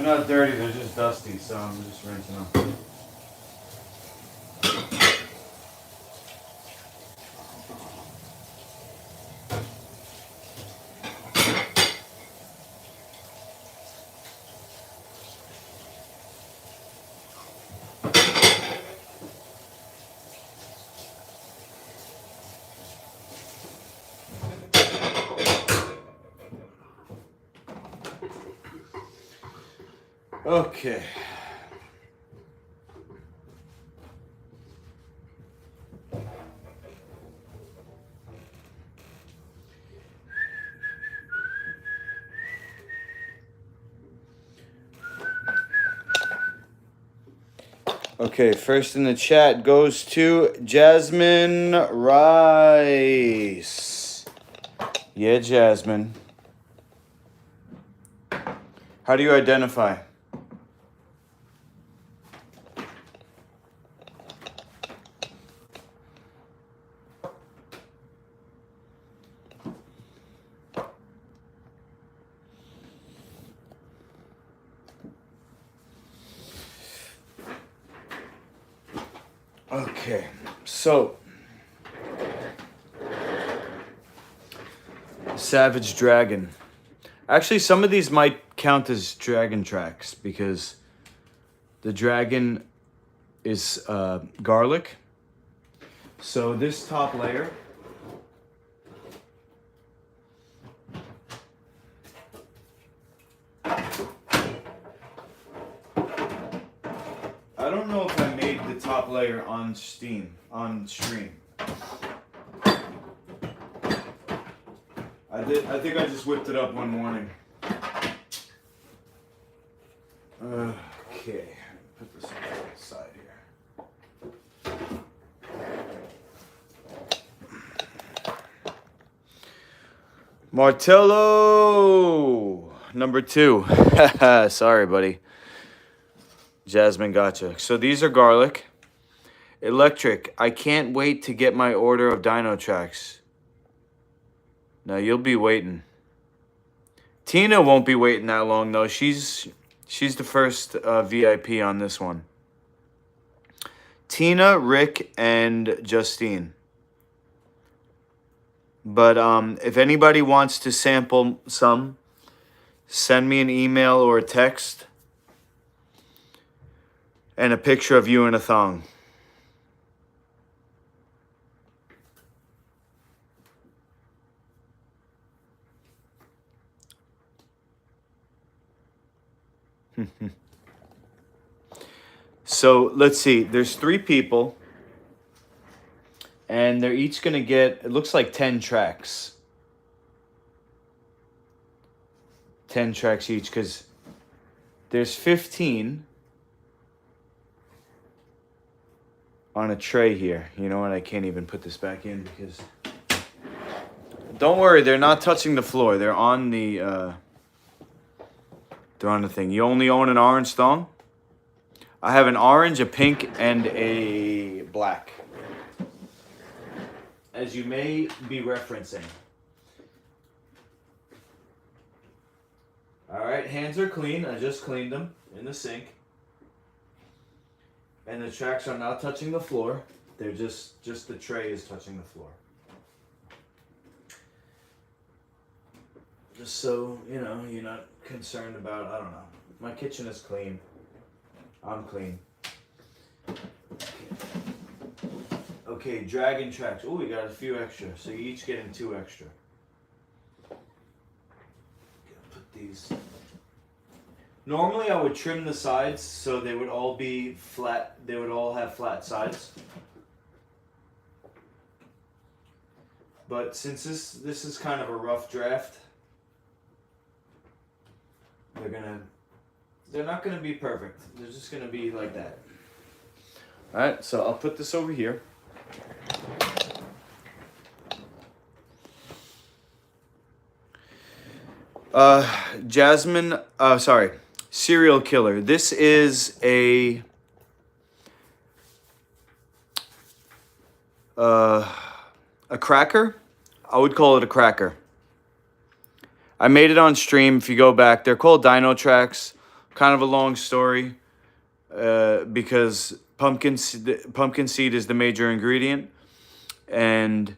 They're not dirty, they're just dusty, so I'm just rinsing them. Okay. Okay, first in the chat goes to Jasmine Rice. Yeah, Jasmine. How do you identify? Okay, so Savage Dragon. Actually, some of these might count as dragon tracks because the dragon is garlic. So this top layer I don't know if I made the top layer on stream. I did. I think I just whipped it up one morning. Okay, put this on the side here. Martello number 2. Sorry, buddy. Jasmine, gotcha. So these are garlic. Electric. I can't wait to get my order of Dino Trax. Now you'll be waiting. Tina won't be waiting that long though. She's the first VIP on this one. Tina, Rick, and Justine. But if anybody wants to sample some, send me an email or a text and a picture of you in a thong. So let's see. There's 3 people. And they're each going to get, it looks like 10 tracks. 10 tracks each because there's 15 on a tray here. You know what? I can't even put this back in because... Don't worry, they're not touching the floor. They're on the thing. You only own an orange thong? I have an orange, a pink, and a black. As you may be referencing. Alright, hands are clean. I just cleaned them in the sink. And the tracks are not touching the floor. They're just the tray is touching the floor. Just so, you know, you're not concerned about, I don't know. My kitchen is clean. I'm clean. Okay, dragon tracks. Oh, we got a few extra. So you each getting 2 extra. Put these. Normally I would trim the sides so they would all be flat. They would all have flat sides. But since this is kind of a rough draft, they're not gonna be perfect. They're just gonna be like that. All right, so I'll put this over here. Jasmine, serial killer. This is a cracker. I would call it a cracker. I made it on stream. If you go back, they're called Dino Trax. Kind of a long story because pumpkin seed is the major ingredient. And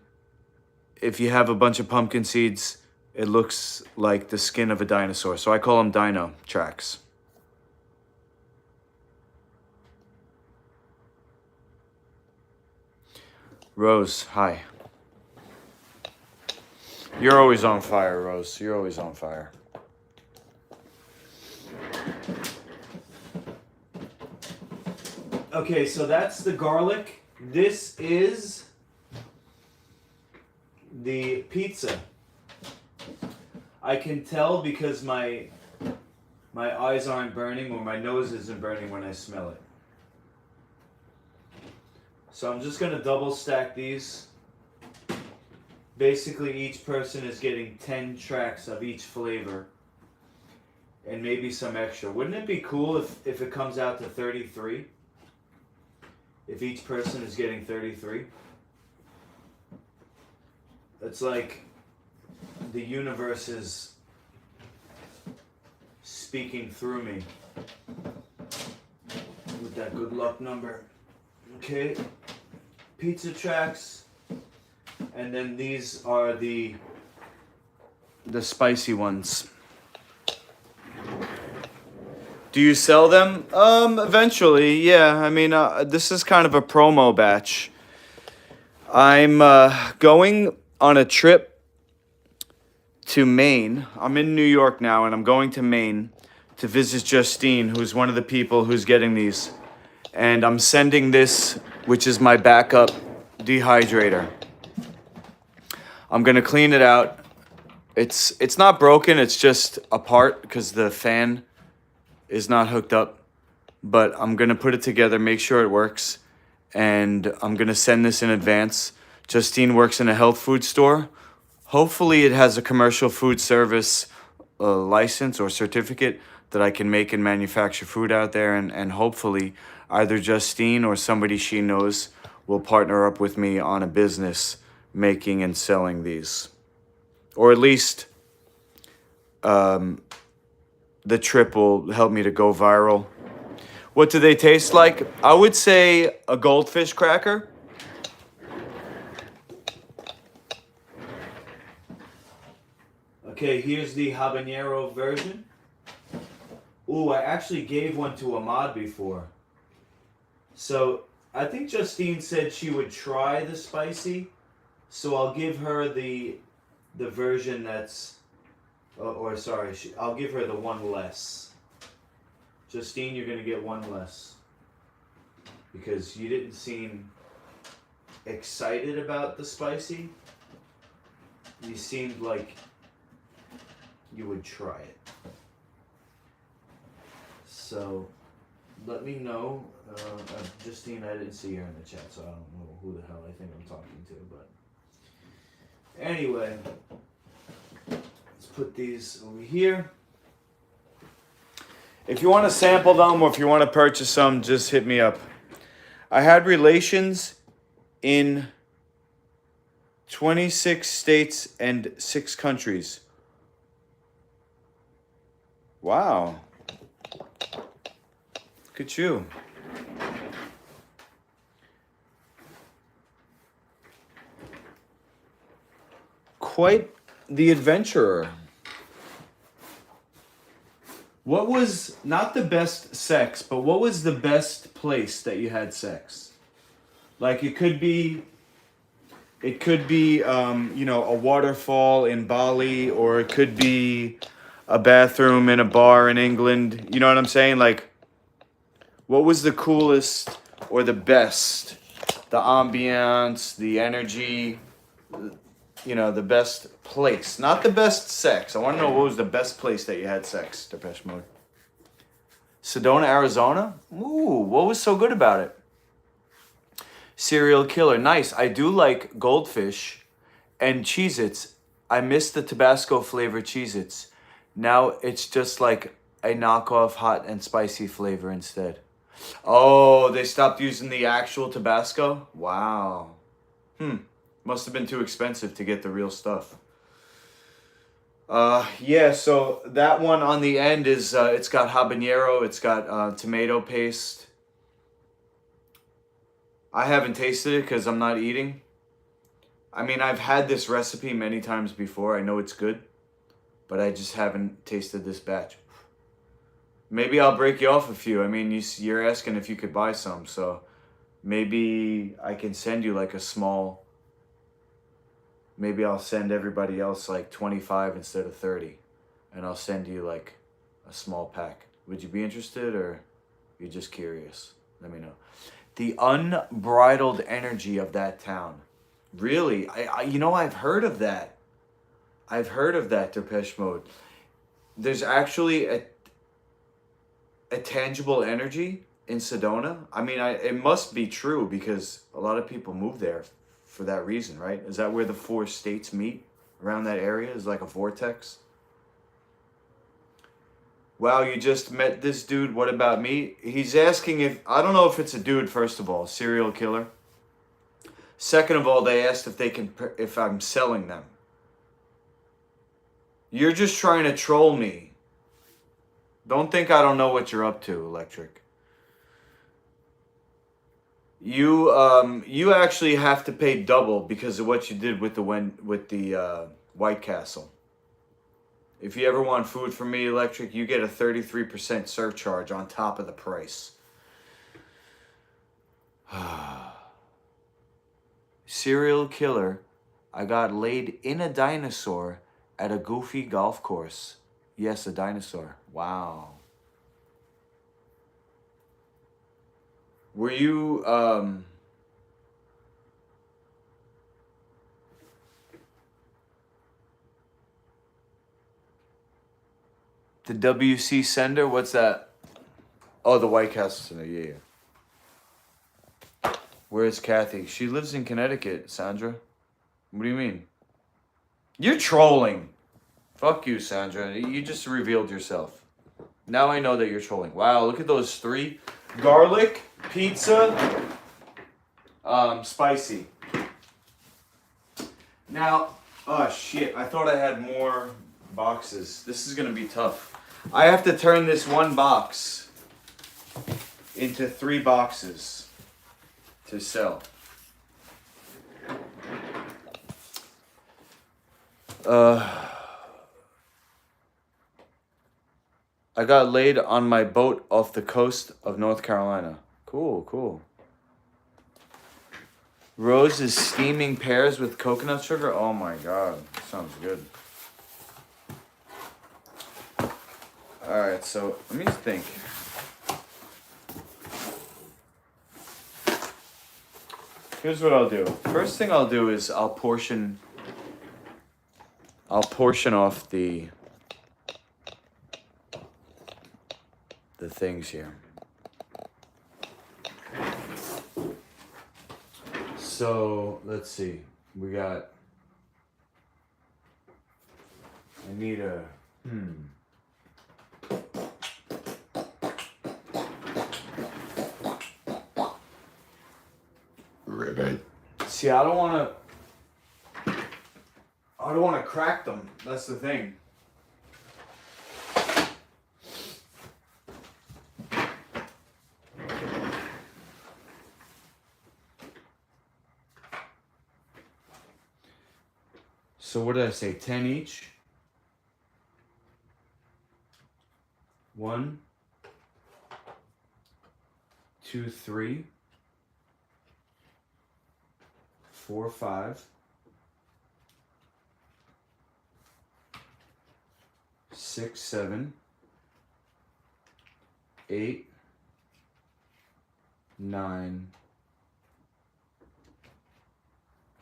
if you have a bunch of pumpkin seeds, it looks like the skin of a dinosaur. So I call them Dino Trax. Rose, hi. You're always on fire, Rose. You're always on fire. Okay, so that's the garlic. This is the pizza. I can tell because my eyes aren't burning or my nose isn't burning when I smell it. So I'm just gonna double stack these. Basically each person is getting 10 tracks of each flavor and maybe some extra. Wouldn't it be cool if it comes out to 33? If each person is getting 33? It's like the universe is speaking through me with that good luck number. Okay, pizza tracks, and then these are the spicy ones. Do you sell them? Eventually, yeah. I mean, this is kind of a promo batch. I'm going on a trip to Maine. I'm in New York now, and I'm going to Maine to visit Justine, who's one of the people who's getting these. And I'm sending this, which is my backup dehydrator. I'm gonna clean it out. It's not broken, it's just apart because the fan is not hooked up. But I'm gonna put it together, make sure it works, and I'm gonna send this in advance. Justine works in a health food store. Hopefully it has a commercial food service license or certificate that I can make and manufacture food out there, and hopefully either Justine or somebody she knows will partner up with me on a business making and selling these. Or at least the trip will help me to go viral. What do they taste like? I would say a goldfish cracker. Okay, here's the habanero version. Ooh, I actually gave one to Ahmad before. So I think Justine said she would try the spicy. So I'll give her the version that's, I'll give her the one less. Justine, you're gonna get one less. Because you didn't seem excited about the spicy. You seemed like you would try it. So let me know. Justine, I didn't see her in the chat, so I don't know who the hell I think I'm talking to. But anyway, let's put these over here. If you want to sample them or if you want to purchase some, just hit me up. I had relations in 26 states and 6 countries. Wow. Look at you. Quite the adventurer. What was not the best sex, but what was the best place that you had sex? Like it could be, a waterfall in Bali, or it could be a bathroom in a bar in England. You know what I'm saying? Like, what was the coolest or the best? The ambiance, the energy, the best place. Not the best sex. I want to know what was the best place that you had sex, Depeche Mode. Sedona, Arizona? Ooh, what was so good about it? Serial killer. Nice. I do like goldfish and Cheez-Its. I miss the Tabasco flavored Cheez-Its. Now it's just like a knockoff hot and spicy flavor instead. Oh, they stopped using the actual Tabasco? Wow. Must have been too expensive to get the real stuff. Yeah, so that one on the end is, it's got habanero, it's got tomato paste. I haven't tasted it because I'm not eating. I mean, I've had this recipe many times before. I know it's good, but I just haven't tasted this batch. Maybe I'll break you off a few. I mean, you're asking if you could buy some, so maybe I can send you like a small. Maybe I'll send everybody else like 25 instead of 30, and I'll send you like a small pack. Would you be interested, or you're just curious? Let me know. The unbridled energy of that town. Really, I've heard of that. I've heard of that, Depeche Mode. There's actually a tangible energy in Sedona. I mean, it must be true because a lot of people move there for that reason, right? Is that where the 4 states meet? Around that area is like a vortex? Wow, you just met this dude. What about me? He's asking if, I don't know if it's a dude, first of all, serial killer. Second of all, they asked if I'm selling them. You're just trying to troll me. Don't think I don't know what you're up to, Electric. You actually have to pay double because of what you did with the White Castle. If you ever want food from me, Electric, you get a 33% surcharge on top of the price. Serial killer. I got laid in a dinosaur at a goofy golf course. Yes, a dinosaur. Wow. Were you, the WC sender? What's that? Oh, the White Castle Center. Yeah, yeah. Where's Kathy? She lives in Connecticut, Sandra. What do you mean? You're trolling. Fuck you, Sandra. You just revealed yourself. Now I know that you're trolling. Wow, look at those 3. Garlic, pizza, spicy. Now, oh shit, I thought I had more boxes. This is gonna be tough. I have to turn this one box into 3 boxes to sell. I got laid on my boat off the coast of North Carolina. Cool, cool. Rose is steaming pears with coconut sugar. Oh my god, sounds good. Alright, so let me think. Here's what I'll do. First thing I'll do is I'll portion off the things here. So let's see. We got. I need a. Ribbon. See, I don't want to crack them. That's the thing. So what did I say? 10 each? 1, 2, 3, 4, 5, 6, 7, 8, 9,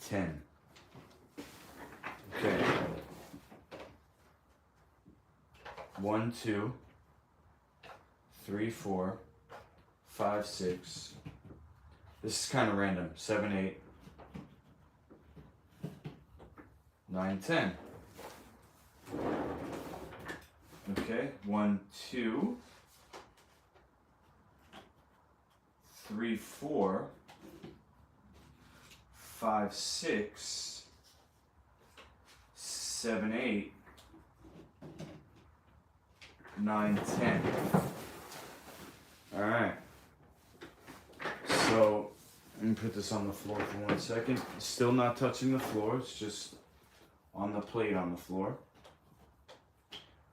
10. Okay. 1, 2, 3, 4, 5, 6. This is kind of random. 7, 8, 9, 10. Okay. 1, 2, 3, 4, 5, 6, 7, 8, 9, 10. All right. So let me put this on the floor for 1 second. Still not touching the floor. It's just on the plate on the floor.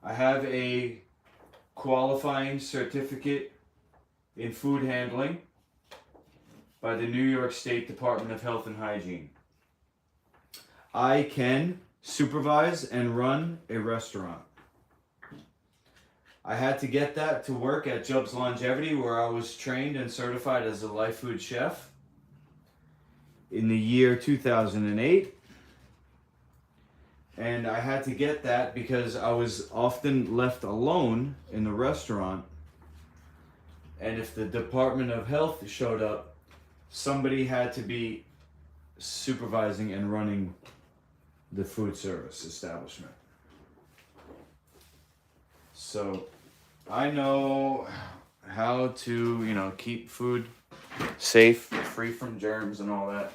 I have a qualifying certificate in food handling by the New York State Department of Health and Hygiene. I can supervise and run a restaurant. I had to get that to work at Jub's Longevity, where I was trained and certified as a life food chef in the year 2008. And I had to get that because I was often left alone in the restaurant. And if the Department of Health showed up, somebody had to be supervising and running the food service establishment. So I know how to, keep food safe, free from germs and all that.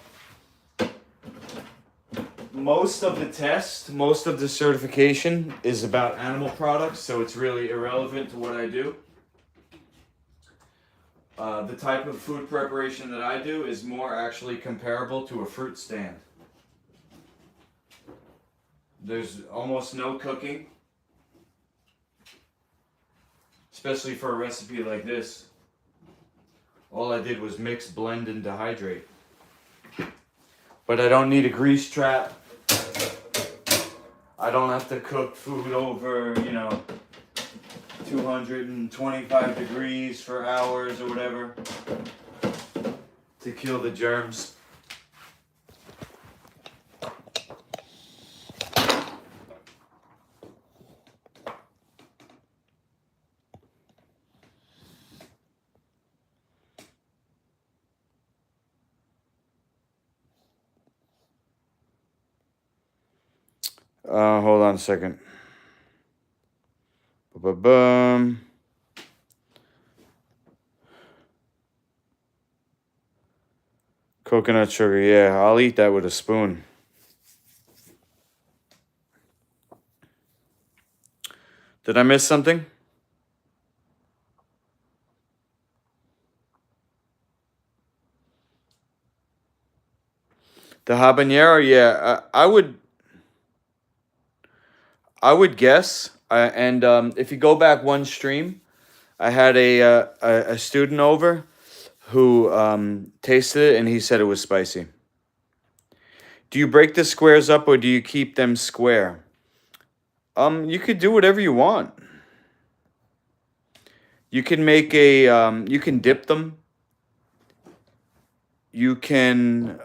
Most of the test, most of the certification is about animal products, so it's really irrelevant to what I do. The type of food preparation that I do is more actually comparable to a fruit stand. There's almost no cooking, especially for a recipe like this. All I did was mix, blend, and dehydrate. But I don't need a grease trap. I don't have to cook food over, 225 degrees for hours or whatever to kill the germs. Hold on a second. Ba-ba-bum. Coconut sugar, yeah, I'll eat that with a spoon. Did I miss something? The habanero, yeah, I would guess. And if you go back one stream, I had a student over who tasted it and he said it was spicy. Do you break the squares up or do you keep them square? You could do whatever you want. You can make you can dip them. You can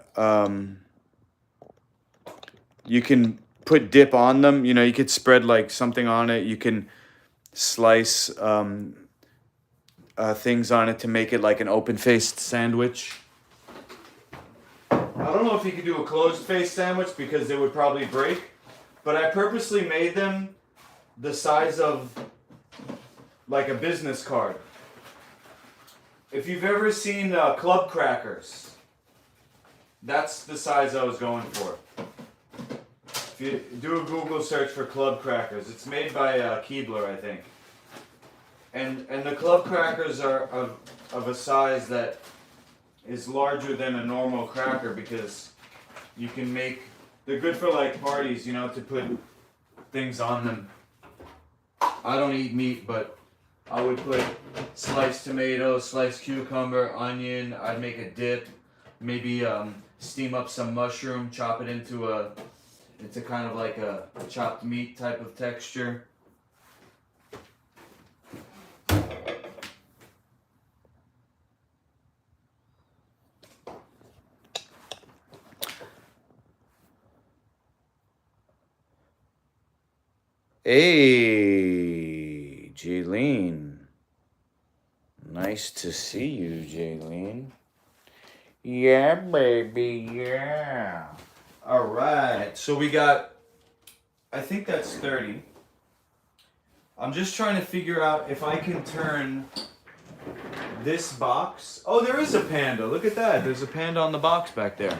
put dip on them. You could spread like something on it. You can slice things on it to make it like an open-faced sandwich. I don't know if you could do a closed-faced sandwich because they would probably break, but I purposely made them the size of like a business card. If you've ever seen club crackers, that's the size I was going for. If you do a Google search for club crackers, it's made by Keebler, I think. And the club crackers are of a size that is larger than a normal cracker because you can make, they're good for like parties, to put things on them. I don't eat meat, but I would put sliced tomato, sliced cucumber, onion. I'd make a dip, maybe steam up some mushroom, chop it into kind of like a chopped meat type of texture. Hey, Jaylene. Nice to see you, Jaylene. Yeah, baby, yeah. All right, so we got, I think that's 30. I'm just trying to figure out if I can turn this box. Oh, there is a panda. Look at that. There's a panda on the box back there.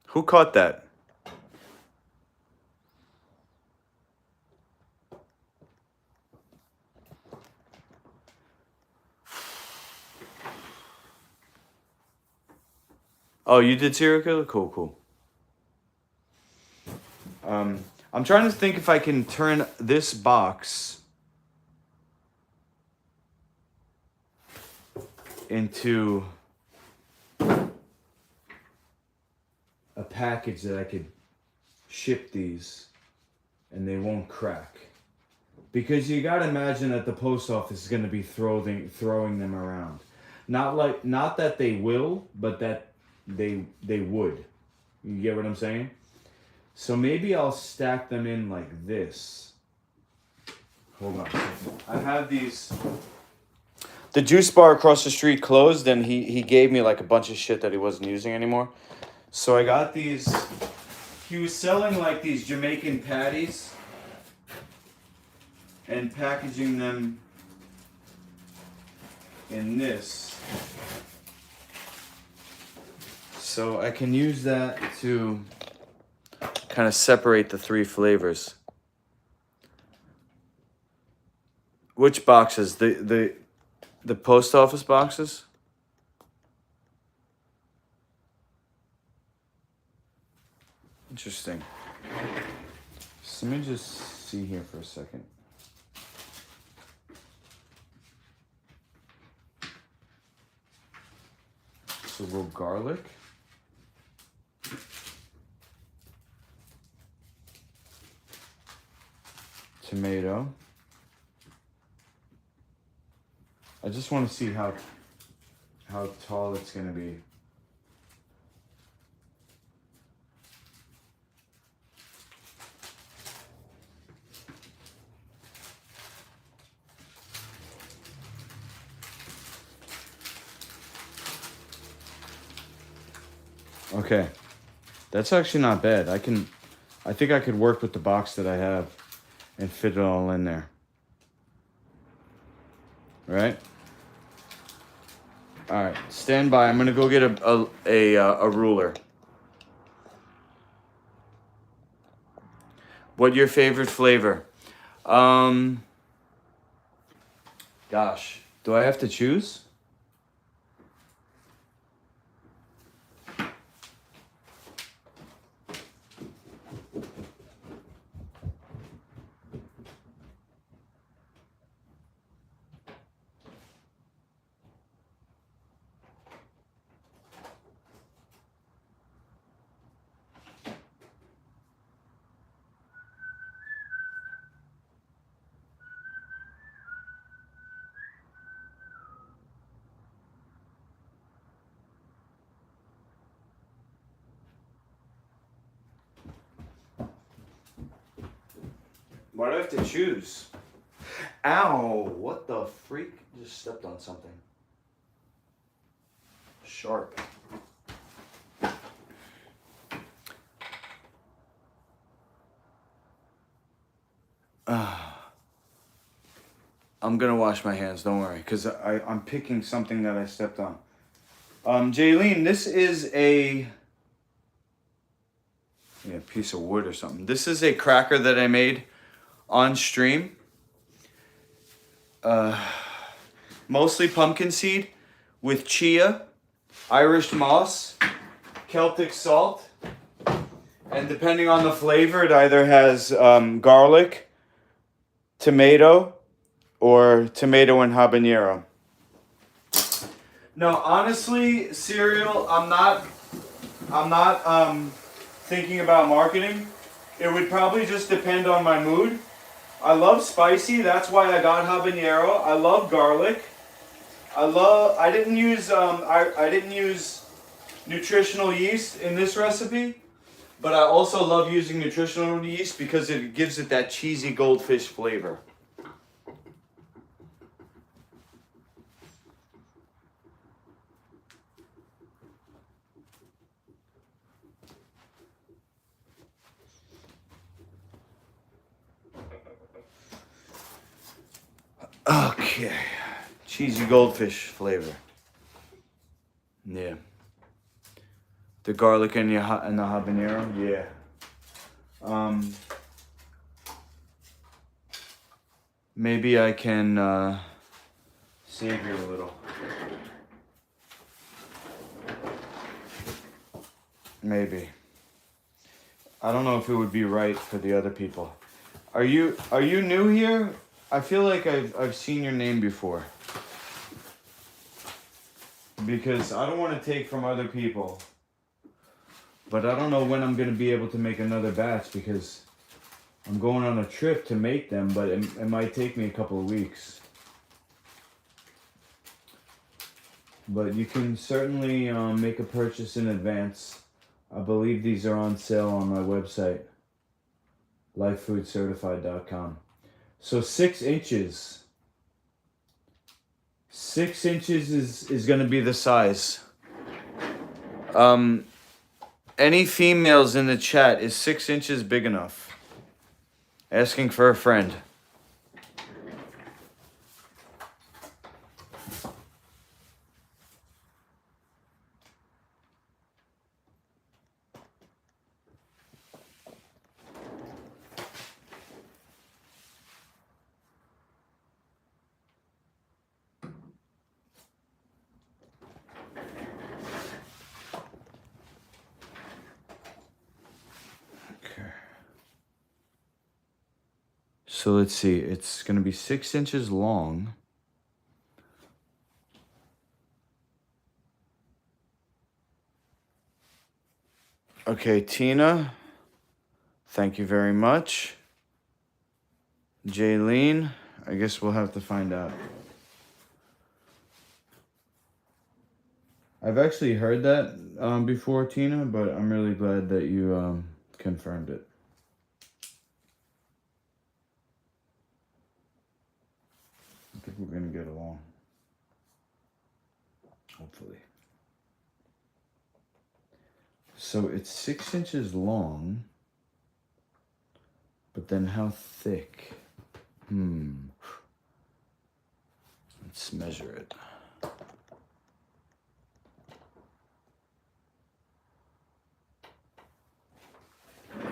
Who caught that? Oh, you did serial killer? Cool, cool. I'm trying to think if I can turn this box into a package that I could ship these and they won't crack. Because you gotta imagine that the post office is gonna be throwing them around. Not that they will, but that they would. You get what I'm saying? So maybe I'll stack them in like this. Hold on. I have these. The juice bar across the street closed, and he gave me like a bunch of shit that he wasn't using anymore. So I got these. He was selling like these Jamaican patties and packaging them in this. So I can use that to kind of separate the three flavors. Which boxes? The post office boxes? Interesting. So let me just see here for a second. So we'll garlic. Tomato. I just want to see how tall it's going to be. Okay. That's actually not bad. I think I could work with the box that I have and fit it all in there. Right? All right, stand by. I'm gonna go get a ruler. What your favorite flavor? Gosh, do I have to choose? Why do I have to choose? Ow, what the freak? Just stepped on something. Sharp. I'm gonna wash my hands, don't worry, because I'm picking something that I stepped on. Jaylene, this is a piece of wood or something. This is a cracker that I made on stream. Mostly pumpkin seed with chia, Irish moss, Celtic salt, and depending on the flavor, it either has garlic, tomato, or tomato and habanero. No, honestly, cereal, I'm not thinking about marketing. It would probably just depend on my mood. I love spicy, that's why I got habanero. I love garlic. I didn't use nutritional yeast in this recipe, but I also love using nutritional yeast because it gives it that cheesy goldfish flavor. Okay, cheesy goldfish flavor. Yeah. The garlic and the habanero, yeah. Maybe I can save you a little. Maybe. I don't know if it would be right for the other people. Are you new here? I feel like I've seen your name before. Because I don't want to take from other people. But I don't know when I'm going to be able to make another batch because I'm going on a trip to make them, but it might take me a couple of weeks. But you can certainly make a purchase in advance. I believe these are on sale on my website, lifefoodcertified.com. So 6 inches. 6 inches is going to be the size. Any females in the chat, is 6 inches big enough? Asking for a friend. So let's see, it's going to be 6 inches long. Okay, Tina, thank you very much. Jaylene, I guess we'll have to find out. I've actually heard that before, Tina, but I'm really glad that you confirmed it. I think we're going to get along. Hopefully. So it's 6 inches long, but then how thick? Let's measure it.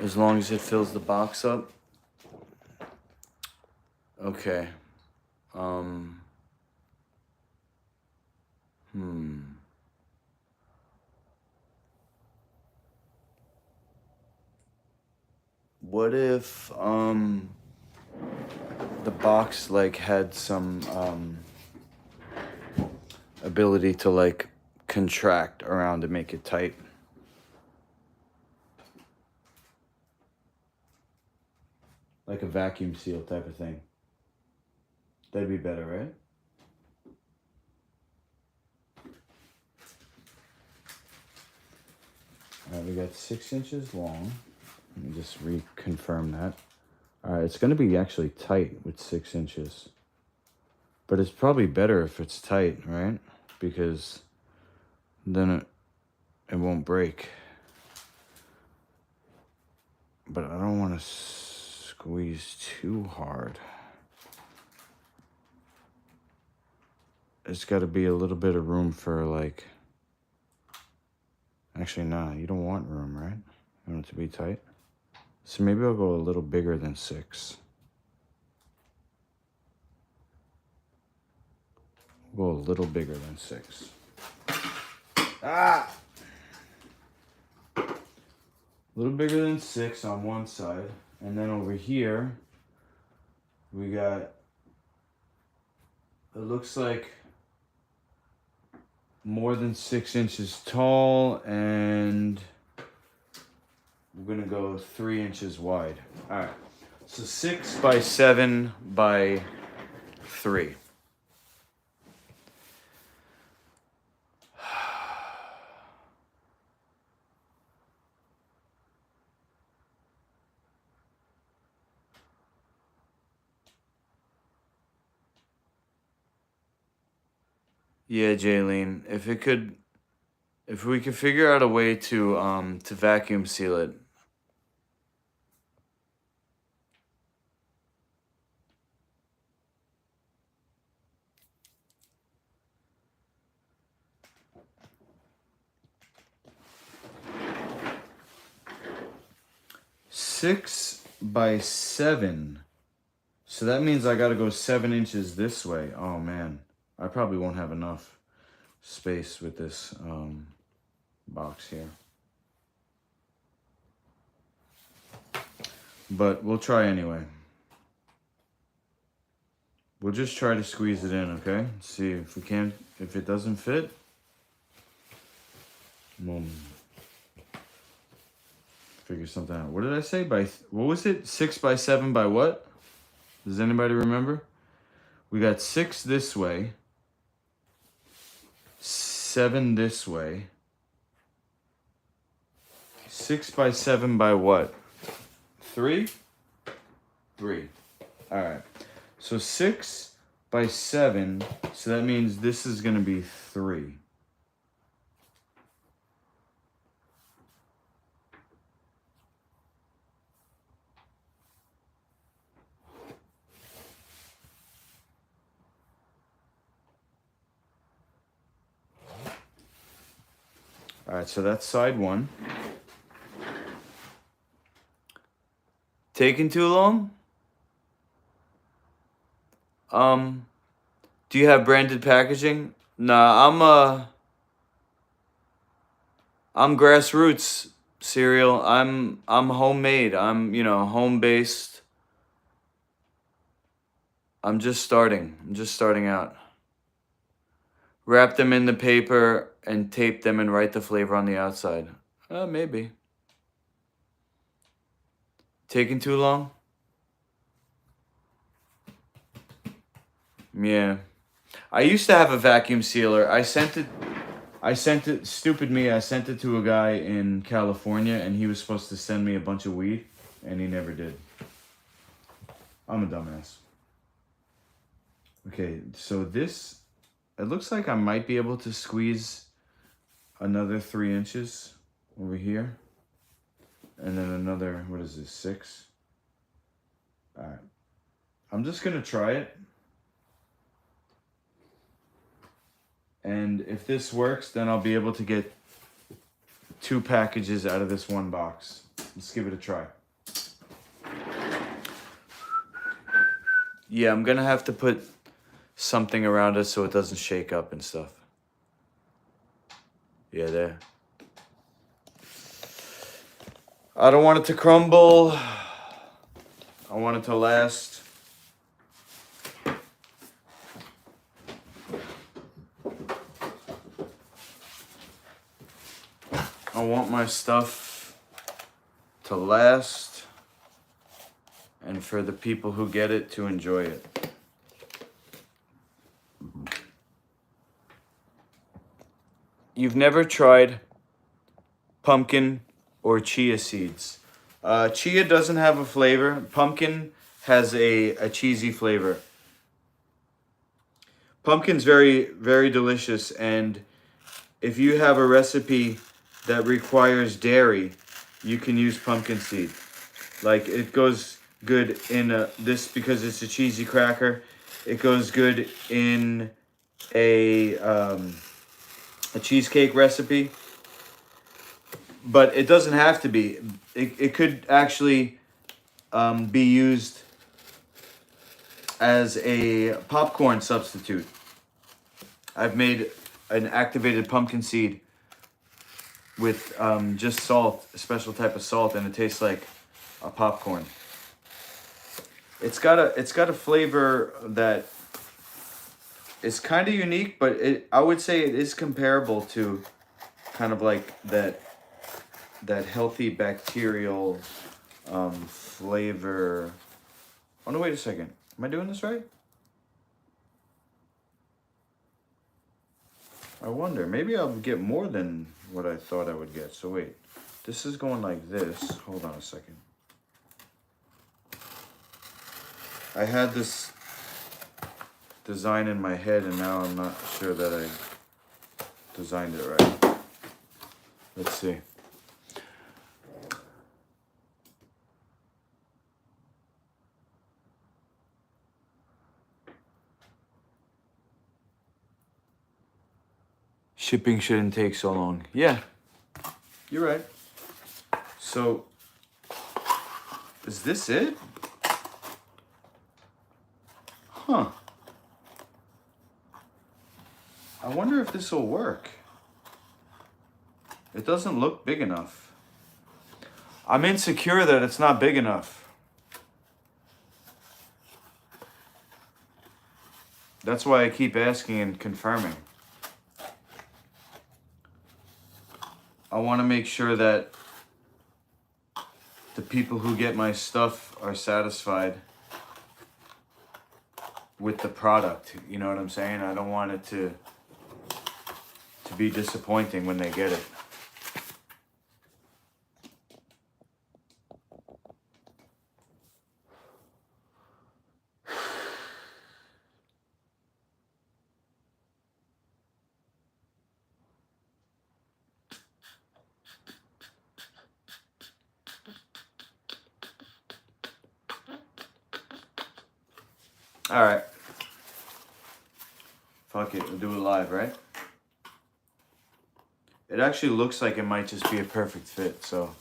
As long as it fills the box up. Okay. What if the box like had some ability to like contract around to make it tight? Like a vacuum seal type of thing. That'd be better, right? All right, we got 6 inches long. Let me just reconfirm that. All right, it's going to be actually tight with 6 inches. But it's probably better if it's tight, right? Because then it won't break. But I don't want to squeeze too hard. It's got to be a little bit of room for like... Actually, nah, you don't want room, right? You want it to be tight. So maybe I'll go a little bigger than 6. Go a little bigger than 6. Ah! A little bigger than 6 on one side. And then over here, we got, it looks like more than 6 inches tall, and we're gonna go 3 inches wide. All right, so 6 by 7 by 3. Yeah, Jaylene, if we could figure out a way to vacuum seal it. Six by 7. So that means I gotta go 7 inches this way. Oh man, I probably won't have enough space with this box here. But we'll try anyway. We'll just try to squeeze it in, okay? See if we can't, if it doesn't fit. We'll figure something out. What did I say? What was it? 6 by 7 by what? Does anybody remember? We got 6 this way. 7 this way. 6 by 7 by what? 3? 3. All right. So 6 by 7. So that means this is going to be 3. All right, so that's side 1. Taking too long? Do you have branded packaging? Nah, I'm grassroots cereal. I'm homemade. I'm, home based. I'm just starting out. Wrap them in the paper and tape them and write the flavor on the outside. Maybe. Taking too long? Yeah. I used to have a vacuum sealer. I sent it, stupid me, I sent it to a guy in California and he was supposed to send me a bunch of weed and he never did. I'm a dumbass. Okay, so this, it looks like I might be able to squeeze another 3 inches over here. And then another, what is this, 6? All right. I'm just going to try it. And if this works, then I'll be able to get 2 packages out of this one box. Let's give it a try. Yeah, I'm going to have to put something around it so it doesn't shake up and stuff. Yeah, there. I don't want it to crumble. I want it to last. I want my stuff to last and for the people who get it to enjoy it. You've never tried pumpkin or chia seeds. Chia doesn't have a flavor. Pumpkin has a cheesy flavor. Pumpkin's very, very delicious, and if you have a recipe that requires dairy, you can use pumpkin seed. Like, it goes good in this because it's a cheesy cracker. It goes good in a cheesecake recipe. But it doesn't have to be. It could actually be used as a popcorn substitute. I've made an activated pumpkin seed with just salt, a special type of salt, and it tastes like a popcorn. It's got a flavor that is kind of unique, but I would say it is comparable to kind of like that healthy bacterial flavor. Oh no, wait a second. Am I doing this right? I wonder. Maybe I'll get more than what I thought I would get. So wait. This is going like this. Hold on a second. I had this design in my head and now I'm not sure that I designed it right. Let's see. Shipping shouldn't take so long. Yeah, you're right. So, is this it? Huh. I wonder if this will work. It doesn't look big enough. I'm insecure that it's not big enough. That's why I keep asking and confirming. I want to make sure that the people who get my stuff are satisfied with the product. You know what I'm saying? I don't want it to be disappointing when they get it. All right. Fuck it, we'll do it live, right? It actually looks like it might just be a perfect fit, so.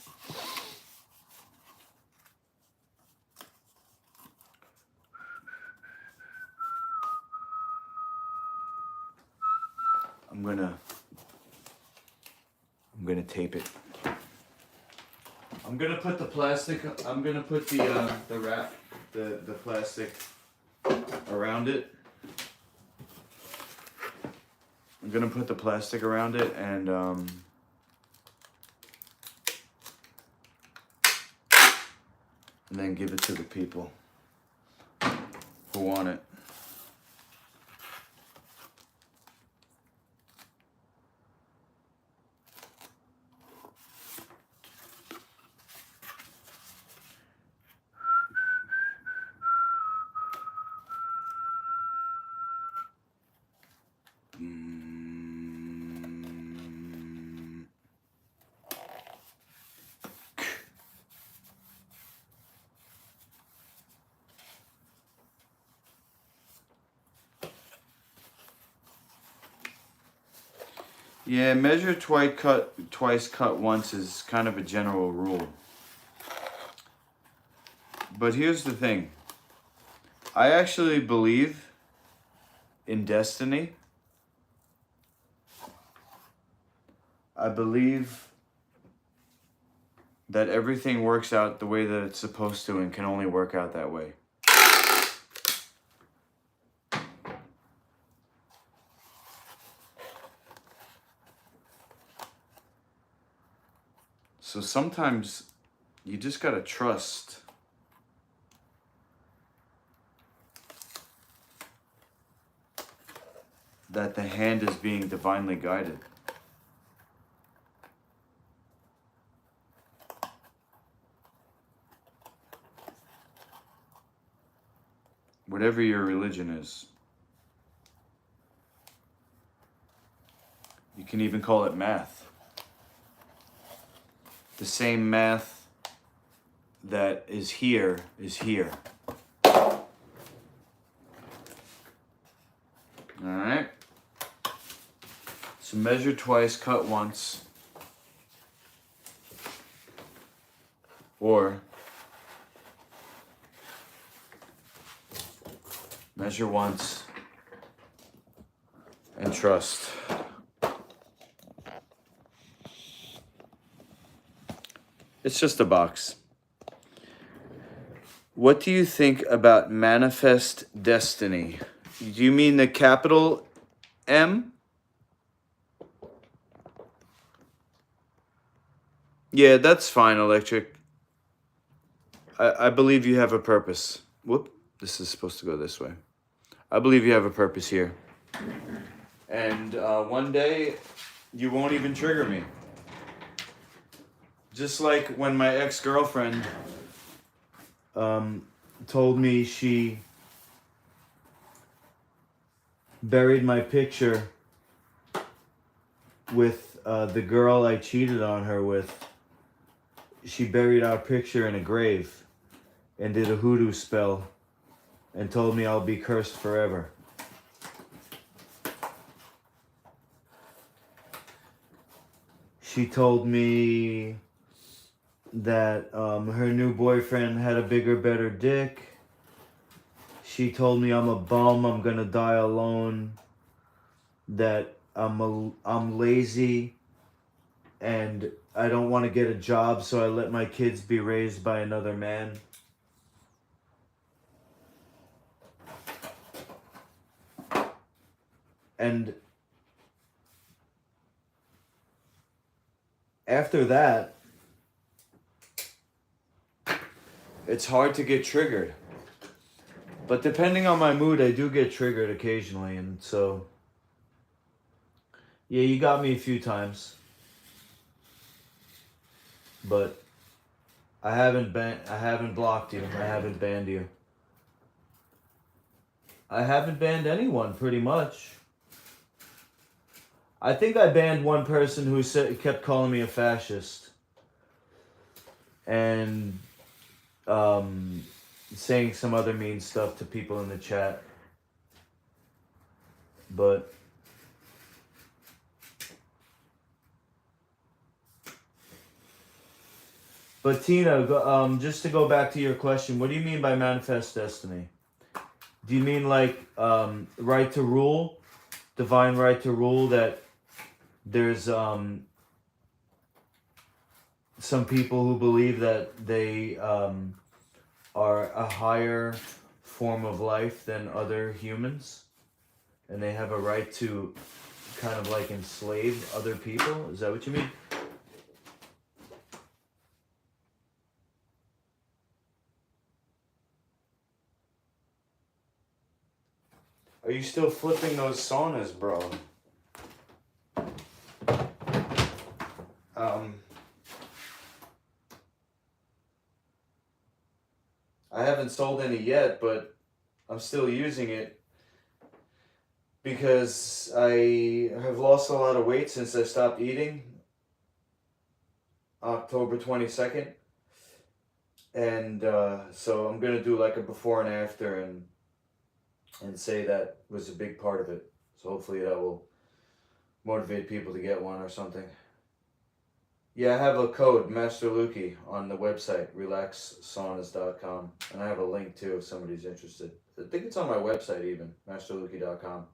I'm gonna tape it. I'm gonna put the plastic, I'm gonna put the wrap, the plastic around it. I'm gonna put the plastic around it and then give it to the people who want it. Yeah, measure twice, cut once is kind of a general rule. But here's the thing. I actually believe in destiny. I believe that everything works out the way that it's supposed to and can only work out that way. So sometimes you just gotta trust that the hand is being divinely guided. Whatever your religion is. You can even call it math. The same math that is here is here. Alright? So measure twice, cut once. Or measure once and trust. It's just a box. What do you think about manifest destiny? Do you mean the capital M? Yeah, that's fine, Electric. I believe you have a purpose. Whoop, this is supposed to go this way. I believe you have a purpose here. And one day, you won't even trigger me. Just like when my ex-girlfriend told me she buried my picture with the girl I cheated on her with. She buried our picture in a grave and did a hoodoo spell and told me I'll be cursed forever. She told me that her new boyfriend had a bigger, better dick. She told me I'm a bum, I'm gonna die alone, that I'm lazy and I don't want to get a job, so I let my kids be raised by another man. And after that, it's hard to get triggered. But depending on my mood, I do get triggered occasionally. And so, yeah, you got me a few times. But I haven't blocked you. I haven't banned you. I haven't banned anyone, pretty much. I think I banned one person who kept calling me a fascist. And saying some other mean stuff to people in the chat. But Tina, just to go back to your question, what do you mean by manifest destiny? Do you mean like right to rule, divine right to rule, that there's some people who believe that they are a higher form of life than other humans, and they have a right to kind of like enslave other people? Is that what you mean? Are you still flipping those saunas, bro? I haven't sold any yet, but I'm still using it because I have lost a lot of weight since I stopped eating October 22nd. And so I'm going to do like a before and after and say that was a big part of it. So hopefully that will motivate people to get one or something. Yeah, I have a code, Master Lukey, on the website, relaxsaunas.com. And I have a link too if somebody's interested. I think it's on my website even, masterlukey.com.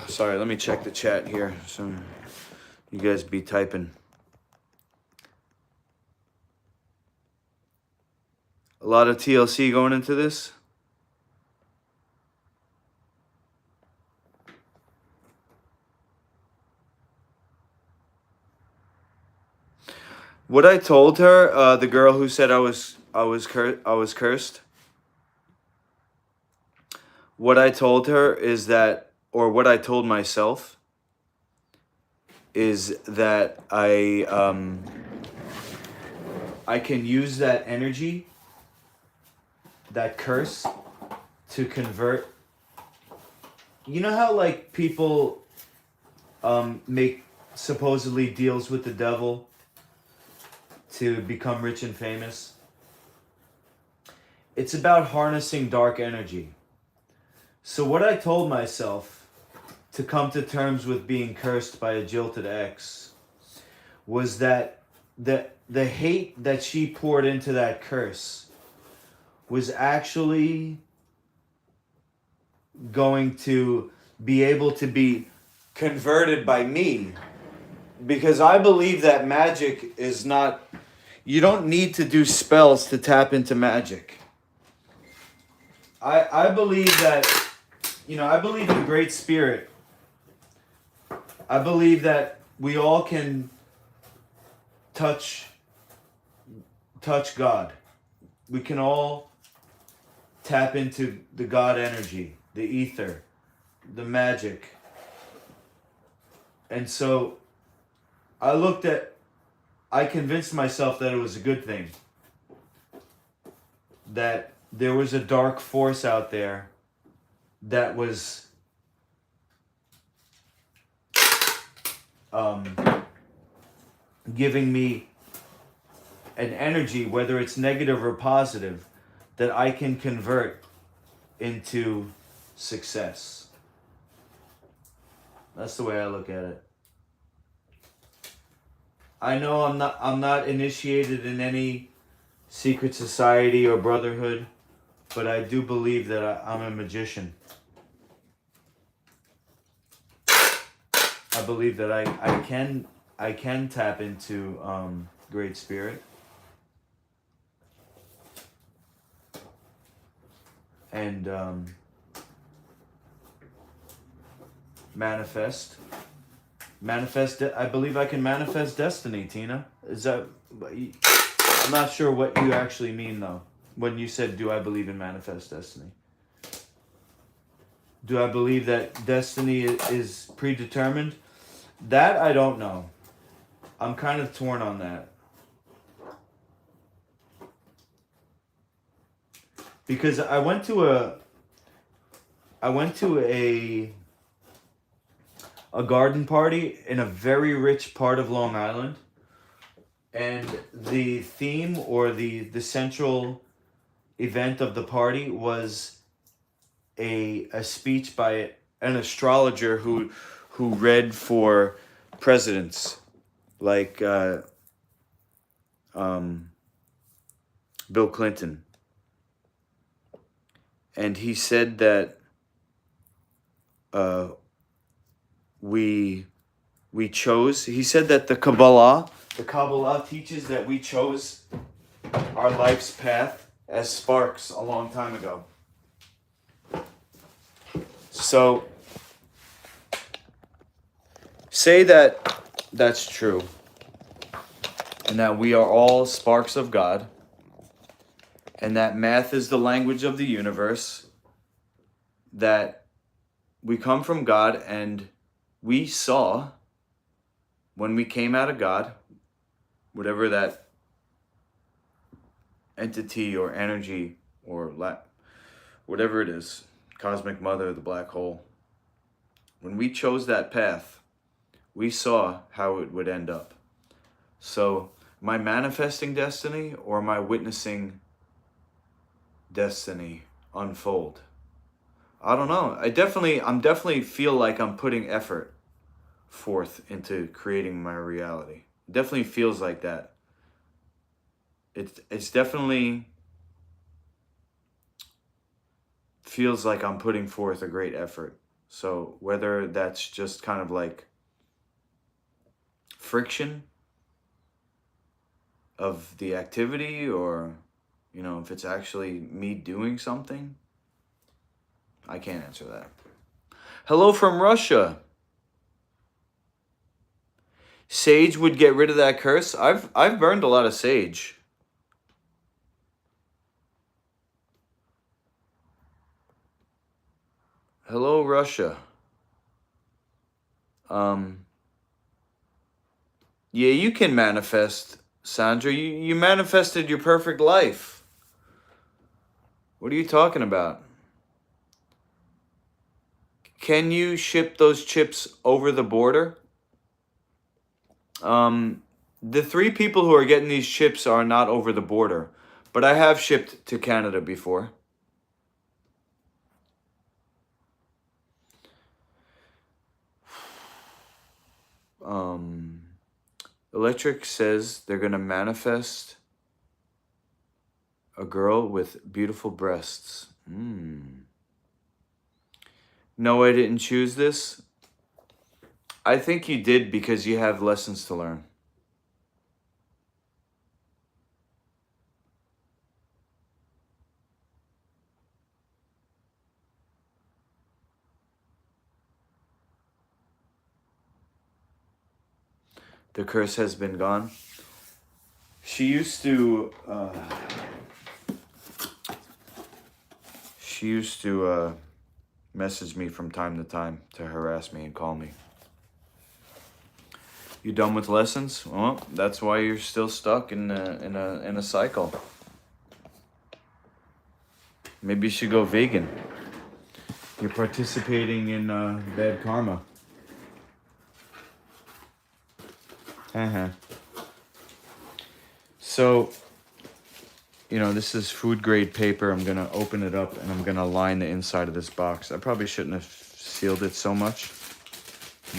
Sorry, let me check the chat here. So you guys be typing. A lot of TLC going into this. What I told her, the girl who said I was cursed. What I told her is that, or what I told myself, is that I can use that energy, that curse, to convert. You know how like people make supposedly deals with the devil to become rich and famous? It's about harnessing dark energy. So what I told myself to come to terms with being cursed by a jilted ex was that the hate that she poured into that curse was actually going to be able to be converted by me, because I believe that magic is not, you don't need to do spells to tap into magic. I believe that, I believe in Great Spirit. I believe that we all can touch God. We can all tap into the God energy, the ether, the magic. And so I convinced myself that it was a good thing. That there was a dark force out there that was giving me an energy, whether it's negative or positive, that I can convert into success. That's the way I look at it. I know I'm not initiated in any secret society or brotherhood, but I do believe that I'm a magician. I believe that I can tap into Great Spirit. and manifest. I believe I can manifest destiny, Tina. Is that... I'm not sure what you actually mean, though, when you said, do I believe in manifest destiny? Do I believe that destiny is predetermined? That I don't know. I'm kind of torn on that. Because I went to a garden party in a very rich part of Long Island, and the theme or the central event of the party was a speech by an astrologer who read for presidents like Bill Clinton. And he said that we chose. He said that the Kabbalah teaches that we chose our life's path as sparks a long time ago. So say that that's true, and that we are all sparks of God, and that math is the language of the universe, that we come from God, and we saw, when we came out of God, whatever that entity or energy or whatever it is, cosmic mother, the black hole, when we chose that path, we saw how it would end up. So, am I manifesting destiny, or am I witnessing destiny unfold? I don't know. I'm definitely feel like I'm putting effort forth into creating my reality. It definitely feels like that. It's definitely feels like I'm putting forth a great effort. So whether that's just kind of like friction of the activity, or, you know, if it's actually me doing something, I can't answer that. Hello from Russia. Sage would get rid of that curse. I've burned a lot of sage. Hello, Russia. Yeah, you can manifest, Sandra. You manifested your perfect life. What are you talking about? Can you ship those chips over the border? The 3 people who are getting these chips are not over the border, but I have shipped to Canada before. Electric says they're gonna manifest a girl with beautiful breasts. No, I didn't choose this. I think you did because you have lessons to learn. The curse has been gone. She used to message me from time to time to harass me and call me. You done with lessons? Well, that's why you're still stuck in a cycle. Maybe you should go vegan. You're participating in bad karma. So, you know, this is food grade paper. I'm gonna open it up and I'm gonna line the inside of this box. I probably shouldn't have sealed it so much,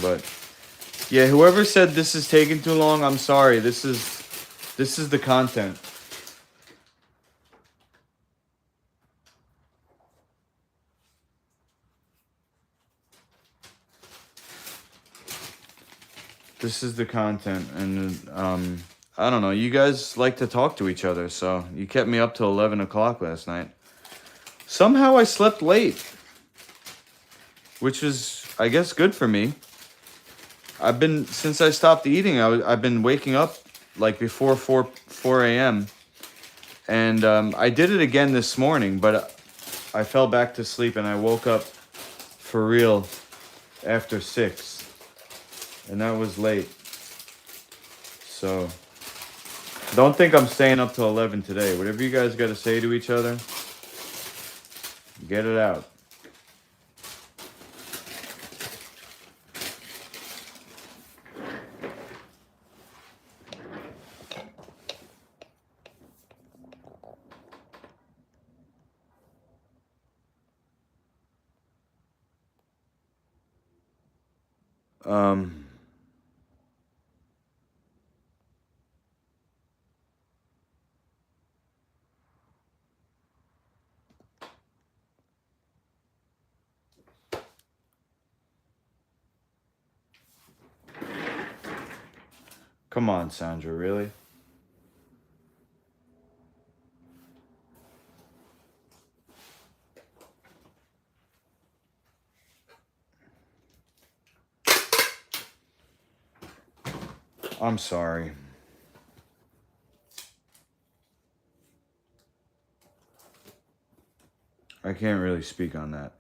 but yeah, whoever said this is taking too long, I'm sorry. This is the content. This is the content, and I don't know. You guys like to talk to each other, so you kept me up till 11 o'clock last night. Somehow I slept late, which is, I guess, good for me. Since I stopped eating, I've been waking up like before 4 a.m. And I did it again this morning, but I fell back to sleep and I woke up for real after 6. And that was late. So don't think I'm staying up till 11 today. Whatever you guys got to say to each other, get it out. Come on, Sandra, really? I'm sorry. I can't really speak on that.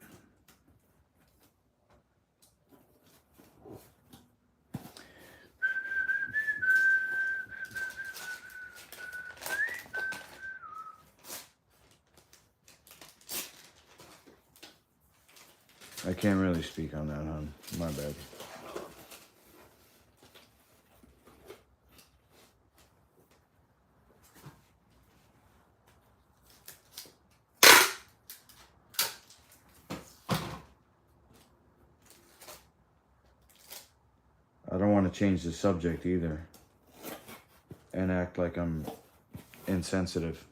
I can't really speak on that, hon. My bad. I don't want to change the subject either and act like I'm insensitive.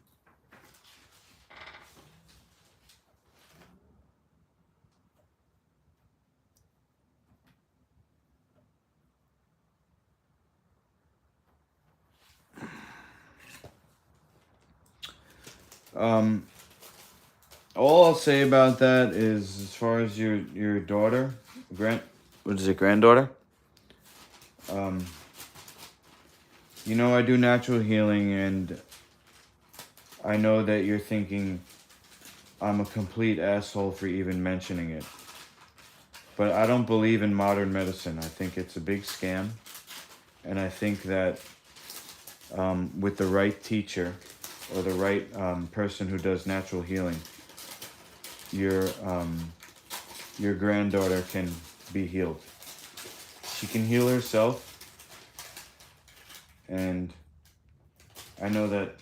All I'll say about that is, as far as your daughter, granddaughter? You know, I do natural healing, and I know that you're thinking I'm a complete asshole for even mentioning it. But I don't believe in modern medicine. I think it's a big scam. And I think that with the right teacher or the right person who does natural healing, your granddaughter can be healed. She can heal herself. And I know that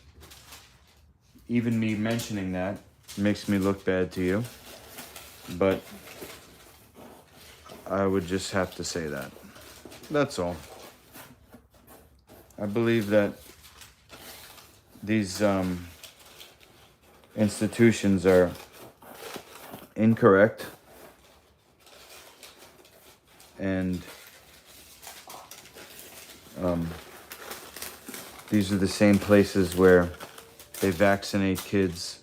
even me mentioning that makes me look bad to you. But I would just have to say that. That's all. I believe that these institutions are incorrect, and these are the same places where they vaccinate kids.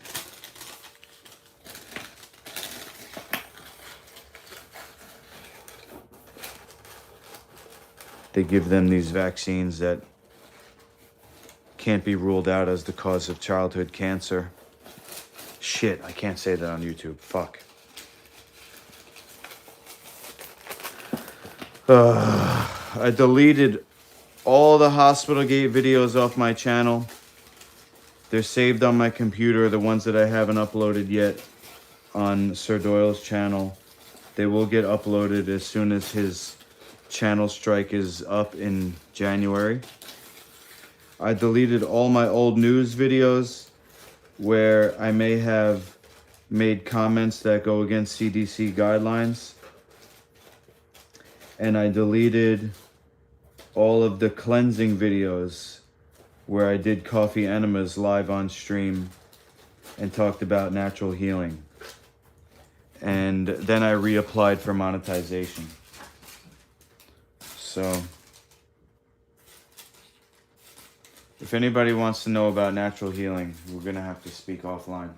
They give them these vaccines that can't be ruled out as the cause of childhood cancer. Shit, I can't say that on YouTube. Fuck. I deleted all the Hospital Gate videos off my channel. They're saved on my computer, the ones that I haven't uploaded yet on Sir Doyle's channel. They will get uploaded as soon as his channel strike is up in January. I deleted all my old news videos where I may have made comments that go against CDC guidelines. And I deleted all of the cleansing videos where I did coffee enemas live on stream and talked about natural healing. And then I reapplied for monetization. So if anybody wants to know about natural healing, we're gonna have to speak offline.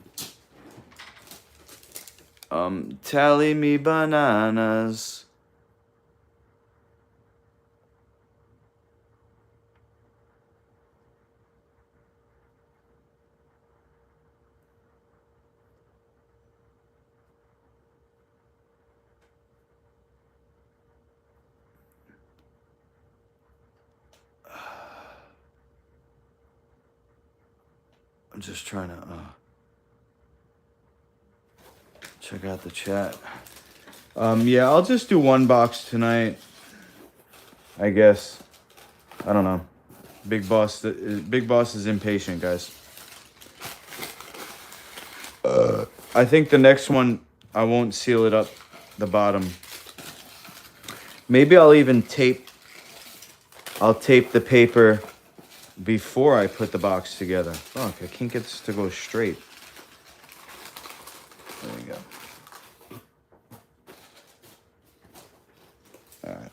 Tally me bananas. I'm just trying to check out the chat. Yeah, I'll just do one box tonight, I guess. I don't know. Big Boss is impatient, guys. I think the next one, I won't seal it up the bottom. Maybe I'll even tape the paper before I put the box together. Fuck, I can't get this to go straight. There we go. All right.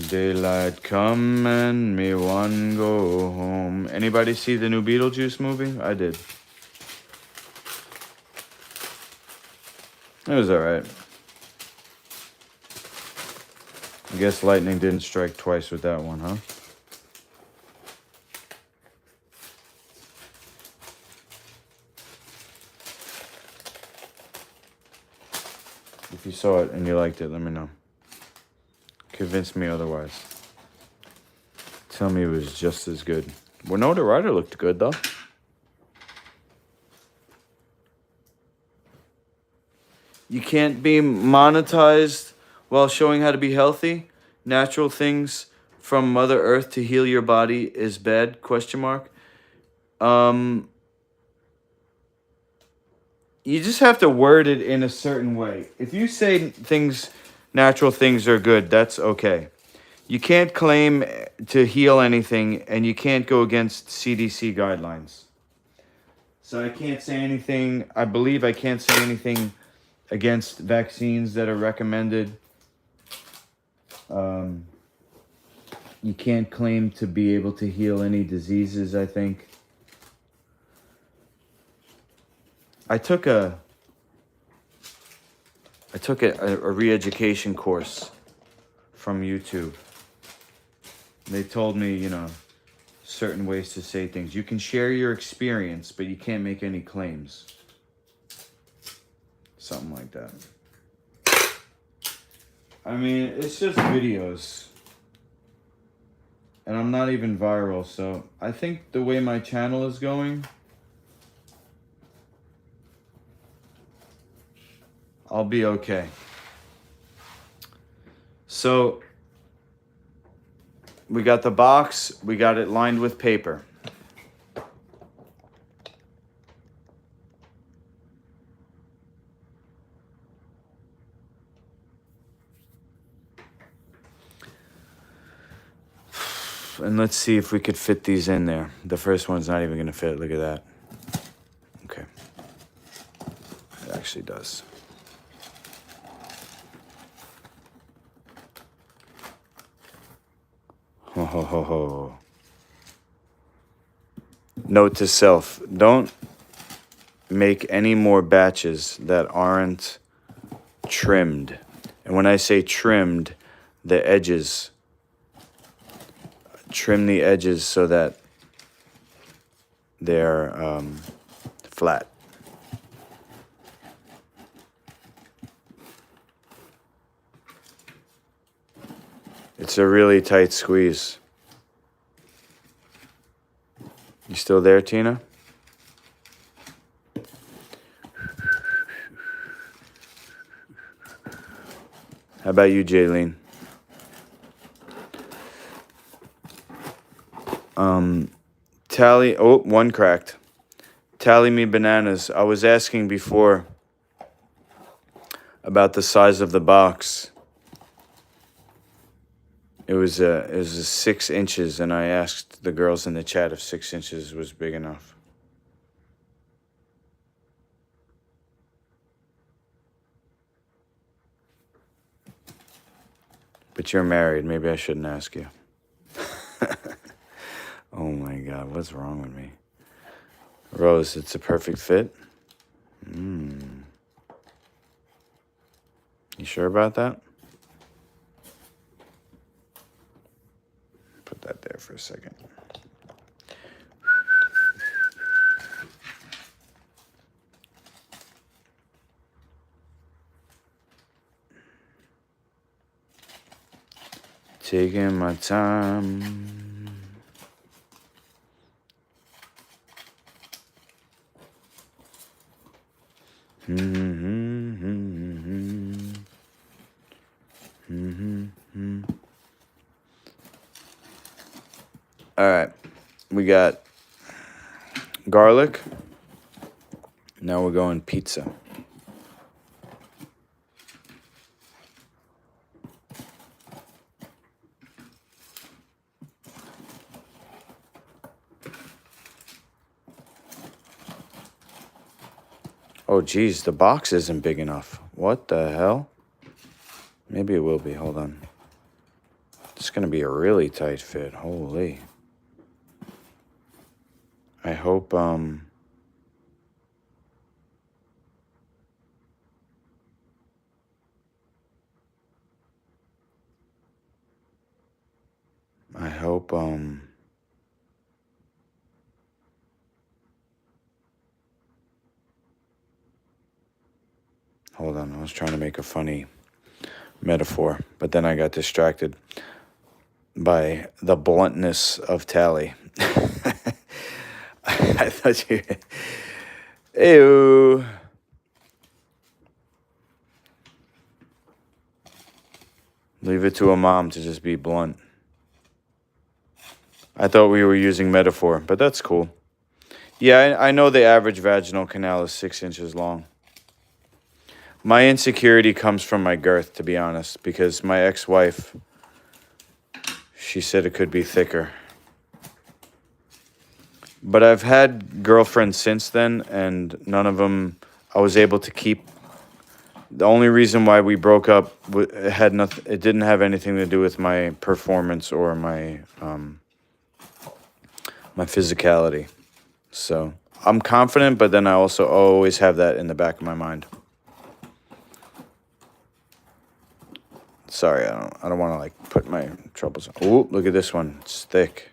Daylight come and me one go home. Anybody see the new Beetlejuice movie? I did. It was alright. I guess lightning didn't strike twice with that one, huh? If you saw it and you liked it, let me know. Convince me otherwise. Tell me it was just as good. Winona Ryder looked good, though. You can't be monetized while showing how to be healthy. Natural things from Mother Earth to heal your body is bad, question mark. You just have to word it in a certain way. If you say natural things are good, that's okay. You can't claim to heal anything, and you can't go against CDC guidelines. So I can't say anything. I believe I can't say anything against vaccines that are recommended. You can't claim to be able to heal any diseases, I think. I took a re-education course from YouTube. They told me, certain ways to say things. You can share your experience, but you can't make any claims. Something like that. I mean, it's just videos. And I'm not even viral, so I think the way my channel is going, I'll be okay. So, we got the box. We got it lined with paper. And let's see if we could fit these in there. The first one's not even going to fit. Look at that. Okay. It actually does. Ho, ho, ho, ho. Note to self, don't make any more batches that aren't trimmed. And when I say trimmed, the edges, trim the edges so that they're flat. It's a really tight squeeze. You still there, Tina? How about you, Jaylene? One cracked. Tally me bananas. I was asking before about the size of the box. It was 6 inches, and I asked the girls in the chat if 6 inches was big enough. But you're married. Maybe I shouldn't ask you. Oh my God, what's wrong with me? Rose, it's a perfect fit? You sure about that? Put that there for a second. Taking my time. All right, we got garlic. Now we're going pizza. Oh, geez, the box isn't big enough. What the hell? Maybe it will be. Hold on. It's going to be a really tight fit. Holy. I hope, hold on. I was trying to make a funny metaphor, but then I got distracted by the bluntness of Tally. I thought you... Ew. Leave it to a mom to just be blunt. I thought we were using metaphor, but that's cool. Yeah, I know the average vaginal canal is 6 inches long. My insecurity comes from my girth, to be honest, because my ex-wife, she said it could be thicker. But I've had girlfriends since then, and none of them I was able to keep. The only reason why we broke up had nothing. It didn't have anything to do with my performance or my my physicality. So I'm confident, but then I also always have that in the back of my mind. Sorry, I don't want to like put my troubles on. Oh, look at this one. It's thick.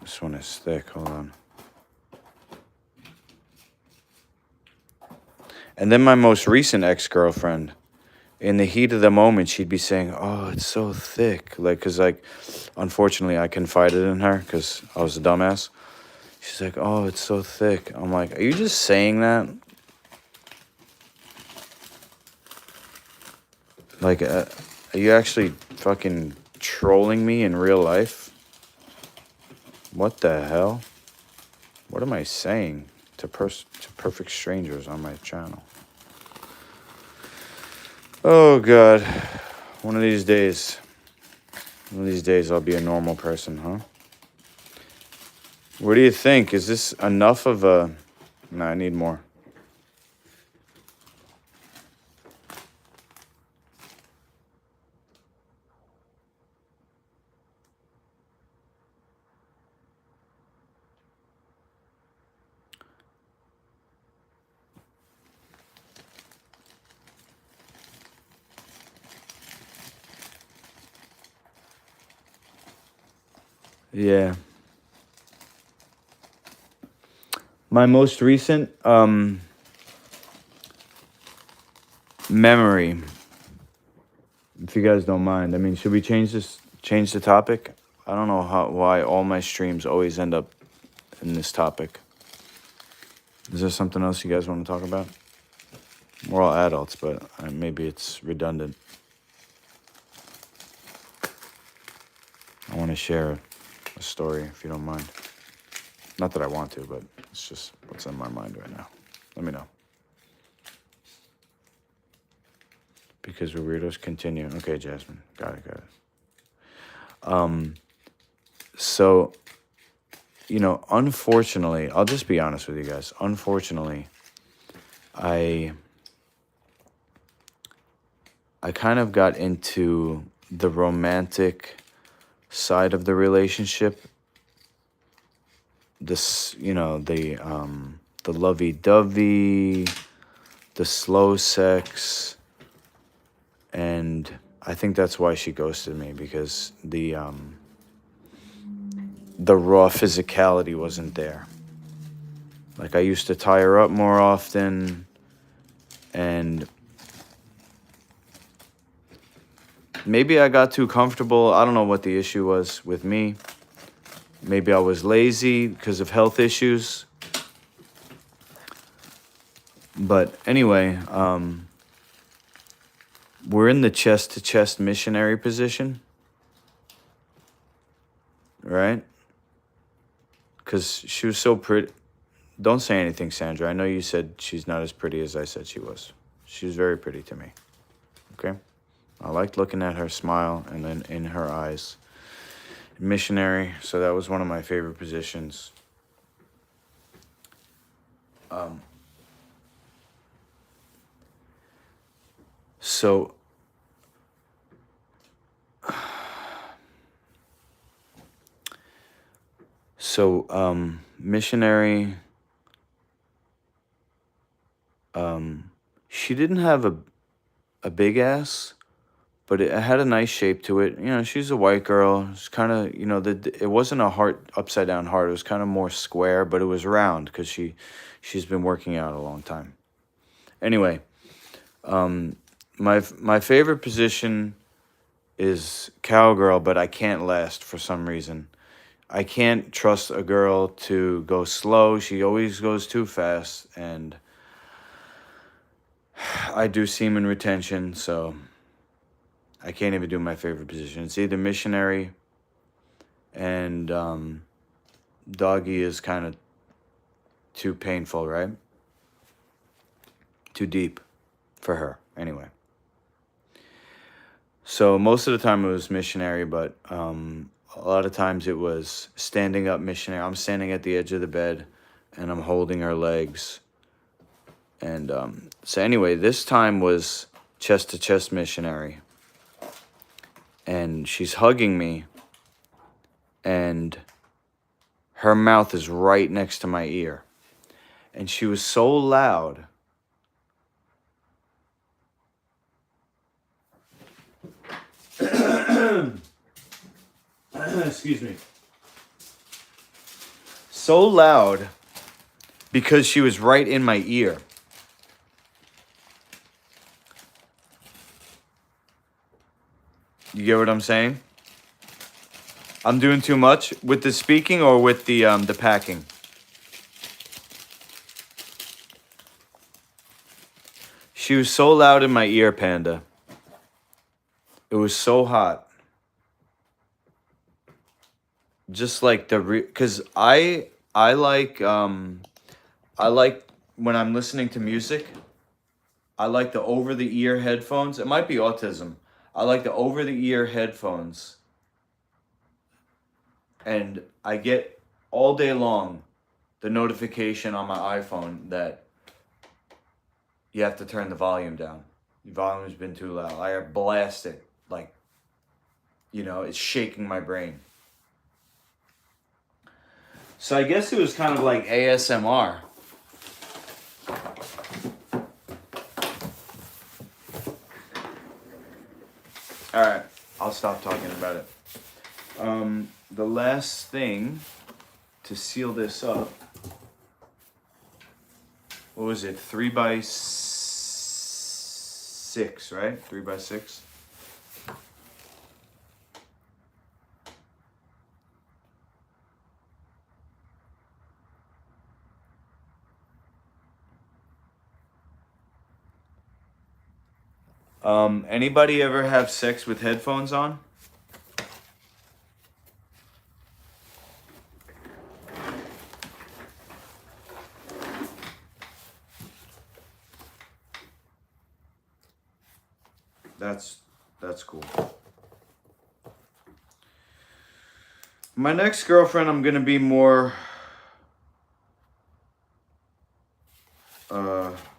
This one is thick. Hold on. And then my most recent ex-girlfriend, in the heat of the moment, she'd be saying, "Oh, it's so thick." Like, cause like, unfortunately, I confided in her because I was a dumbass. She's like, "Oh, it's so thick." I'm like, "Are you just saying that?" Like, are you actually fucking trolling me in real life? What the hell? What am I saying to perfect strangers on my channel? Oh, God. One of these days I'll be a normal person, huh? What do you think? Is this enough of a... No, I need more. Yeah. My most recent memory, if you guys don't mind. I mean, should we change the topic? I don't know why all my streams always end up in this topic. Is there something else you guys want to talk about? We're all adults, but maybe it's redundant. I want to share a story, if you don't mind. Not that I want to, but it's just what's on my mind right now. Let me know. Because we're weirdos, continue. Okay, Jasmine. Got it. So, you know, unfortunately, I'll just be honest with you guys. Unfortunately, I kind of got into the romantic side of the relationship. This, the lovey-dovey, the slow sex, and I think that's why she ghosted me, because the raw physicality wasn't there. Like, I used to tie her up more often, and maybe I got too comfortable. I don't know what the issue was with me. Maybe I was lazy because of health issues. But anyway, we're in the chest-to-chest missionary position, right? Because she was so pretty. Don't say anything, Sandra. I know you said she's not as pretty as I said she was. She was very pretty to me, okay? I liked looking at her smile and then in her eyes. Missionary, so that was one of my favorite positions. So missionary, she didn't have a big ass, but it had a nice shape to it. You know, she's a white girl. It's kind of, it wasn't a heart, upside down heart. It was kind of more square, but it was round because she's been working out a long time. Anyway, my favorite position is cowgirl, but I can't last for some reason. I can't trust a girl to go slow. She always goes too fast, and I do semen retention, so I can't even do my favorite position. It's either missionary and doggy is kind of too painful, right? Too deep for her, anyway. So most of the time it was missionary, but a lot of times it was standing up missionary. I'm standing at the edge of the bed, and I'm holding her legs. And so anyway, this time was chest-to-chest missionary. And she's hugging me, and her mouth is right next to my ear. And she was so loud. Excuse me. So loud because she was right in my ear. You get what I'm saying? I'm doing too much with the speaking or with the packing? She was so loud in my ear, Panda. It was so hot. Just like because I like when I'm listening to music, I like the over-the-ear headphones. It might be autism. I like the over-the-ear headphones. And I get all day long the notification on my iPhone that you have to turn the volume down. The volume's been too loud. I blast it like, it's shaking my brain. So I guess it was kind of like ASMR. All right, I'll stop talking about it. The last thing to seal this up, what was it? 3x6, right? 3x6. Anybody ever have sex with headphones on? That's cool. My next girlfriend, I'm gonna be more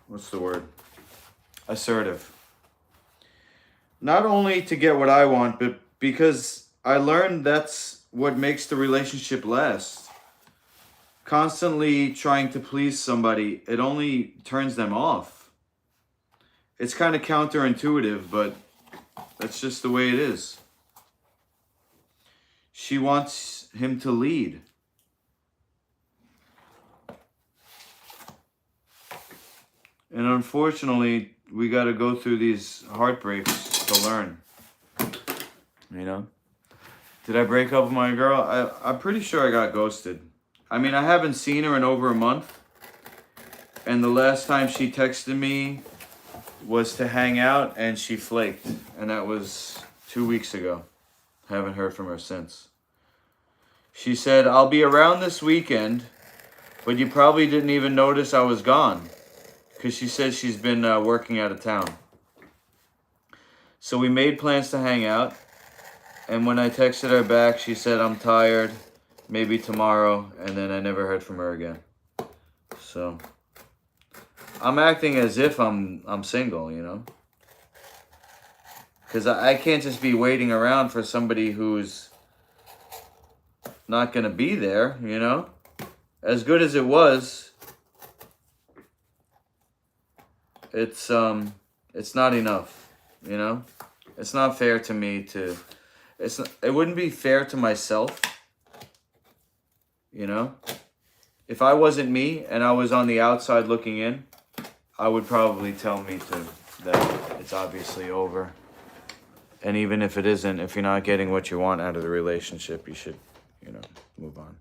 what's the word? Assertive. Not only to get what I want, but because I learned that's what makes the relationship last. Constantly trying to please somebody, it only turns them off. It's kind of counterintuitive, but that's just the way it is. She wants him to lead. And unfortunately, we got to go through these heartbreaks to learn. You know? Did I break up with my girl? I'm pretty sure I got ghosted. I mean, I haven't seen her in over a month. And the last time she texted me was to hang out, and she flaked. And that was 2 weeks ago. Haven't heard from her since. She said, I'll be around this weekend, but you probably didn't even notice I was gone. Because she says she's been working out of town. So we made plans to hang out. And when I texted her back, she said, I'm tired, maybe tomorrow. And then I never heard from her again. So I'm acting as if I'm single, you know? Because I can't just be waiting around for somebody who's not going to be there, you know? As good as it was, it's not enough, you know? It's not fair to me to... It wouldn't be fair to myself, you know? If I wasn't me and I was on the outside looking in, I would probably tell me that it's obviously over. And even if it isn't, if you're not getting what you want out of the relationship, you should, you know, move on.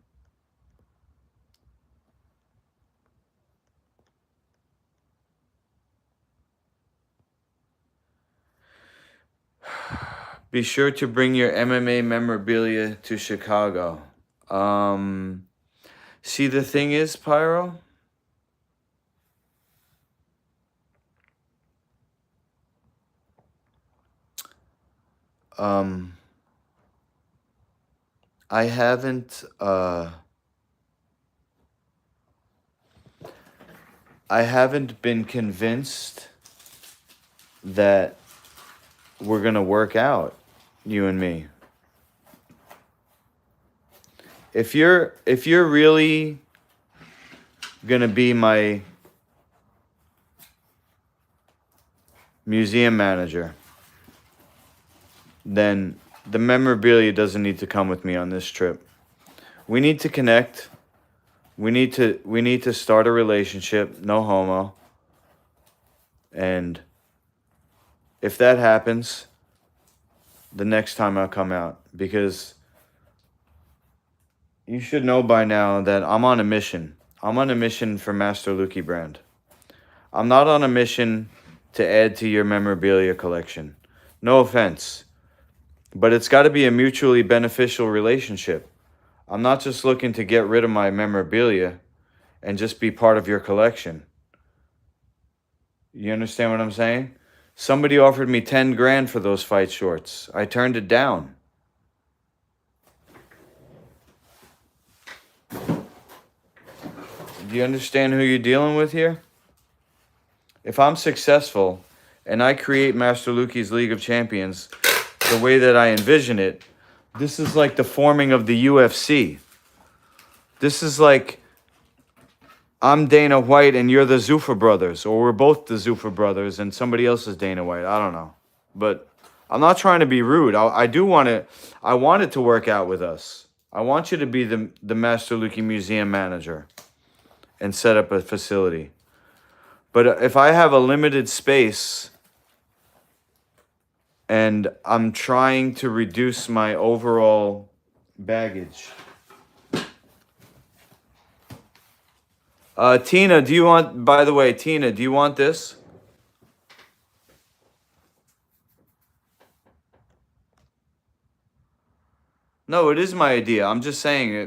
Be sure to bring your MMA memorabilia to Chicago. See, the thing is, Pyro, I haven't been convinced that we're gonna work out, you and me. If you're really gonna be my museum manager, then the memorabilia doesn't need to come with me on this trip. We need to connect. We need to start a relationship, no homo. And if that happens, the next time I'll come out, because you should know by now that I'm on a mission. I'm on a mission for Master Luki brand. I'm not on a mission to add to your memorabilia collection. No offense. But it's got to be a mutually beneficial relationship. I'm not just looking to get rid of my memorabilia and just be part of your collection. You understand what I'm saying? Somebody offered me 10 grand for those fight shorts. I turned it down. Do you understand who you're dealing with here? If I'm successful and I create Master Luki's League of Champions the way that I envision it, this is like the forming of the UFC. This is like I'm Dana White and you're the Zuffa brothers, or we're both the Zuffa brothers and somebody else is Dana White. I don't know. But I'm not trying to be rude. I want it to work out with us. I want you to be the Master Luki Museum manager and set up a facility. But if I have a limited space and I'm trying to reduce my overall baggage. Tina, by the way, Tina, do you want this? No, it is my idea. I'm just saying it.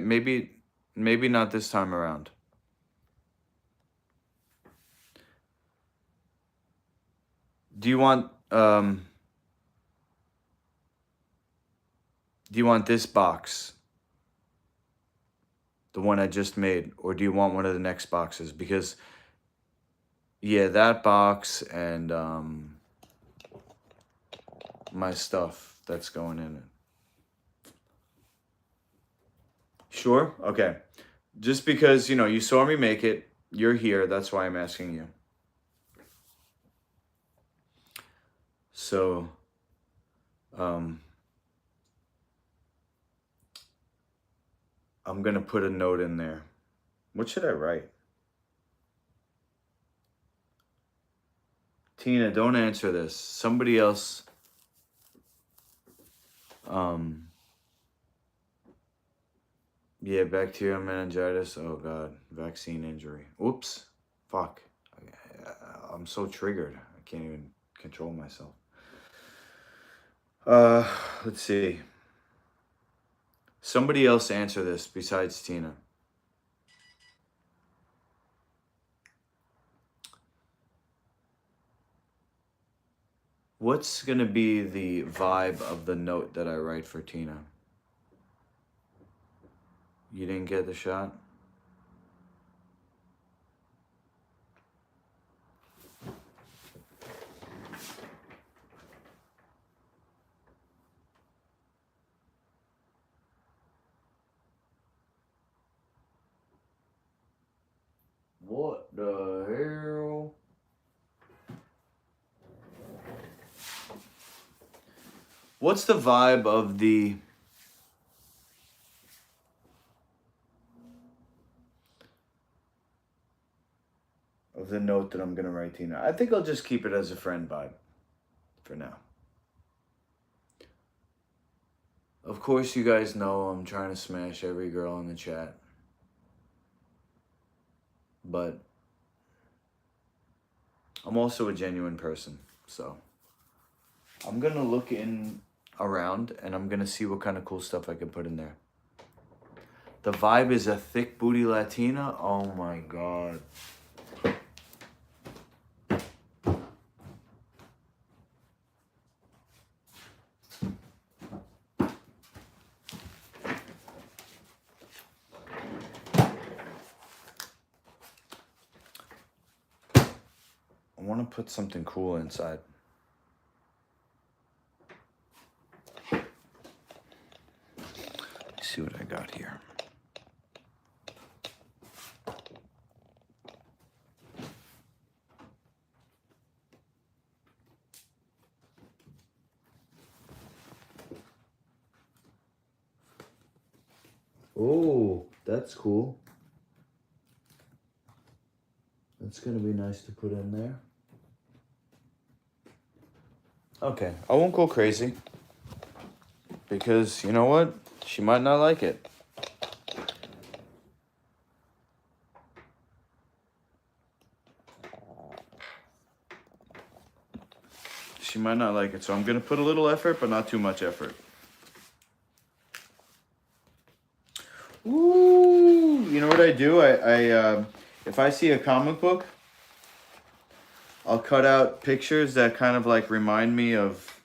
Maybe not this time around. Do you want this box? The one I just made, or do you want one of the next boxes? Because yeah, that box and my stuff that's going in it. Sure? Okay. Just because, you know, you saw me make it, you're here, that's why I'm asking you. So, I'm going to put a note in there. What should I write? Tina, don't answer this. Somebody else. Yeah, bacterial meningitis. Oh, God. Vaccine injury. Oops. Fuck. I'm so triggered. I can't even control myself. Let's see. Somebody else answer this besides Tina. What's going to be the vibe of the note that I write for Tina? You didn't get the shot? What the hell? What's the vibe of the note that I'm gonna write Tina? I think I'll just keep it as a friend vibe for now. Of course, you guys know I'm trying to smash every girl in the chat, but I'm also a genuine person, so I'm gonna look in around and I'm gonna see what kind of cool stuff I can put in there. The vibe is a thick booty Latina. Oh my God. I want to put something cool inside. Let's see what I got here. Oh, that's cool. That's going to be nice to put in there. Okay, I won't go crazy. Because, you know what? She might not like it. She might not like it, so I'm going to put a little effort, but not too much effort. Ooh, you know what I do? If I see a comic book, I'll cut out pictures that kind of like remind me of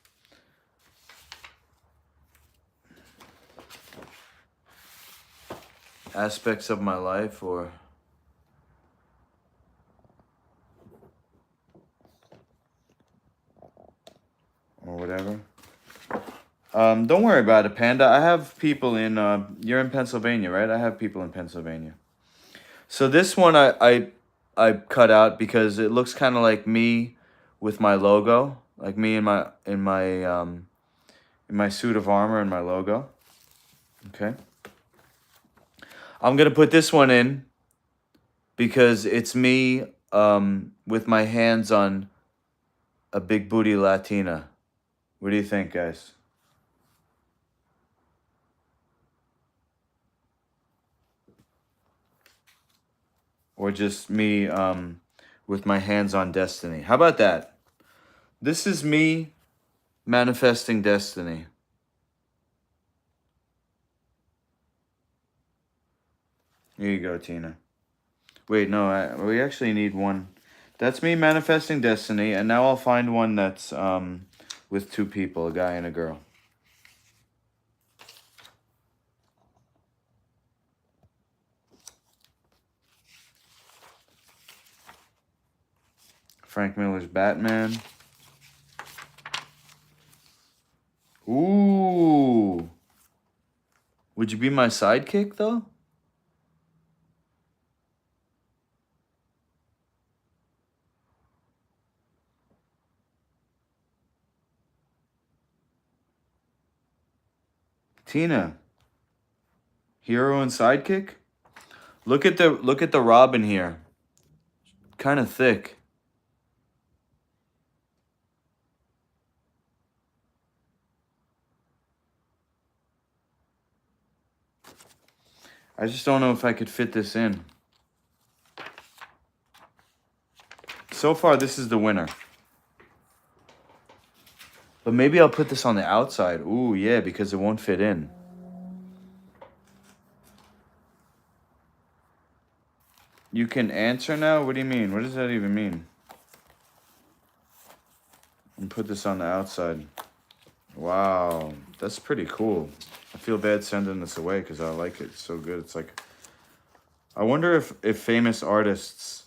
aspects of my life or whatever. Don't worry about it, Panda. I have people in, you're in Pennsylvania, right? I have people in Pennsylvania. So this one I cut out because it looks kind of like me with my logo, like me in my suit of armor and my logo. Okay. I'm gonna put this one in because it's me with my hands on a big booty Latina. What do you think, guys? Or just me with my hands on destiny. How about that? This is me manifesting destiny. Here you go, Tina. Wait, no, we actually need one. That's me manifesting destiny, and now I'll find one that's with two people, a guy and a girl. Frank Miller's Batman. Would you be my sidekick, though? Tina. Hero and sidekick? Look at the robin here. Kind of thick. I just don't know if I could fit this in. So far, this is the winner. But maybe I'll put this on the outside. Ooh, yeah, because it won't fit in. You can answer now? What do you mean? What does that even mean? And put this on the outside. Wow, that's pretty cool. I feel bad sending this away because I like it. It's so good. It's like, I wonder if famous artists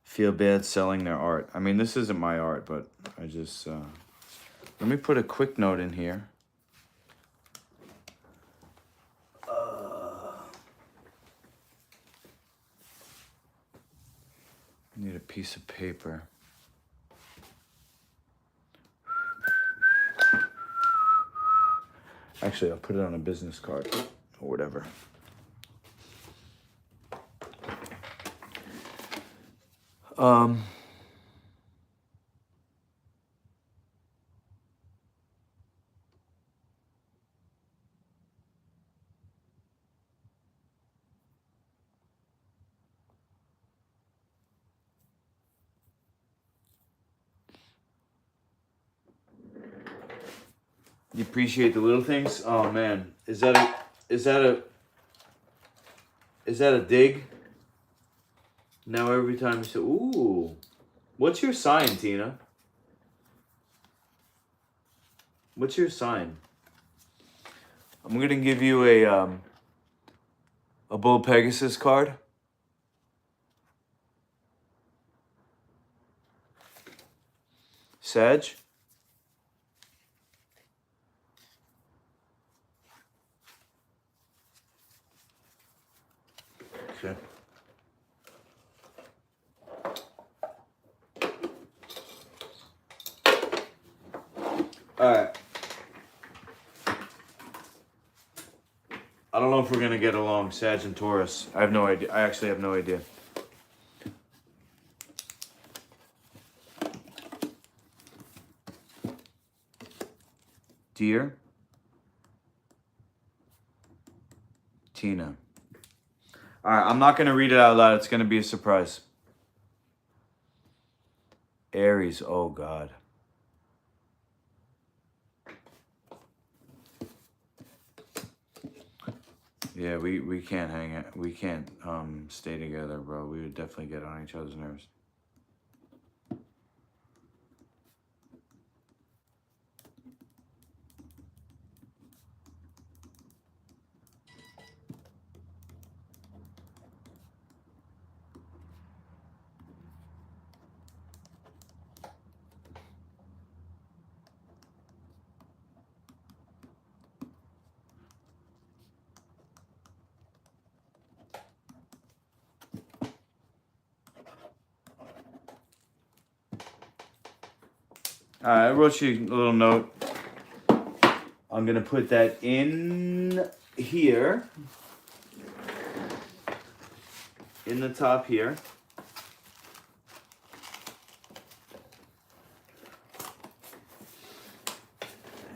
feel bad selling their art. I mean, this isn't my art, but I just, let me put a quick note in here. Need a piece of paper. Actually, I'll put it on a business card or whatever. You appreciate the little things? Oh man, is that a dig? Now every time you say, ooh, what's your sign, Tina? What's your sign? I'm gonna give you a Bull Pegasus card. Sag? Okay. Alright. I don't know if we're gonna get along, Sag and Taurus. I have no idea. I actually have no idea. Dear Tina. Alright, I'm not gonna read it out loud. It's gonna be a surprise. Aries, oh God. Yeah, we can't hang it. We can't stay together, bro. We would definitely get on each other's nerves. Alright, I wrote you a little note. I'm gonna put that in here. In the top here.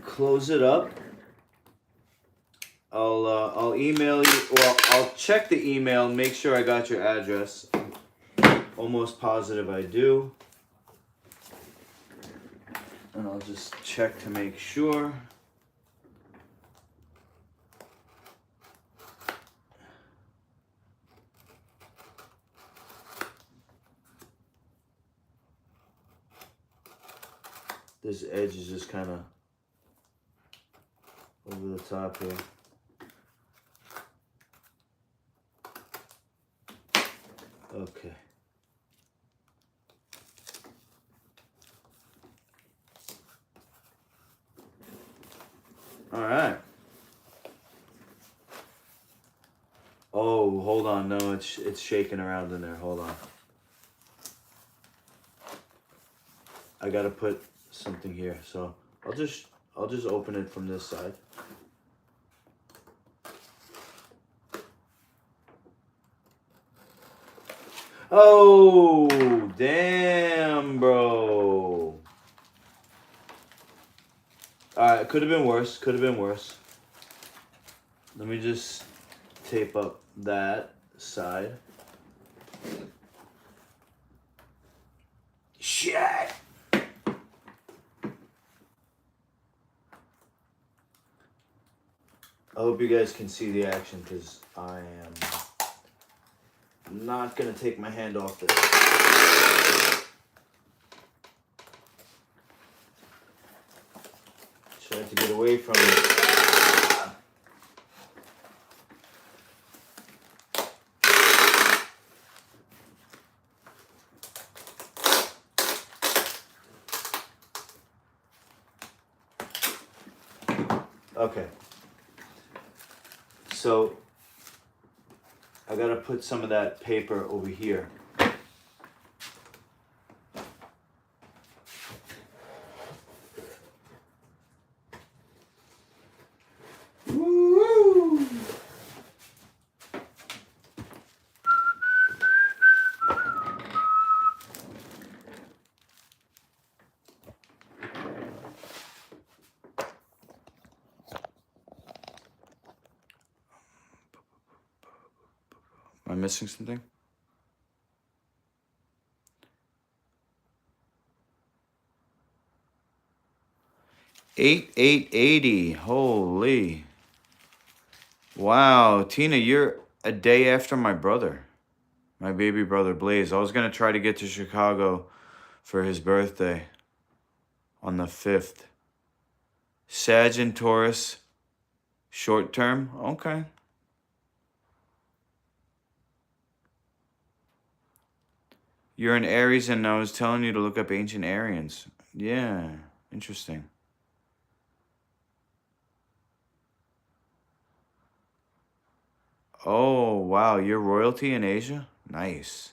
Close it up. I'll email you. Well, I'll check the email and make sure I got your address. Almost positive I do. And I'll just check to make sure. This edge is just kind of over the top here. Okay. All right. Oh, hold on. No, it's shaking around in there. Hold on. I gotta put something here, so I'll just open it from this side. Oh, damn, bro. Alright, it could have been worse. Could have been worse. Let me just tape up that side. Shit! I hope you guys can see the action because I am not gonna take my hand off this. Trying to get away from it. Okay. So I gotta put some of that paper over here. Woo! Am I missing something? $8,880. Holy. Wow, Tina, you're a day after my brother. My baby brother Blaze. I was gonna try to get to Chicago for his birthday on the 5th. Sag and Taurus. Short term? Okay. You're an Aries and I was telling you to look up ancient Aryans. Yeah, interesting. Oh, wow, you're royalty in Asia? Nice.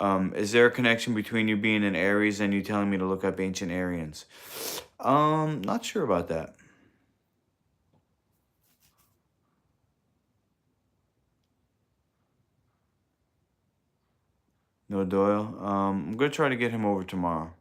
Is there a connection between you being an Aries and you telling me to look up ancient Aryans? Not sure about that. No Doyle. I'm gonna try to get him over tomorrow.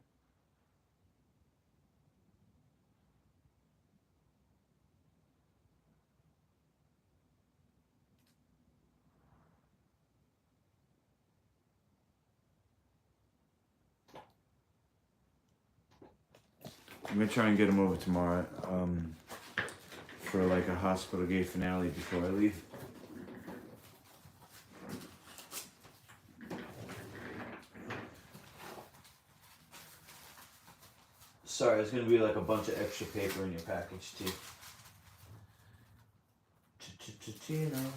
I'm gonna try and get him over tomorrow. For like a hospital gate finale before I leave. Sorry, there's gonna be like a bunch of extra paper in your package too. You know.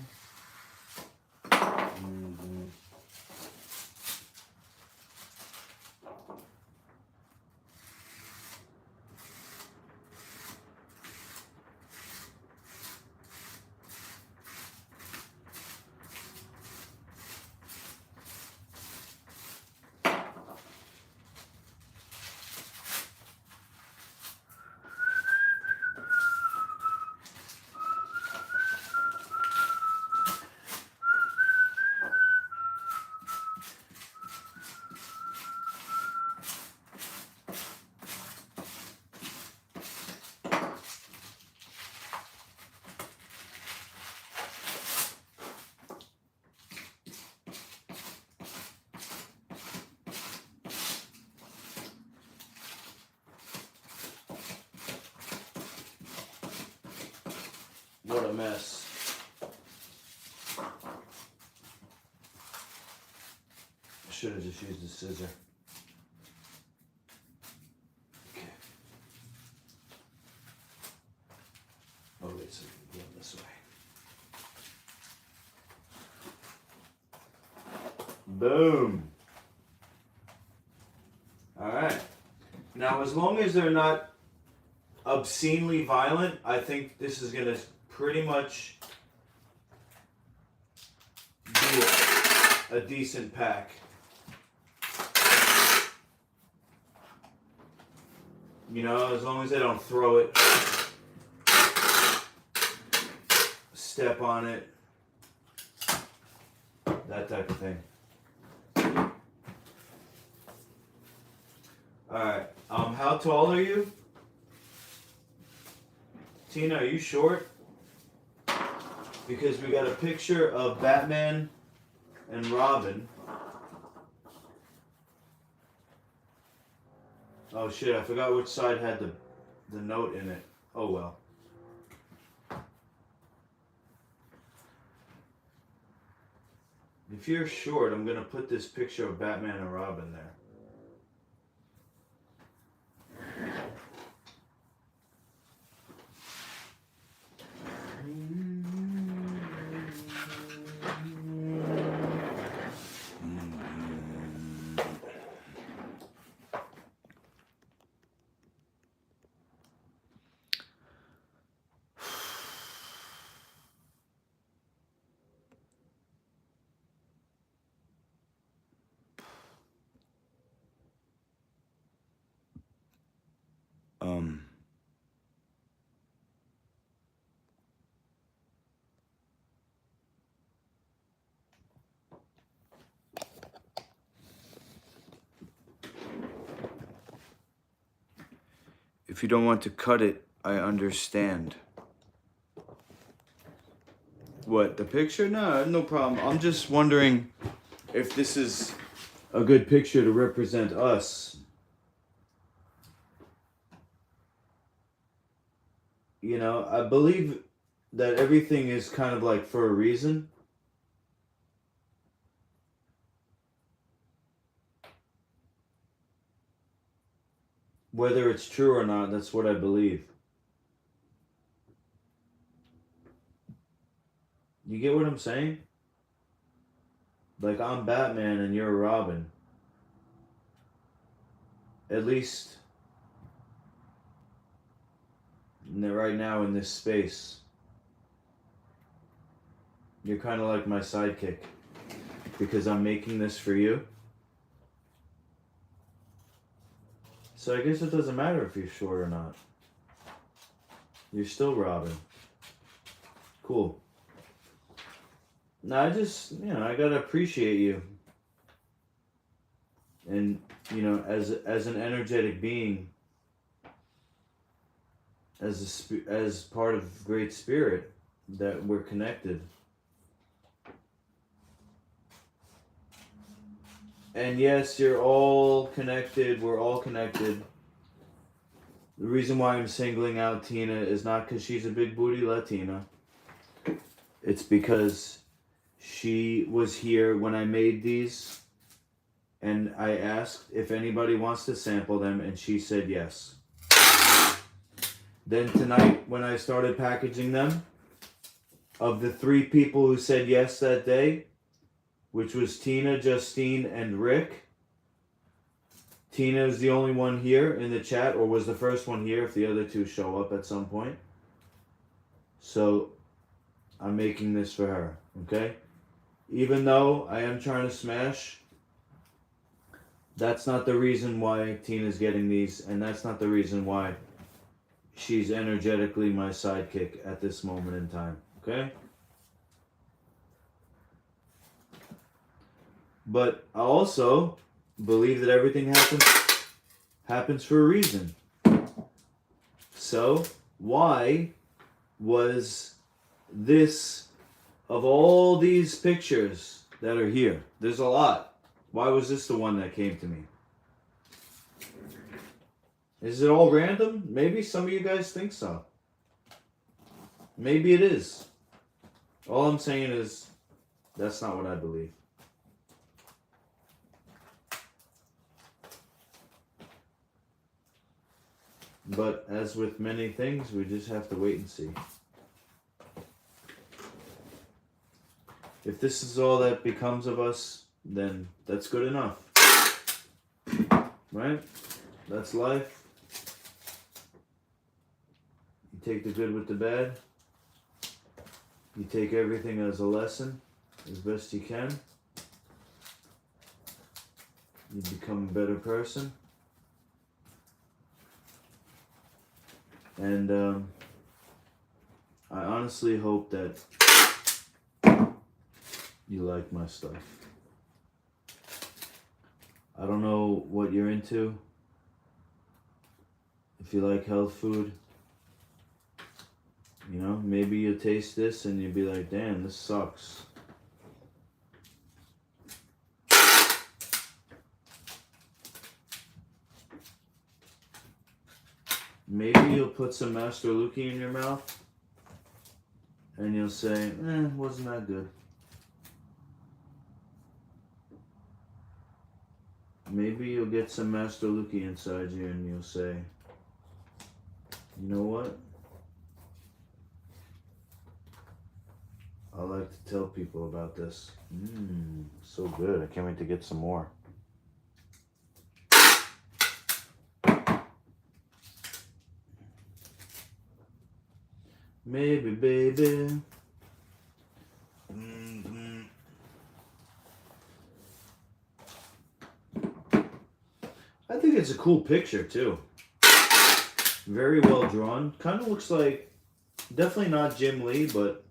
What a mess. I should have just used a scissor. Okay. Oh, wait, so go this way. Boom. All right. Now, as long as they're not obscenely violent, I think this is gonna pretty much be a decent pack. You know, as long as I don't throw it, step on it, that type of thing. Alright, how tall are you? Tina, are you short? Because we got a picture of Batman and Robin. Oh shit, I forgot which side had the note in it. Oh well. If you're short, I'm gonna put this picture of Batman and Robin there. If you don't want to cut it, I understand. What, the picture? No, no problem. I'm just wondering if this is a good picture to represent us. You know, I believe that everything is kind of like for a reason. Whether it's true or not, that's what I believe. You get what I'm saying? Like, I'm Batman and you're Robin. At least right now in this space. You're kind of like my sidekick. Because I'm making this for you. So I guess it doesn't matter if you're short or not. You're still Robin. Cool. Now I just, I gotta appreciate you. And, as an energetic being, as part of Great Spirit, that we're connected. And yes, you're all connected. We're all connected. The reason why I'm singling out Tina is not because she's a big booty Latina. It's because she was here when I made these. And I asked if anybody wants to sample them. And she said yes. Then tonight, when I started packaging them, of the 3 people who said yes that day, which was Tina, Justine, and Rick. Tina is the only one here in the chat, or was the first one here if the other 2 show up at some point. So, I'm making this for her, okay? Even though I am trying to smash, that's not the reason why Tina's getting these, and that's not the reason why she's energetically my sidekick at this moment in time, okay? But I also believe that everything happens for a reason. So, why was this, of all these pictures that are here, there's a lot, why was this the one that came to me? Is it all random? Maybe some of you guys think so. Maybe it is. All I'm saying is, that's not what I believe. But as with many things, we just have to wait and see. If this is all that becomes of us, then that's good enough. Right? That's life. take the good with the bad. You take everything as a lesson as best you can. You become a better person. And I honestly hope that you like my stuff. I don't know what you're into. If you like health food, you know, maybe you'll taste this and you'll be like, damn, this sucks. Maybe you'll put some Master Lukey in your mouth and you'll say, wasn't that good. Maybe you'll get some Master Lukey inside you and you'll say, you know what? I like to tell people about this. So good. I can't wait to get some more. Maybe, baby. I think it's a cool picture too. Very well drawn. Kind of looks like, definitely not Jim Lee, but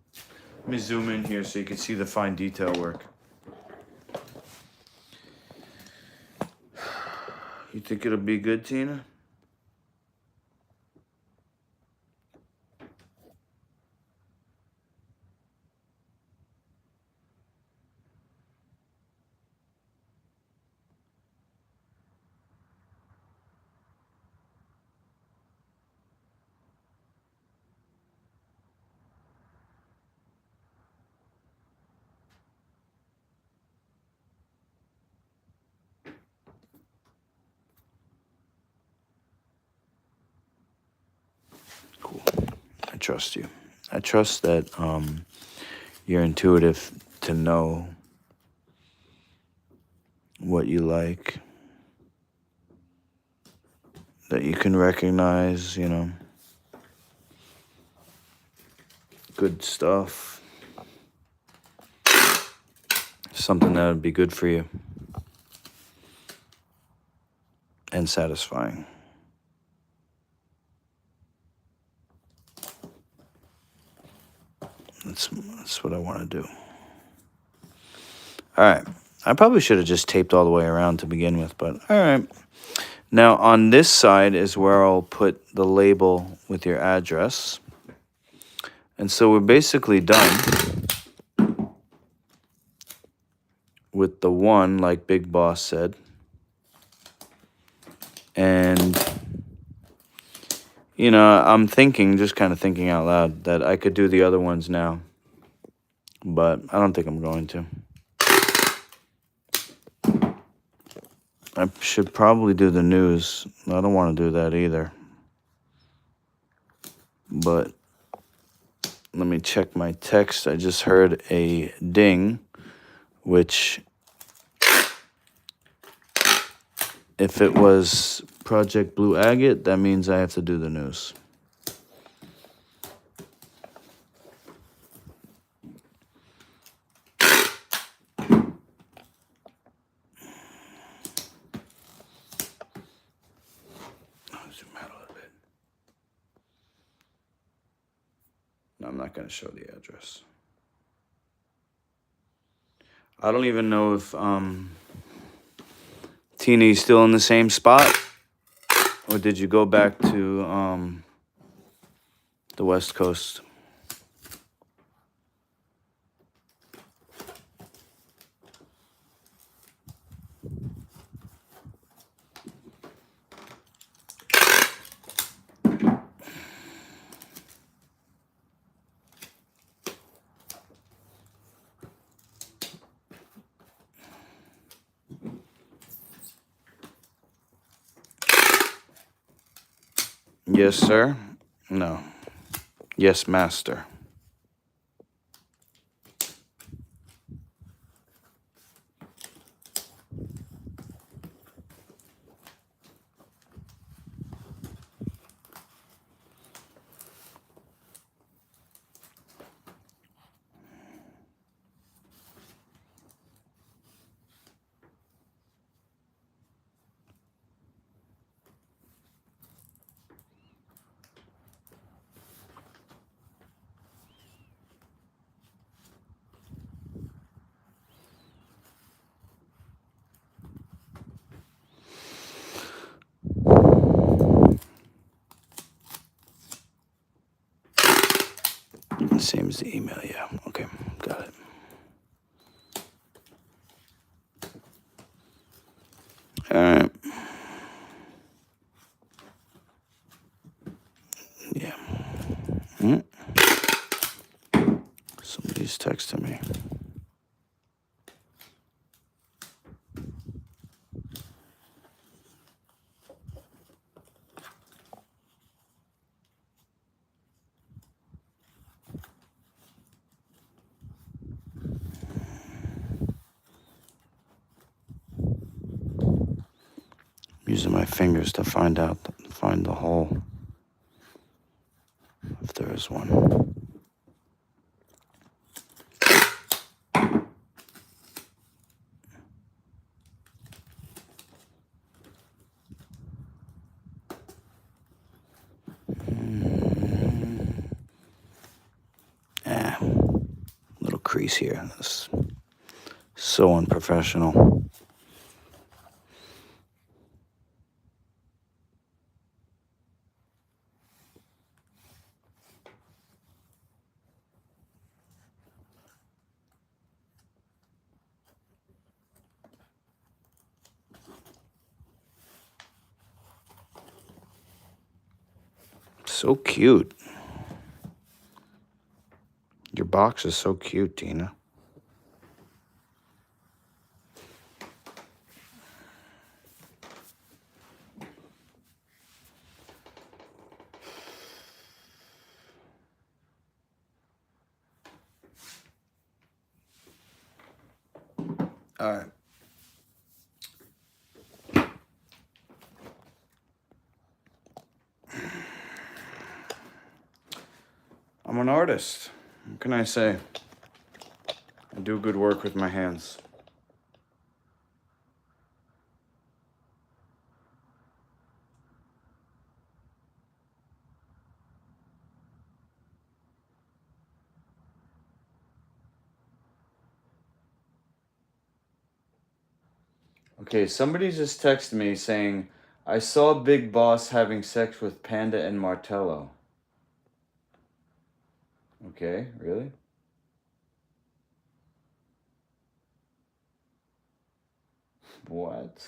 let me zoom in here so you can see the fine detail work. You think it'll be good, Tina? Cool. I trust you. I trust that you're intuitive to know what you like, that you can recognize, you know, good stuff, something that would be good for you and satisfying. That's what I want to do. All right. I probably should have just taped all the way around to begin with, but all right. Now, on this side is where I'll put the label with your address. And so we're basically done with the one, like Big Boss said. And, you know, I'm thinking, just kind of thinking out loud, that I could do the other ones now. But I don't think I'm going to. I should probably do the news. I don't want to do that either. But let me check my text. I just heard a ding, which, if it was Project Blue Agate, that means I have to do the news. No, I'm not going to show the address. I don't even know if Tina's still in the same spot, or did you go back to the West Coast? Yes, sir. No. Yes, master. the same as the email, yeah. Okay, got it. All right. Yeah. Somebody's texting me. Using my fingers to find the hole, if there is one. Little crease here. That's so unprofessional. So cute. Your box is so cute, Dina. All right. I'm an artist. What can I say? I do good work with my hands. Okay, somebody just texted me saying, I saw Big Boss having sex with Panda and Martello. Okay, really? What?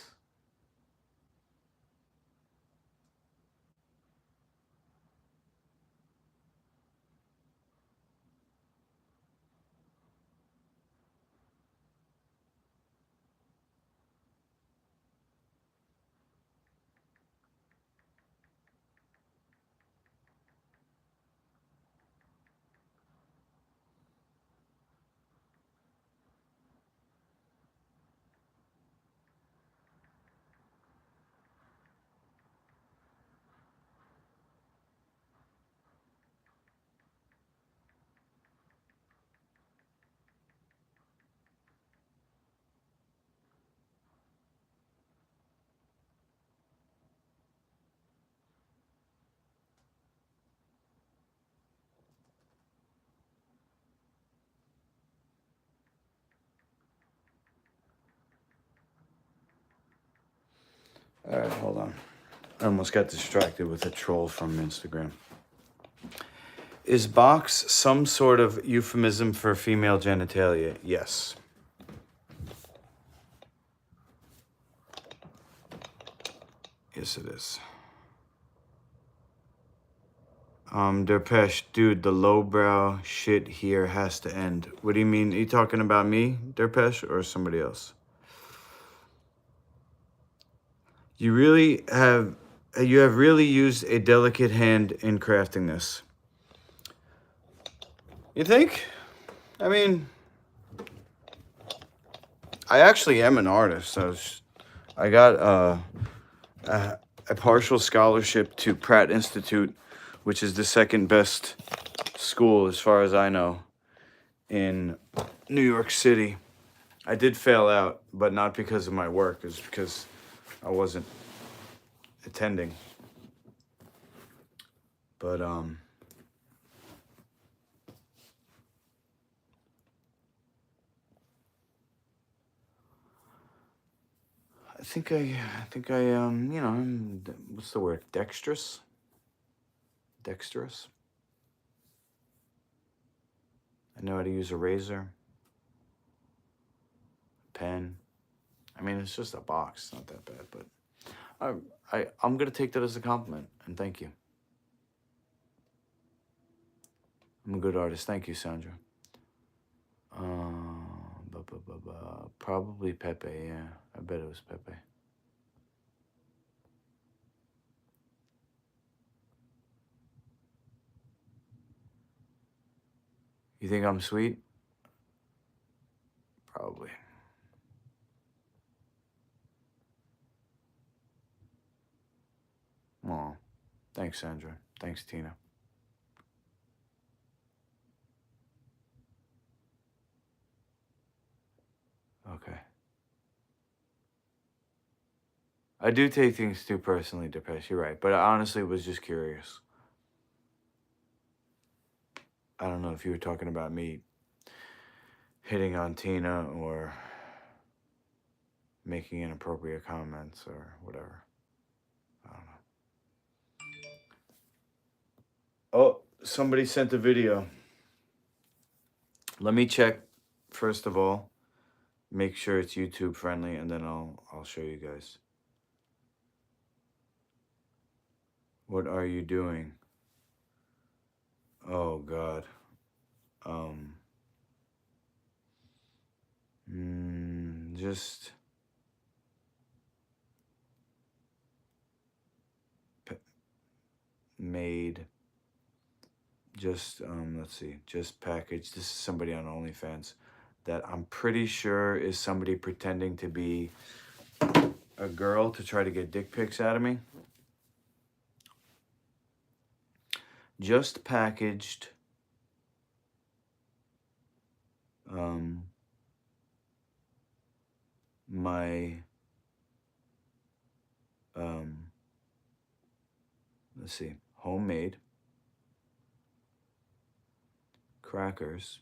All right, hold on. I almost got distracted with a troll from Instagram. Is box some sort of euphemism for female genitalia? Yes. Yes, it is. Derpesh, dude, the lowbrow shit here has to end. What do you mean? Are you talking about me, Derpesh, or somebody else? You have really used a delicate hand in crafting this. You think? I mean, I actually am an artist. I got a partial scholarship to Pratt Institute, which is the second best school, as far as I know, in New York City. I did fail out, but not because of my work. It was because I wasn't attending. But I think I you know, I'm, what's the word? Dexterous. I know how to use a razor, pen. I mean, it's just a box. It's not that bad, but I'm going to take that as a compliment, and thank you. I'm a good artist. Thank you, Sandra. Probably Pepe, yeah. I bet it was Pepe. You think I'm sweet? Probably. Aw. Thanks, Sandra. Thanks, Tina. Okay. I do take things too personally, Depeche. You're right. But I honestly was just curious. I don't know if you were talking about me hitting on Tina or making inappropriate comments or whatever. I don't know. Oh, somebody sent a video. Let me check, first of all, make sure it's YouTube friendly, and then I'll show you guys. What are you doing? Oh God. Just made. Just let's see. Just packaged. This is somebody on OnlyFans that I'm pretty sure is somebody pretending to be a girl to try to get dick pics out of me. Just packaged my let's see, homemade crackers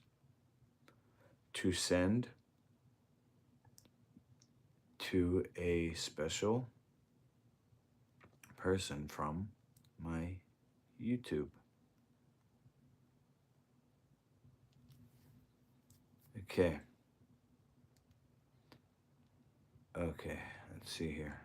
to send to a special person from my YouTube. Okay. Okay, let's see here.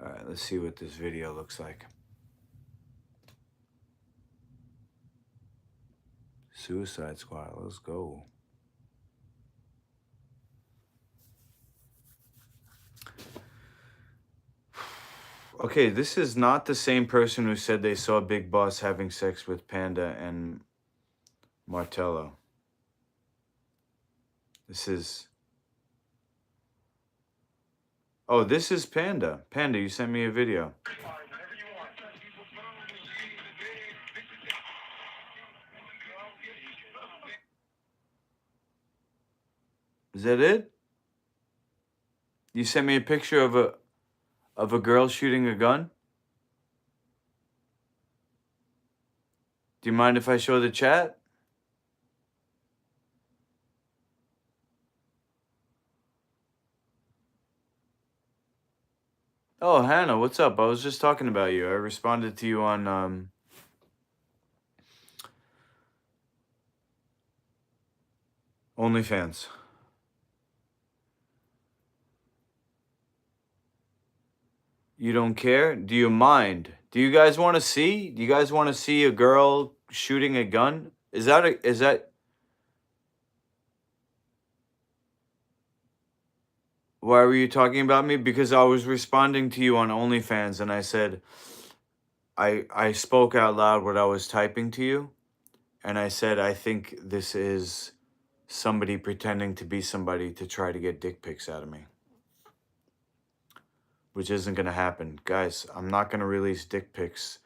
All right, let's see what this video looks like. Suicide Squad, let's go. Okay, this is not the same person who said they saw Big Boss having sex with Panda and Martello. This is... Oh, this is Panda. Panda, you sent me a video. Is that it? You sent me a picture of a girl shooting a gun? Do you mind if I show the chat? Oh, Hannah, what's up? I was just talking about you. I responded to you on OnlyFans. You don't care? Do you mind? Do you guys want to see? Do you guys want to see a girl shooting a gun? Is that why were you talking about me? Because I was responding to you on OnlyFans and I said I spoke out loud what I was typing to you, and I said I think this is somebody pretending to be somebody to try to get dick pics out of me. Which isn't going to happen. Guys, I'm not going to release dick pics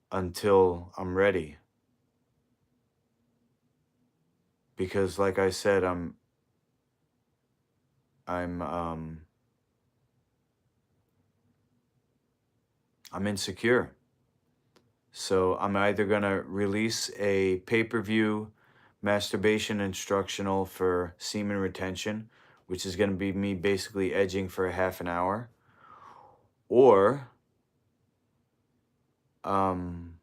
until I'm ready. Because like I said, I'm insecure. So I'm either going to release a pay-per-view masturbation instructional for semen retention, which is going to be me basically edging for a half an hour, or I'm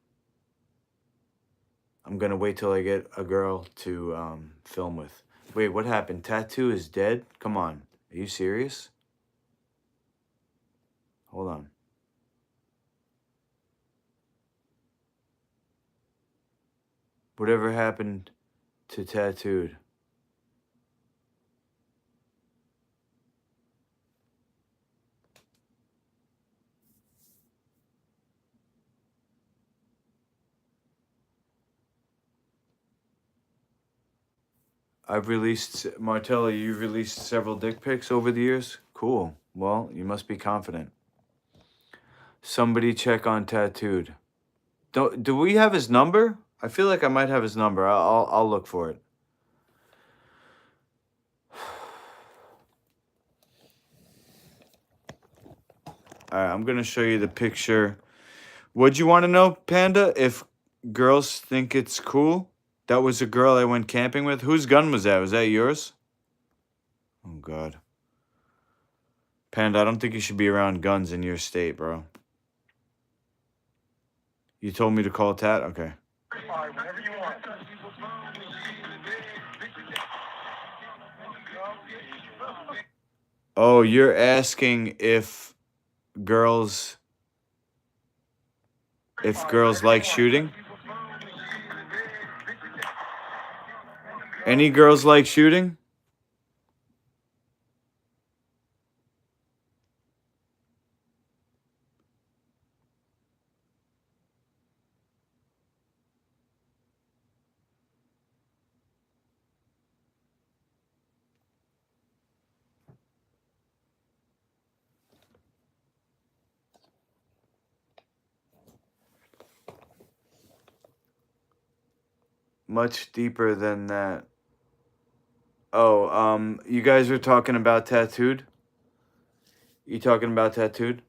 going to wait till I get a girl to film with. Wait, what happened? Tattoo is dead? Come on. Are you serious? Hold on. Whatever happened to Tattooed? Martella, you've released several dick pics over the years? Cool. Well, you must be confident. Somebody check on Tattooed. Do we have his number? I feel like I might have his number. I'll look for it. All right, I'm going to show you the picture. What'd you want to know, Panda? If girls think it's cool? That was a girl I went camping with. Whose gun was that? Was that yours? Oh, God. Panda, I don't think you should be around guns in your state, bro. You told me to call Tat? Okay. Whenever you want. Oh, you're asking if girls like shooting? Any girls like shooting? Much deeper than that. Oh, you guys are talking about Tattooed? You talking about Tattooed?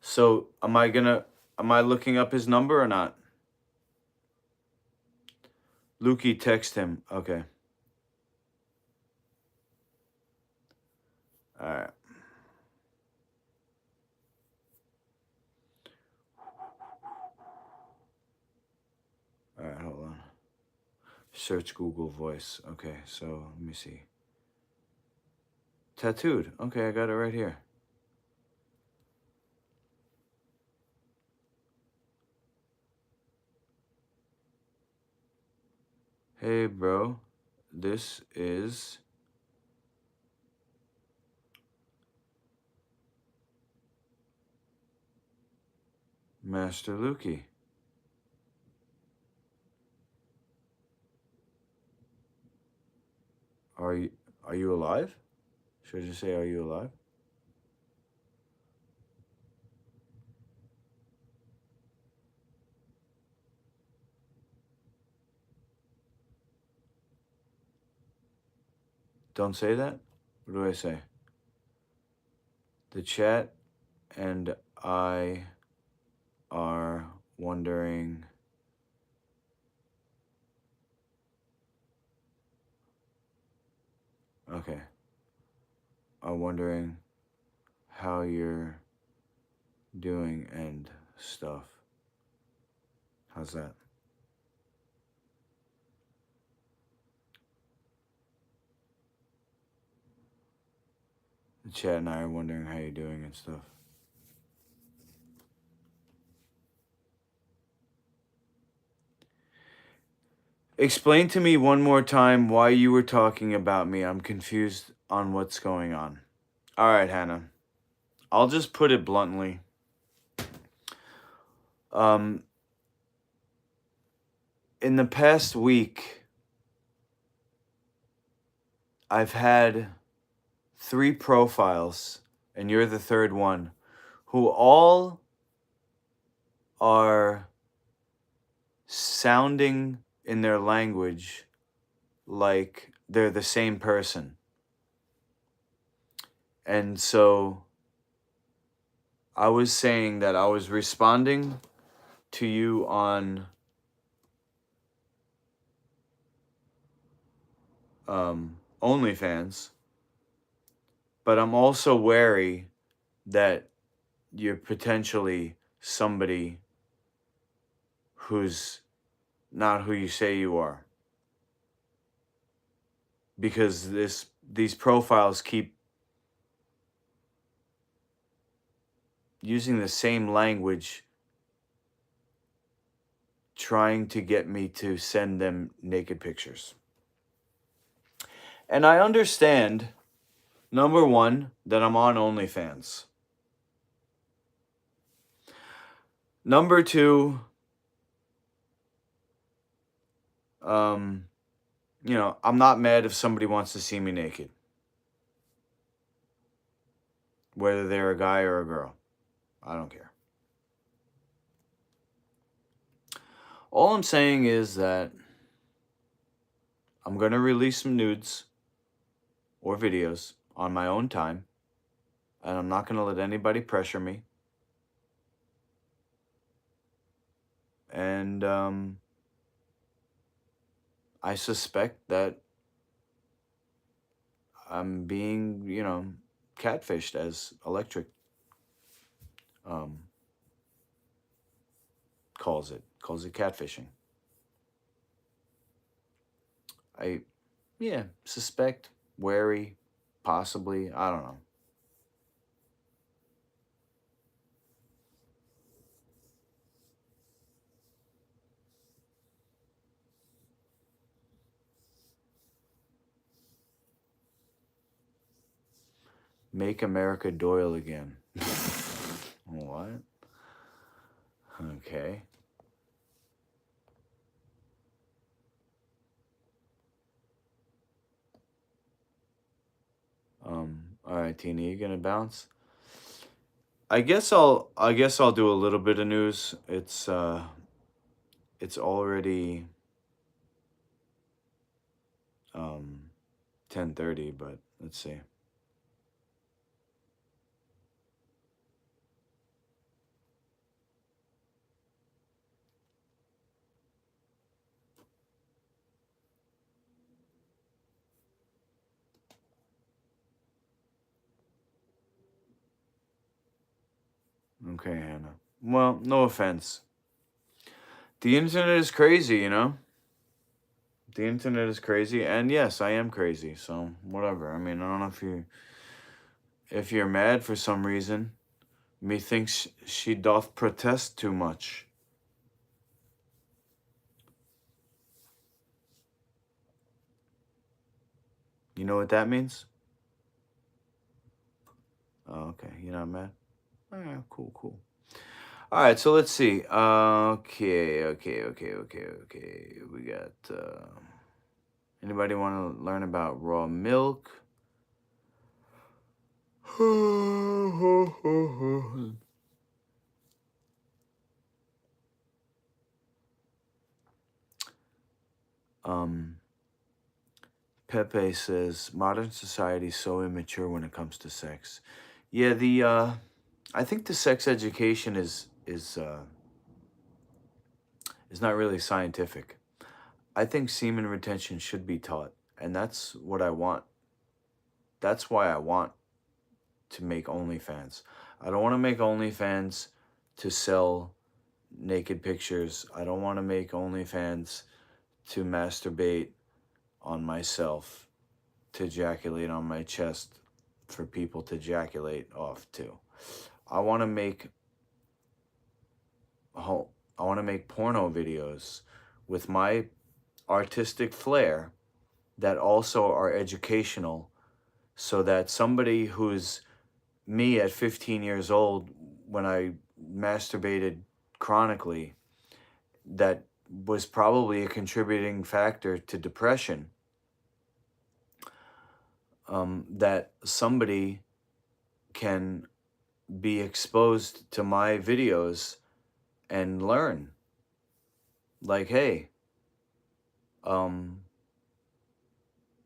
So, am I looking up his number or not? Lukey, text him. Okay. All right. All right, hold on. Search Google Voice. Okay, so let me see. Tattooed. Okay, I got it right here. Hey, bro. This is Master Lukey. Are you alive? Should I just say, are you alive? Don't say that? What do I say? The chat and I are wondering. Okay. I'm wondering how you're doing and stuff. How's that? The chat and I are wondering how you're doing and stuff. Explain to me one more time why you were talking about me. I'm confused on what's going on. All right, Hannah. I'll just put it bluntly. In the past week, I've had 3 profiles, and you're the third one, who all are sounding in their language like they're the same person. And so I was saying that I was responding to you on OnlyFans, but I'm also wary that you're potentially somebody who's not who you say you are, because these profiles keep using the same language, trying to get me to send them naked pictures. And I understand, number one, that I'm on OnlyFans. Number two, I'm not mad if somebody wants to see me naked, whether they're a guy or a girl. I don't care. All I'm saying is that I'm going to release some nudes or videos on my own time, and I'm not going to let anybody pressure me. And I suspect that I'm being, catfished, as Electric calls it catfishing. I suspect, wary, possibly, I don't know. Make America Doyle again. What? Okay. All right, Tina, you gonna bounce? I guess I'll do a little bit of news. It's already 10:30, but let's see. Okay, Hannah. Well, no offense. The internet is crazy, The internet is crazy, and yes, I am crazy. So whatever. I mean, I don't know if you're mad for some reason. Methinks she doth protest too much. You know what that means? Oh, okay. You're not mad? All right, cool. All right, so let's see. Okay. We got. Anybody want to learn about raw milk? Pepe says modern society is so immature when it comes to sex. Yeah, I think the sex education is not really scientific. I think semen retention should be taught, and that's what I want. That's why I want to make OnlyFans. I don't want to make OnlyFans to sell naked pictures. I don't want to make OnlyFans to masturbate on myself, to ejaculate on my chest for people to ejaculate off to. I want to make porno videos with my artistic flair that also are educational, so that somebody who's me at 15 years old, when I masturbated chronically, that was probably a contributing factor to depression, that somebody can be exposed to my videos and learn. Like, hey,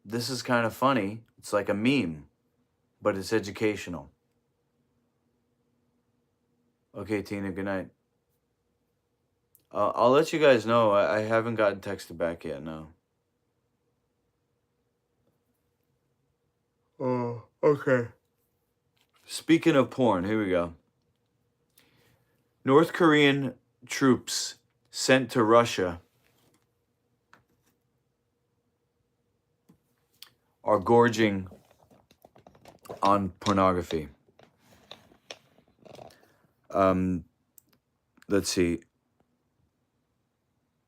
this is kind of funny. It's like a meme, but it's educational. Okay, Tina, good night. I'll let you guys know. I haven't gotten texted back yet, no. Oh, okay. Speaking of porn, here we go. North Korean troops sent to Russia are gorging on pornography. Let's see.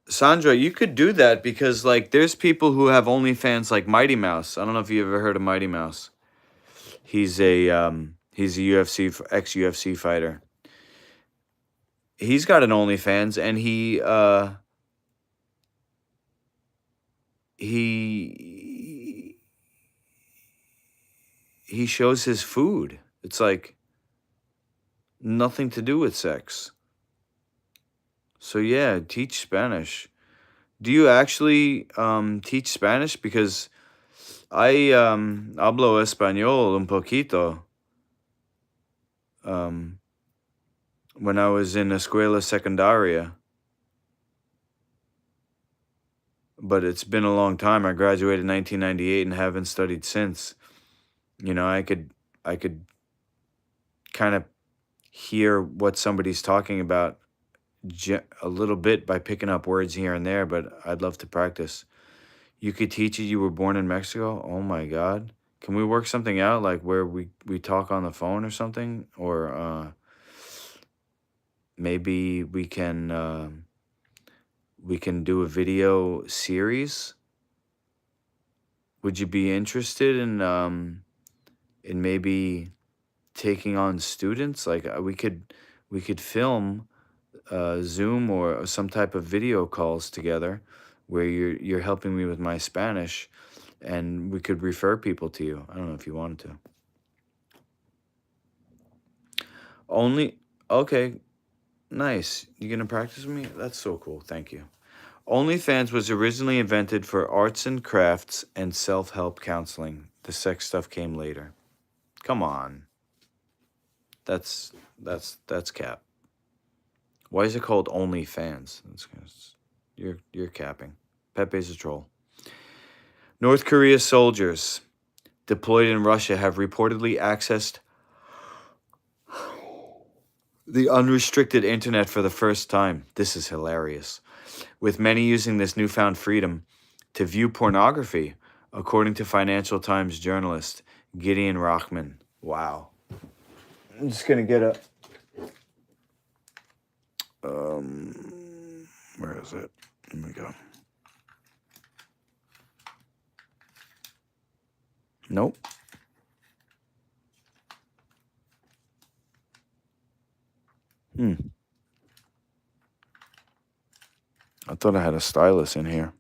Sandra, you could do that because like there's people who have OnlyFans like Mighty Mouse. I don't know if you ever heard of Mighty Mouse. He's a UFC ex UFC fighter. He's got an OnlyFans and he shows his food. It's like nothing to do with sex. So yeah, teach Spanish. Do you actually teach Spanish? Because I hablo español un poquito. When I was in escuela secundaria. But it's been a long time. I graduated in 1998 and haven't studied since. You know, I could kind of hear what somebody's talking about a little bit by picking up words here and there, but I'd love to practice. You could teach it. You were born in Mexico? Oh my God. Can we work something out, like where we talk on the phone or something? Or maybe we can do a video series. Would you be interested in maybe taking on students? Like we could film Zoom or some type of video calls together where you're helping me with my Spanish, and we could refer people to you. I don't know if you wanted to. Okay, nice. You gonna practice with me? That's so cool. Thank you. OnlyFans was originally invented for arts and crafts and self-help counseling. The sex stuff came later. Come on. That's cap. Why is it called OnlyFans? You're capping. Pepe's a troll. North Korea soldiers deployed in Russia have reportedly accessed the unrestricted internet for the first time. This is hilarious. With many using this newfound freedom to view pornography, according to Financial Times journalist Gideon Rachman. Wow. I'm just going to get where is it? Here we go. Nope. I thought I had a stylus in here.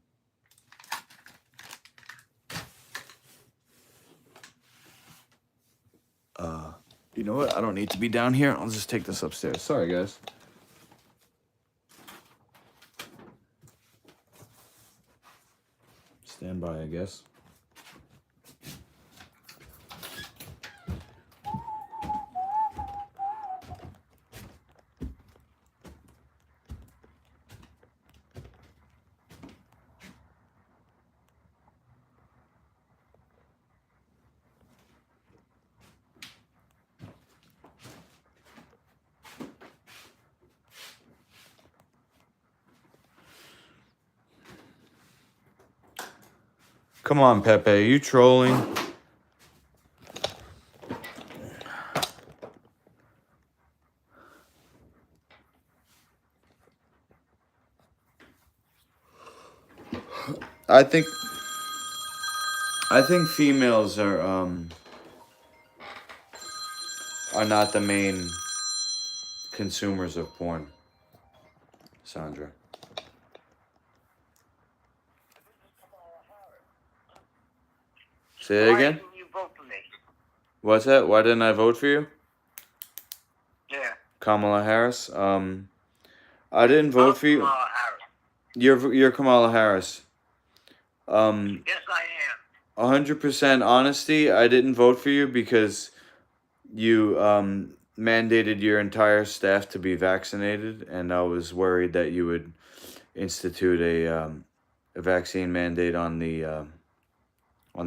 You know what? I don't need to be down here. I'll just take this upstairs. Sorry, guys. Stand by, I guess. Come on, Pepe. Are you trolling? I think females are not the main consumers of porn. Sandra. Say it again? Why didn't you vote for me? What's that? Why didn't I vote for you? Yeah. Kamala Harris. I didn't vote for you. Kamala Harris. You're Kamala Harris. Yes, I am. 100% honesty. I didn't vote for you because you mandated your entire staff to be vaccinated, and I was worried that you would institute a vaccine mandate on the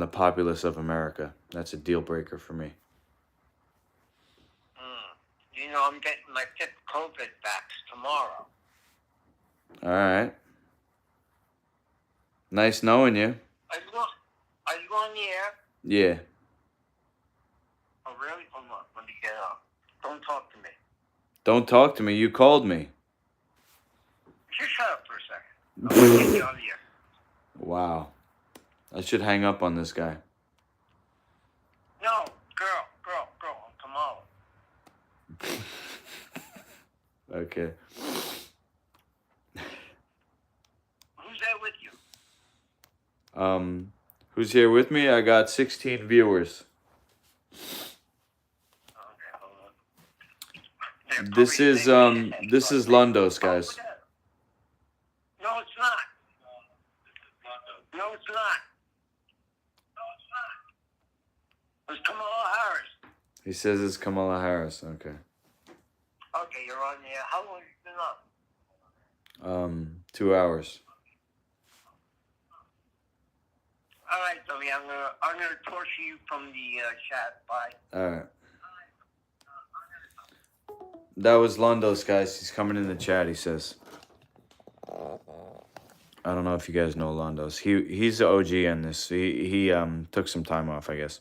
populace of America. That's a deal breaker for me. You know, I'm getting my 5th COVID vax tomorrow. All right. Nice knowing you. Are you on the air? Yeah. Oh, really? Hold on. Let me get up. Don't talk to me. Don't talk to me. You called me. Just shut up for a second. I'm going to get you on the air. Wow. I should hang up on this guy. No, girl, Kamala. Okay. Who's there with you? Who's here with me? I got 16 viewers. Okay, hold on. This is Lundos, guys. No, it's not. No, it's not. It's Kamala Harris. He says it's Kamala Harris. Okay. Okay, you're on the air. How long have you been up? 2 hours. All right, Billy, I'm gonna torture you from the chat. Bye. All right. That was Lundos, guys. He's coming in the chat. He says. I don't know if you guys know Londos. He's the OG on this. He took some time off, I guess.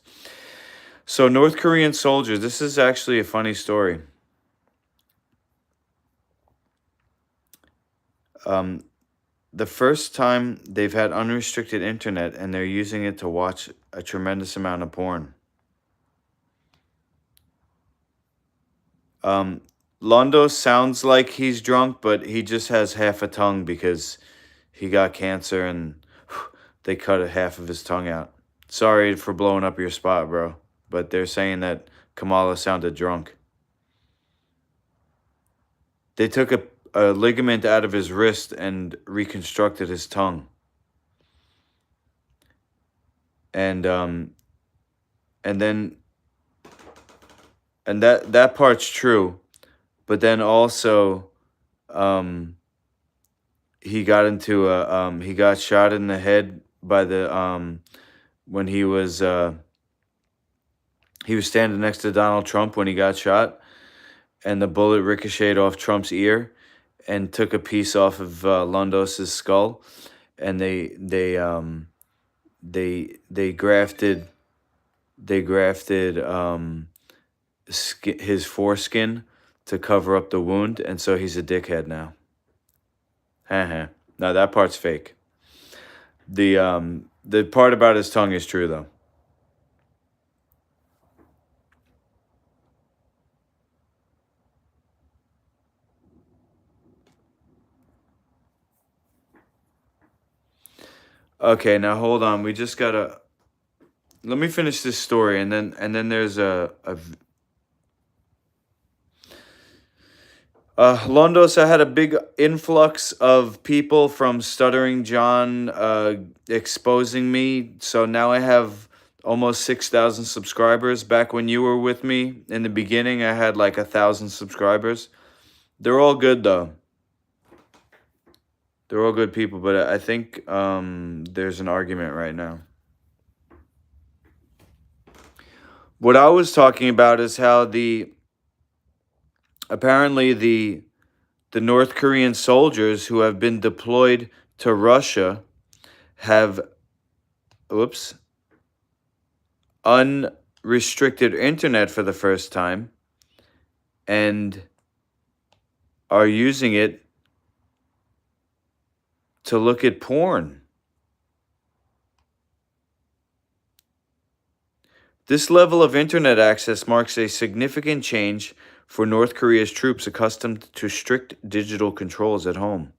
So North Korean soldiers. This is actually a funny story. The first time they've had unrestricted internet and they're using it to watch a tremendous amount of porn. Londo sounds like he's drunk, but he just has half a tongue because he got cancer and they cut half of his tongue out. Sorry for blowing up your spot, bro. But they're saying that Kamala sounded drunk. They took a ligament out of his wrist and reconstructed his tongue. And that part's true. But then also he got into he got shot in the head by the when he was standing next to Donald Trump when he got shot, and the bullet ricocheted off Trump's ear and took a piece off of Londos's skull, and they grafted his foreskin to cover up the wound, and so he's a dickhead now. No, that part's fake. The part about his tongue is true though. Okay, now hold on. We just gotta. Let me finish this story, and then there's Londos, I had a big influx of people from Stuttering John exposing me. So now I have almost 6,000 subscribers. Back when you were with me in the beginning, I had like 1,000 subscribers. They're all good though. They're all good people, but I think there's an argument right now. What I was talking about is how apparently the North Korean soldiers who have been deployed to Russia have unrestricted internet for the first time and are using it to look at porn. This level of internet access marks a significant change for North Korea's troops accustomed to strict digital controls at home.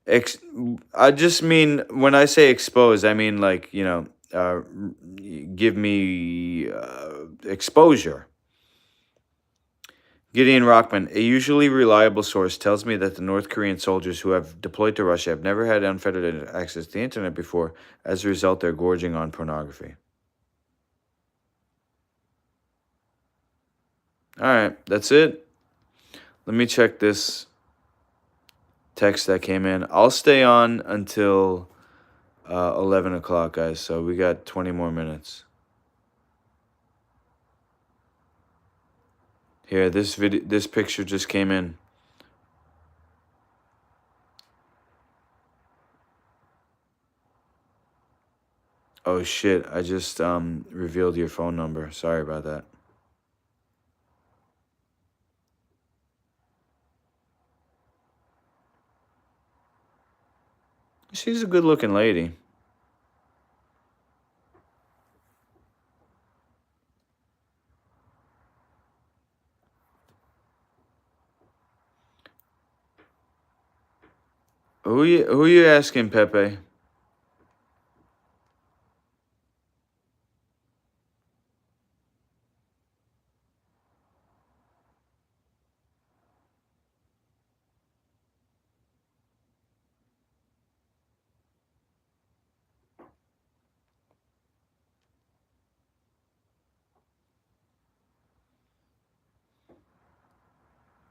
I just mean, when I say expose, I mean like, give me exposure. Gideon Rockman, a usually reliable source, tells me that the North Korean soldiers who have deployed to Russia have never had unfettered access to the internet before. As a result, they're gorging on pornography. All right, that's it. Let me check this text that came in. I'll stay on until 11 o'clock, guys, so we got 20 more minutes. Here, this picture just came in. Oh shit, I just revealed your phone number. Sorry about that. She's a good-looking lady. Who you asking, Pepe?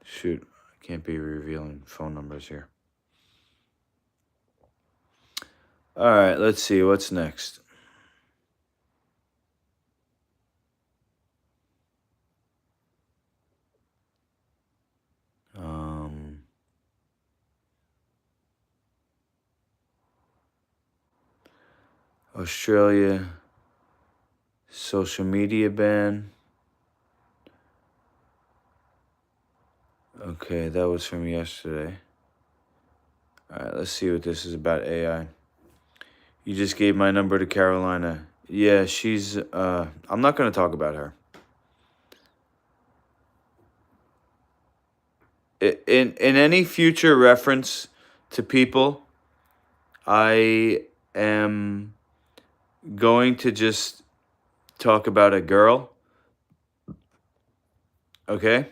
Shoot, I can't be revealing phone numbers here. All right, let's see what's next. Australia social media ban. Okay, that was from yesterday. All right, let's see what this is about AI. You just gave my number to Carolina. Yeah, she's I'm not going to talk about her. In any future reference to people, I am going to just talk about a girl. Okay?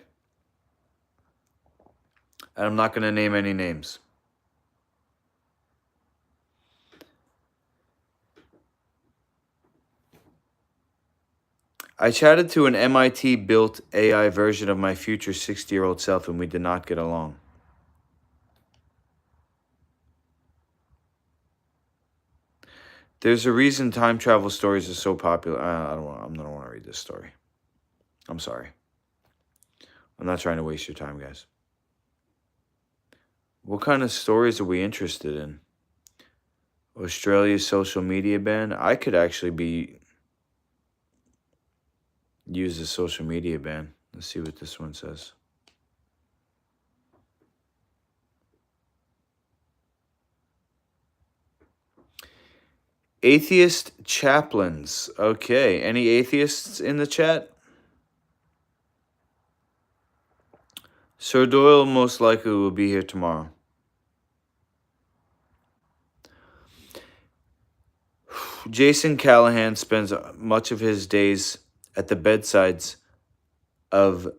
And I'm not going to name any names. I chatted to an MIT-built AI version of my future 60-year-old self, and we did not get along. There's a reason time travel stories are so popular. I don't want to read this story. I'm sorry. I'm not trying to waste your time, guys. What kind of stories are we interested in? Australia's social media ban? I could actually be used as social media ban. Let's see what this one says. Atheist chaplains. Okay. Any atheists in the chat? Sir Doyle most likely will be here tomorrow. Jason Callahan spends much of his days at the bedsides of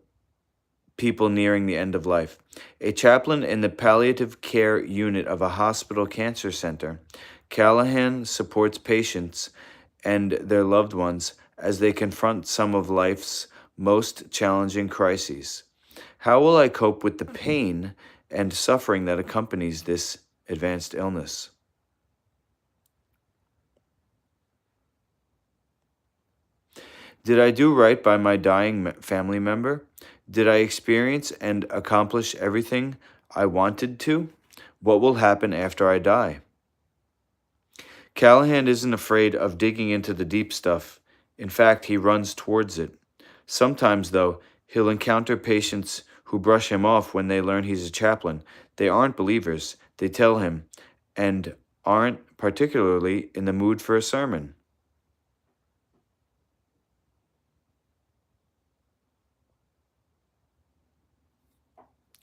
people nearing the end of life. A chaplain in the palliative care unit of a hospital cancer center, Callahan supports patients and their loved ones as they confront some of life's most challenging crises. How will I cope with the pain and suffering that accompanies this advanced illness? Did I do right by my dying family member? Did I experience and accomplish everything I wanted to? What will happen after I die? Callahan isn't afraid of digging into the deep stuff. In fact, he runs towards it. Sometimes, though, he'll encounter patients who brush him off when they learn he's a chaplain. They aren't believers, they tell him, and aren't particularly in the mood for a sermon.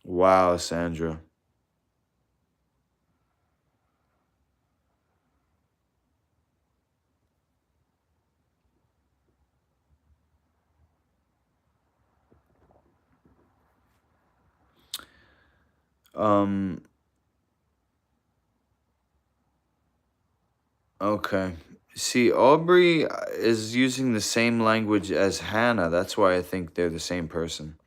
Wow, Sandra. Okay. See, Aubrey is using the same language as Hannah. That's why I think they're the same person.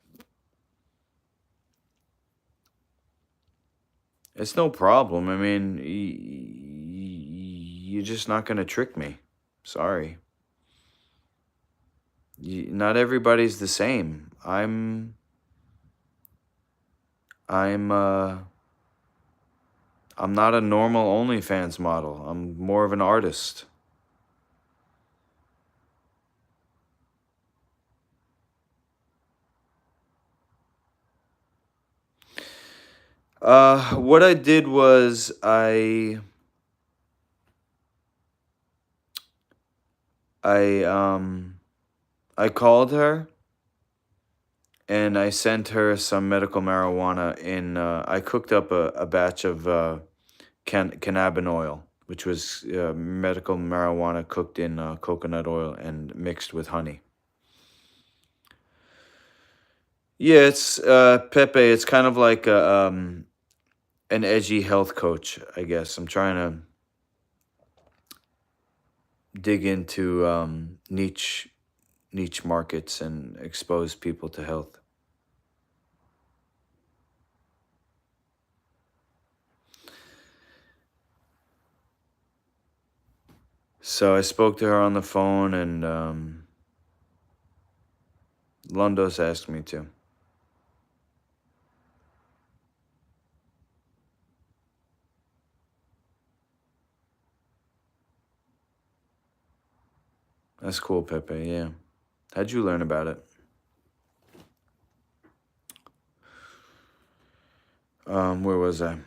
It's no problem. I mean, you're just not going to trick me. Sorry. Not everybody's the same. I'm I'm not a normal OnlyFans model. I'm more of an artist. What I did was I called her and I sent her some medical marijuana in. I cooked up a batch of cannabis oil, which was medical marijuana cooked in coconut oil and mixed with honey. Yeah, it's Pepe. It's kind of like an edgy health coach, I guess. I'm trying to dig into niche markets and expose people to health. So I spoke to her on the phone, and Lundos asked me to. That's cool, Pepe, yeah. How'd you learn about it? Where was I?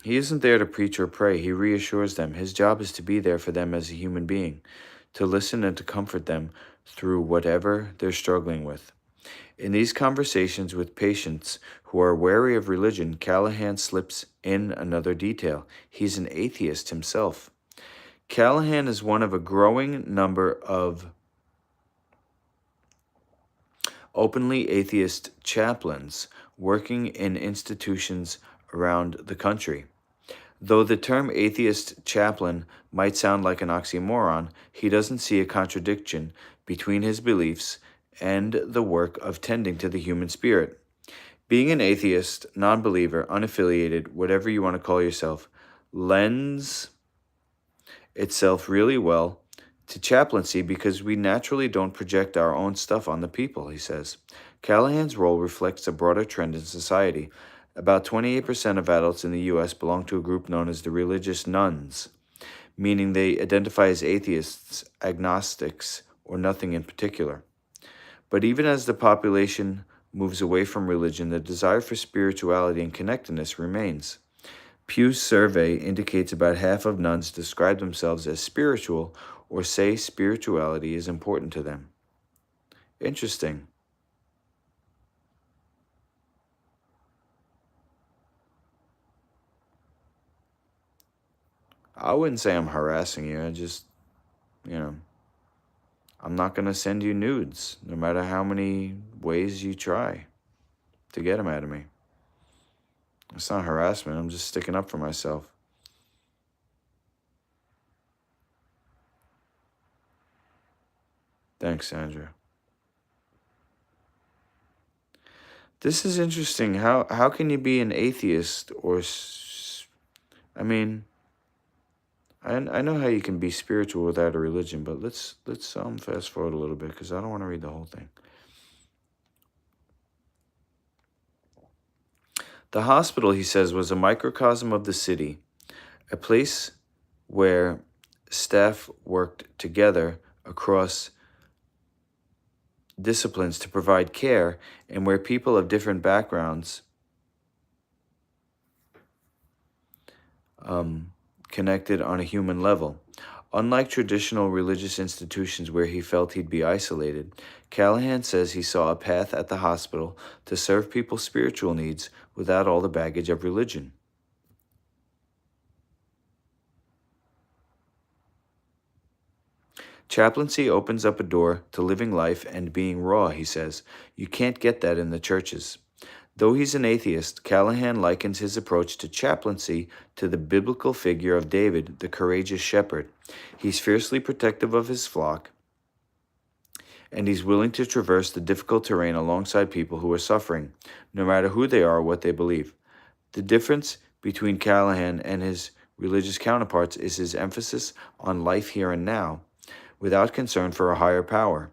He isn't there to preach or pray. He reassures them. His job is to be there for them as a human being, to listen and to comfort them through whatever they're struggling with. In these conversations with patients who are wary of religion, Callahan slips in another detail. He's an atheist himself. Callahan is one of a growing number of openly atheist chaplains working in institutions around the country. Though the term atheist chaplain might sound like an oxymoron, he doesn't see a contradiction between his beliefs and the work of tending to the human spirit. Being an atheist, non-believer, unaffiliated, whatever you want to call yourself, lends itself really well to chaplaincy because we naturally don't project our own stuff on the people, he says. Callahan's role reflects a broader trend in society. About 28% of adults in the U.S. belong to a group known as the religious nuns, meaning they identify as atheists, agnostics, or nothing in particular. But even as the population moves away from religion, the desire for spirituality and connectedness remains. Pew's survey indicates about half of nuns describe themselves as spiritual or say spirituality is important to them. Interesting. I wouldn't say I'm harassing you. I just, I'm not going to send you nudes, no matter how many ways you try to get them out of me. It's not harassment. I'm just sticking up for myself. Thanks, Sandra. This is interesting. How can you be an atheist I mean, I know how you can be spiritual without a religion, but let's fast forward a little bit because I don't want to read the whole thing. The hospital, he says, was a microcosm of the city, a place where staff worked together across disciplines to provide care and where people of different backgrounds connected on a human level. Unlike traditional religious institutions where he felt he'd be isolated, Callahan says he saw a path at the hospital to serve people's spiritual needs without all the baggage of religion. Chaplaincy opens up a door to living life and being raw, he says. You can't get that in the churches. Though he's an atheist, Callahan likens his approach to chaplaincy to the biblical figure of David, the courageous shepherd. He's fiercely protective of his flock, and he's willing to traverse the difficult terrain alongside people who are suffering, no matter who they are or what they believe. The difference between Callahan and his religious counterparts is his emphasis on life here and now, without concern for a higher power.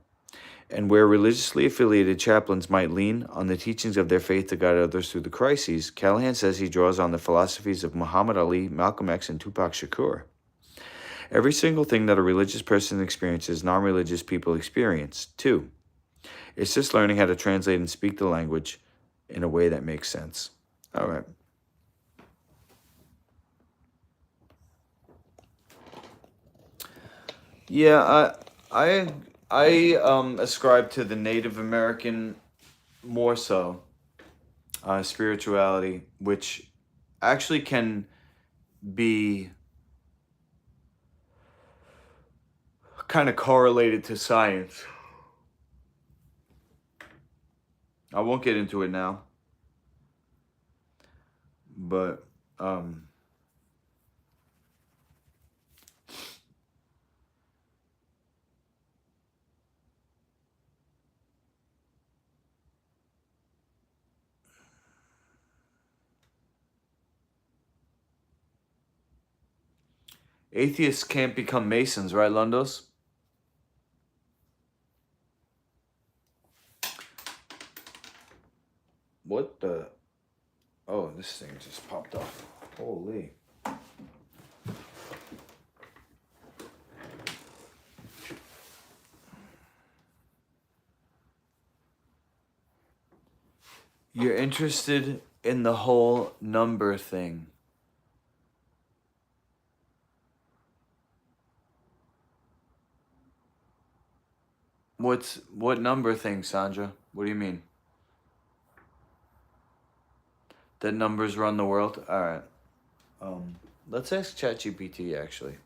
and where religiously affiliated chaplains might lean on the teachings of their faith to guide others through the crises, Callahan says he draws on the philosophies of Muhammad Ali, Malcolm X, and Tupac Shakur. Every single thing that a religious person experiences, non-religious people experience, too. It's just learning how to translate and speak the language in a way that makes sense. All right. Yeah, I ascribe to the Native American more so spirituality, which actually can be kind of correlated to science. I won't get into it now, but atheists can't become Masons, right, Lundos? What the? Oh, this thing just popped off. Holy. You're interested in the whole number thing. What number thing, Sandra? What do you mean? That numbers run the world? All right. Let's ask ChatGPT actually.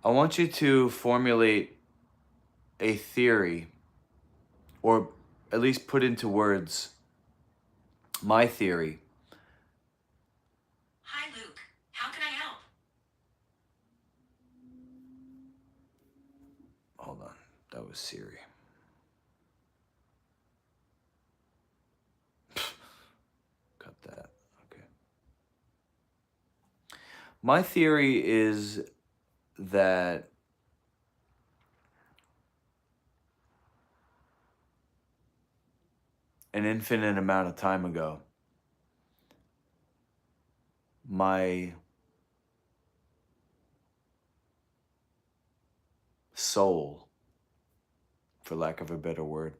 I want you to formulate a theory, or at least put into words my theory. Hi, Luke. How can I help? Hold on, that was Siri. Cut that. Okay. My theory is that an infinite amount of time ago, my soul, for lack of a better word,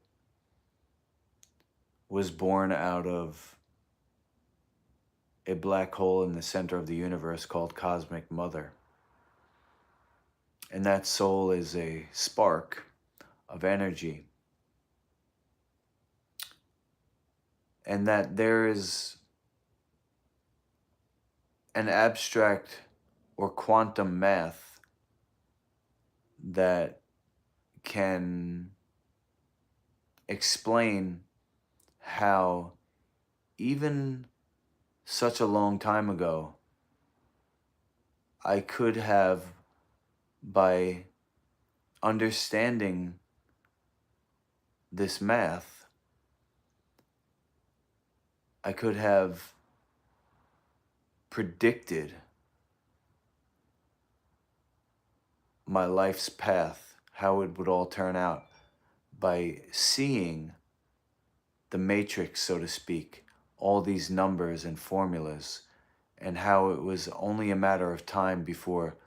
was born out of a black hole in the center of the universe called Cosmic Mother. And that soul is a spark of energy. And that there is an abstract or quantum math that can explain how even such a long time ago, I could have, by understanding this math, I could have predicted my life's path, how it would all turn out, by seeing the matrix, so to speak, all these numbers and formulas, and how it was only a matter of time before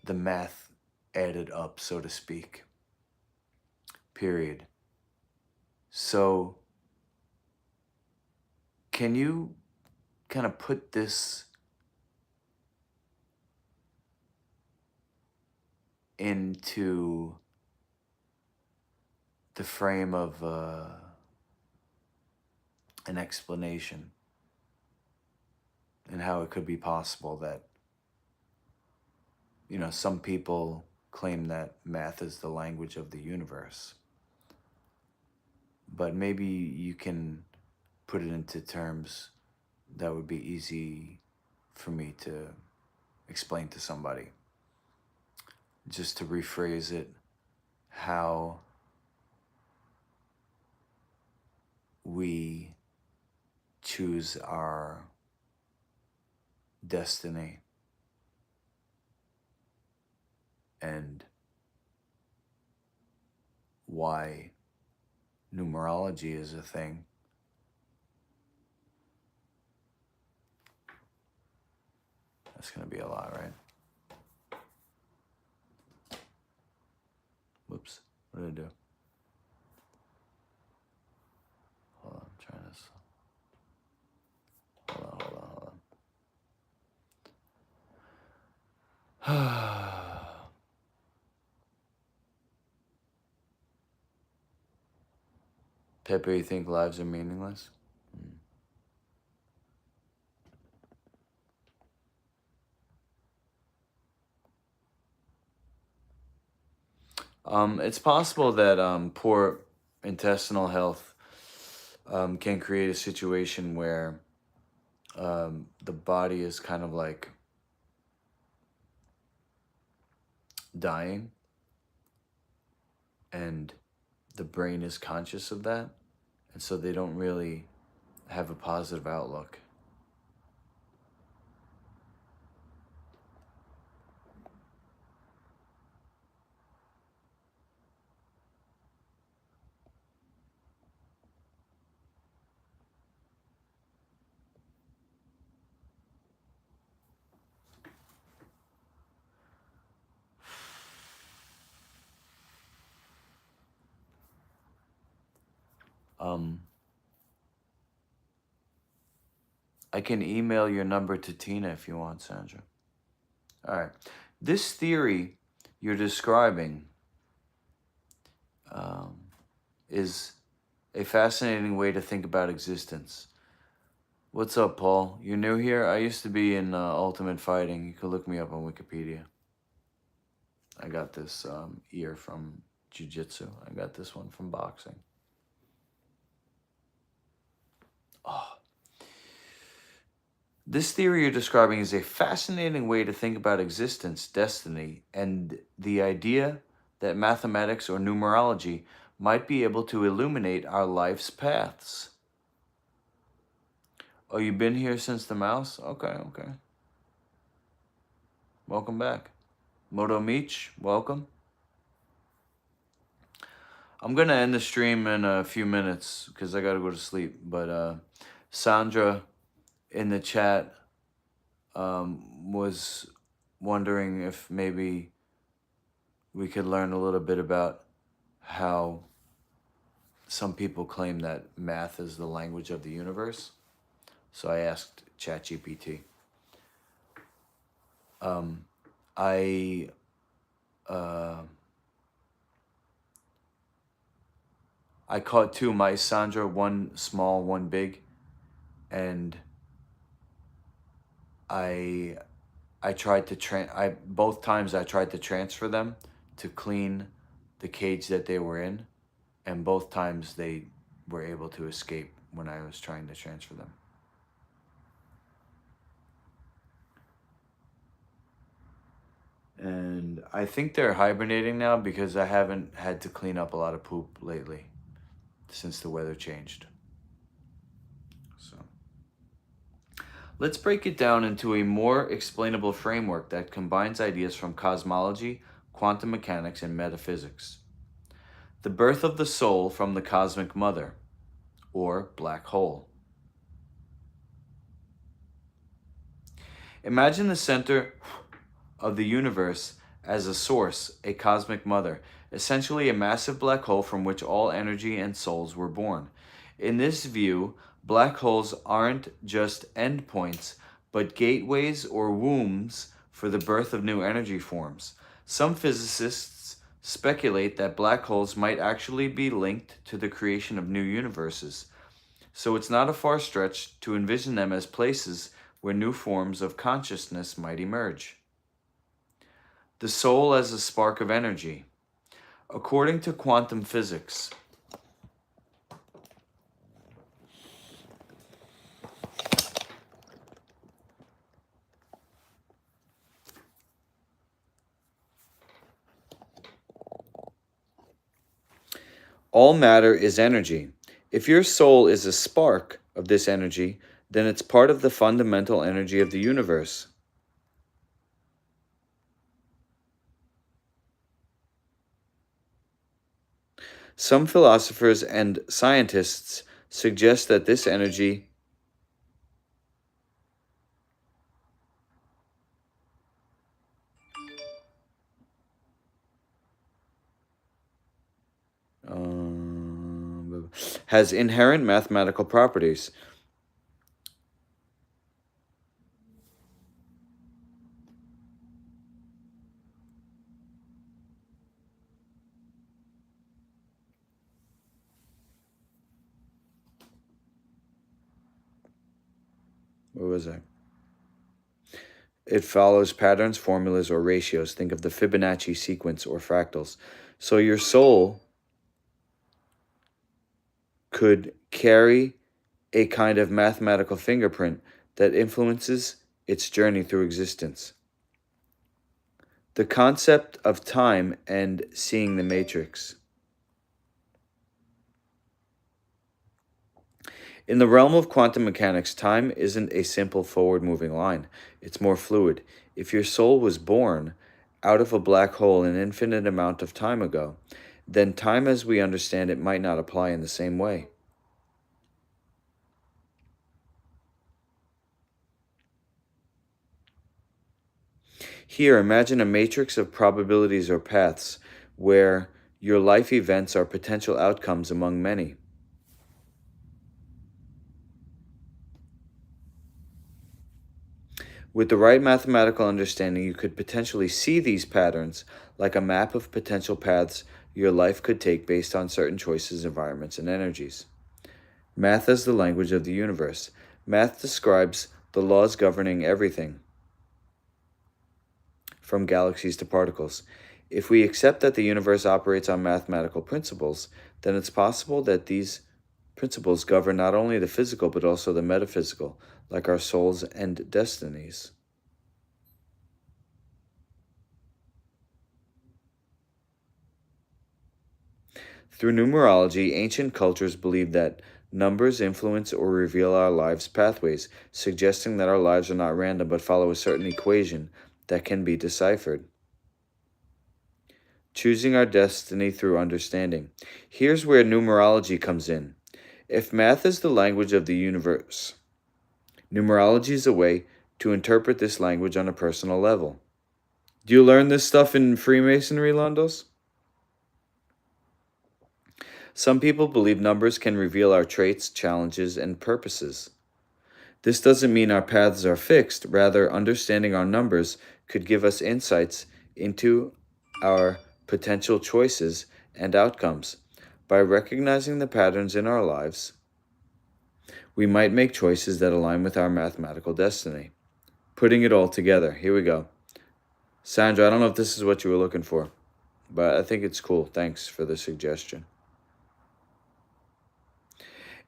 the math added up, so to speak. Period. So, can you kind of put this into the frame of an explanation, and how it could be possible that, you know, some people claim that math is the language of the universe, but maybe you can put it into terms that would be easy for me to explain to somebody, just to rephrase it, how we choose our destiny and why numerology is a thing. That's going to be a lot, right? Whoops. What did I do? Hold on, I'm trying to... Hold on. Pepe, you think lives are meaningless? It's possible that poor intestinal health can create a situation where the body is kind of like dying and the brain is conscious of that, and so they don't really have a positive outlook. I can email your number to Tina if you want, Sandra. All right. This theory you're describing is a fascinating way to think about existence. What's up, Paul? You're new here? I used to be in Ultimate Fighting. You could look me up on Wikipedia. I got this ear from Jiu-Jitsu. I got this one from boxing. Oh. This theory you're describing is a fascinating way to think about existence, destiny, and the idea that mathematics or numerology might be able to illuminate our life's paths. Oh, you've been here since the mouse? Okay. Welcome back. Moto Meech, welcome. I'm going to end the stream in a few minutes because I got to go to sleep. But Sandra in the chat was wondering if maybe we could learn a little bit about how some people claim that math is the language of the universe. So I asked ChatGPT. I caught two mice, Sandra, one small, one big, and I tried to both times I tried to transfer them to clean the cage that they were in, and both times they were able to escape when I was trying to transfer them. And I think they're hibernating now because I haven't had to clean up a lot of poop lately since the weather changed. So let's break it down into a more explainable framework that combines ideas from cosmology, quantum mechanics, and metaphysics. The birth of the soul from the cosmic mother, or black hole. Imagine the center of the universe as a source, a cosmic mother, essentially a massive black hole from which all energy and souls were born. In this view, black holes aren't just endpoints, but gateways or wombs for the birth of new energy forms. Some physicists speculate that black holes might actually be linked to the creation of new universes, so it's not a far stretch to envision them as places where new forms of consciousness might emerge. The soul as a spark of energy. According to quantum physics, all matter is energy, If your soul is a spark of this energy, then it's part of the fundamental energy of the universe. Some philosophers and scientists suggest that this energy has inherent mathematical properties. Where was I? It follows patterns, formulas, or ratios. Think of the Fibonacci sequence or fractals. So your soul could carry a kind of mathematical fingerprint that influences its journey through existence. The concept of time and seeing the matrix. In the realm of quantum mechanics, time isn't a simple forward-moving line. It's more fluid. If your soul was born out of a black hole an infinite amount of time ago, then time as we understand it might not apply in the same way. Here, imagine a matrix of probabilities or paths where your life events are potential outcomes among many. With the right mathematical understanding, you could potentially see these patterns like a map of potential paths your life could take based on certain choices, environments, and energies. Math as the language of the universe. Math describes the laws governing everything, from galaxies to particles. If we accept that the universe operates on mathematical principles, then it's possible that these principles govern not only the physical but also the metaphysical, like our souls and destinies. Through numerology, ancient cultures believed that numbers influence or reveal our lives' pathways, suggesting that our lives are not random but follow a certain equation that can be deciphered. Choosing our destiny through understanding. Here's where numerology comes in. If math is the language of the universe, numerology is a way to interpret this language on a personal level. Do you learn this stuff in Freemasonry, Londos? Some people believe numbers can reveal our traits, challenges, and purposes. This doesn't mean our paths are fixed. Rather, understanding our numbers could give us insights into our potential choices and outcomes. By recognizing the patterns in our lives, we might make choices that align with our mathematical destiny. Putting it all together. Here we go. Sandra, I don't know if this is what you were looking for, but I think it's cool. Thanks for the suggestion.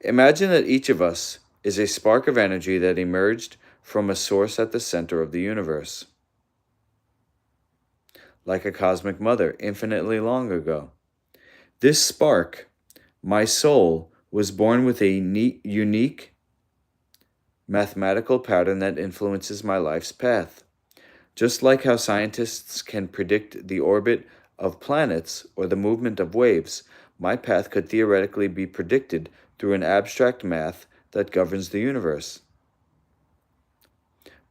Imagine that each of us is a spark of energy that emerged from a source at the center of the universe, like a cosmic mother infinitely long ago. This spark, my soul, was born with a unique mathematical pattern that influences my life's path. Just like how scientists can predict the orbit of planets or the movement of waves, my path could theoretically be predicted through an abstract math that governs the universe.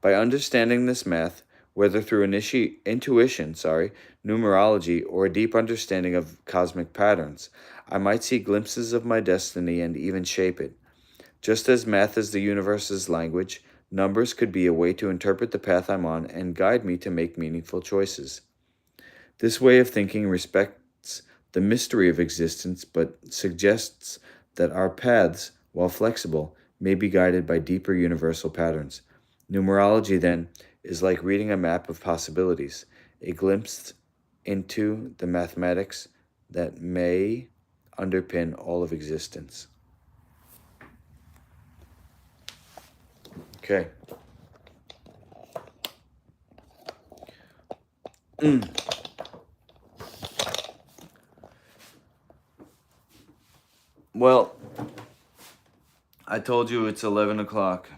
By understanding this math, whether through intuition, numerology, or a deep understanding of cosmic patterns, I might see glimpses of my destiny and even shape it. Just as math is the universe's language, numbers could be a way to interpret the path I'm on and guide me to make meaningful choices. This way of thinking respects the mystery of existence, but suggests that our paths, while flexible, may be guided by deeper universal patterns. Numerology, then, is like reading a map of possibilities, a glimpse into the mathematics that may underpin all of existence. Okay. Well, I told you it's 11 o'clock.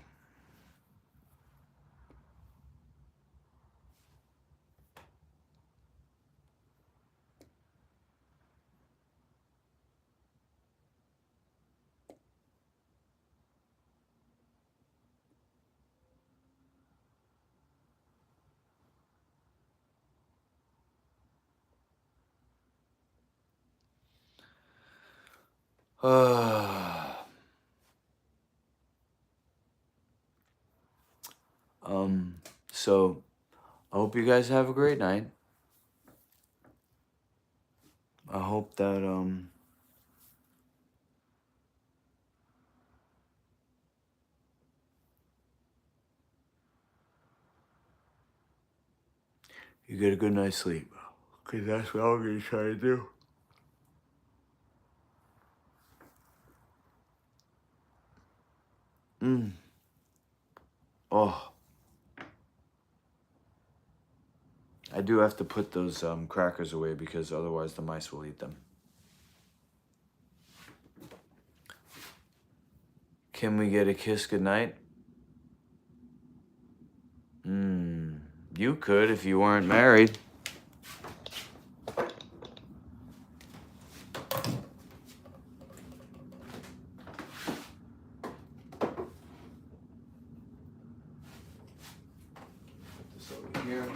So I hope you guys have a great night. I hope that you get a good night's sleep. Because that's what I'm gonna try to do. Oh, I do have to put those crackers away because otherwise the mice will eat them. Can we get a kiss goodnight? You could if you weren't married. Put this over here.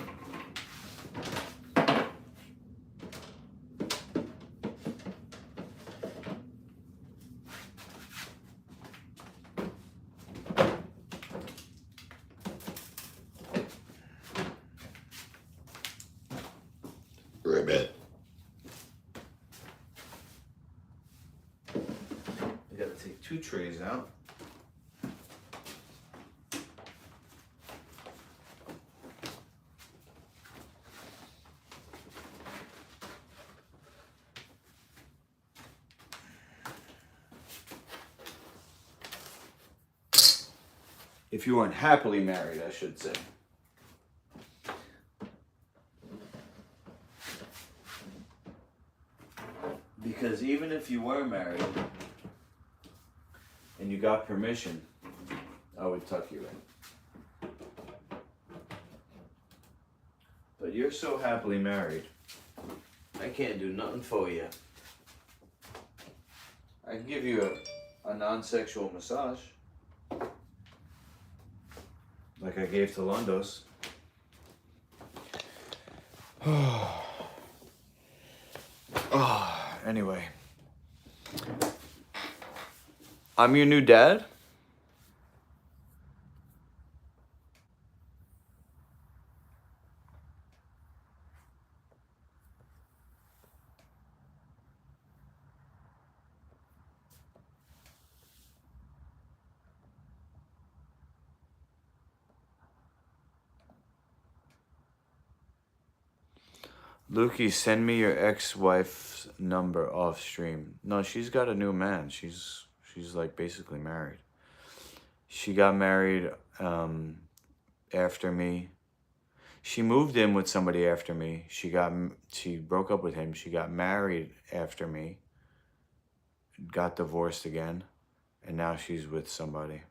Ribbit. You gotta take 2 trays out. If you weren't happily married, I should say. Because even if you were married and you got permission, I would tuck you in. But you're so happily married, I can't do nothing for you. I can give you a non-sexual massage, like I gave to Londos. Anyway, I'm your new dad. Lukey, send me your ex-wife's number off stream. No, she's got a new man. She's like basically married. She got married after me. She moved in with somebody after me. She broke up with him. She got married after me. Got divorced again, and now she's with somebody.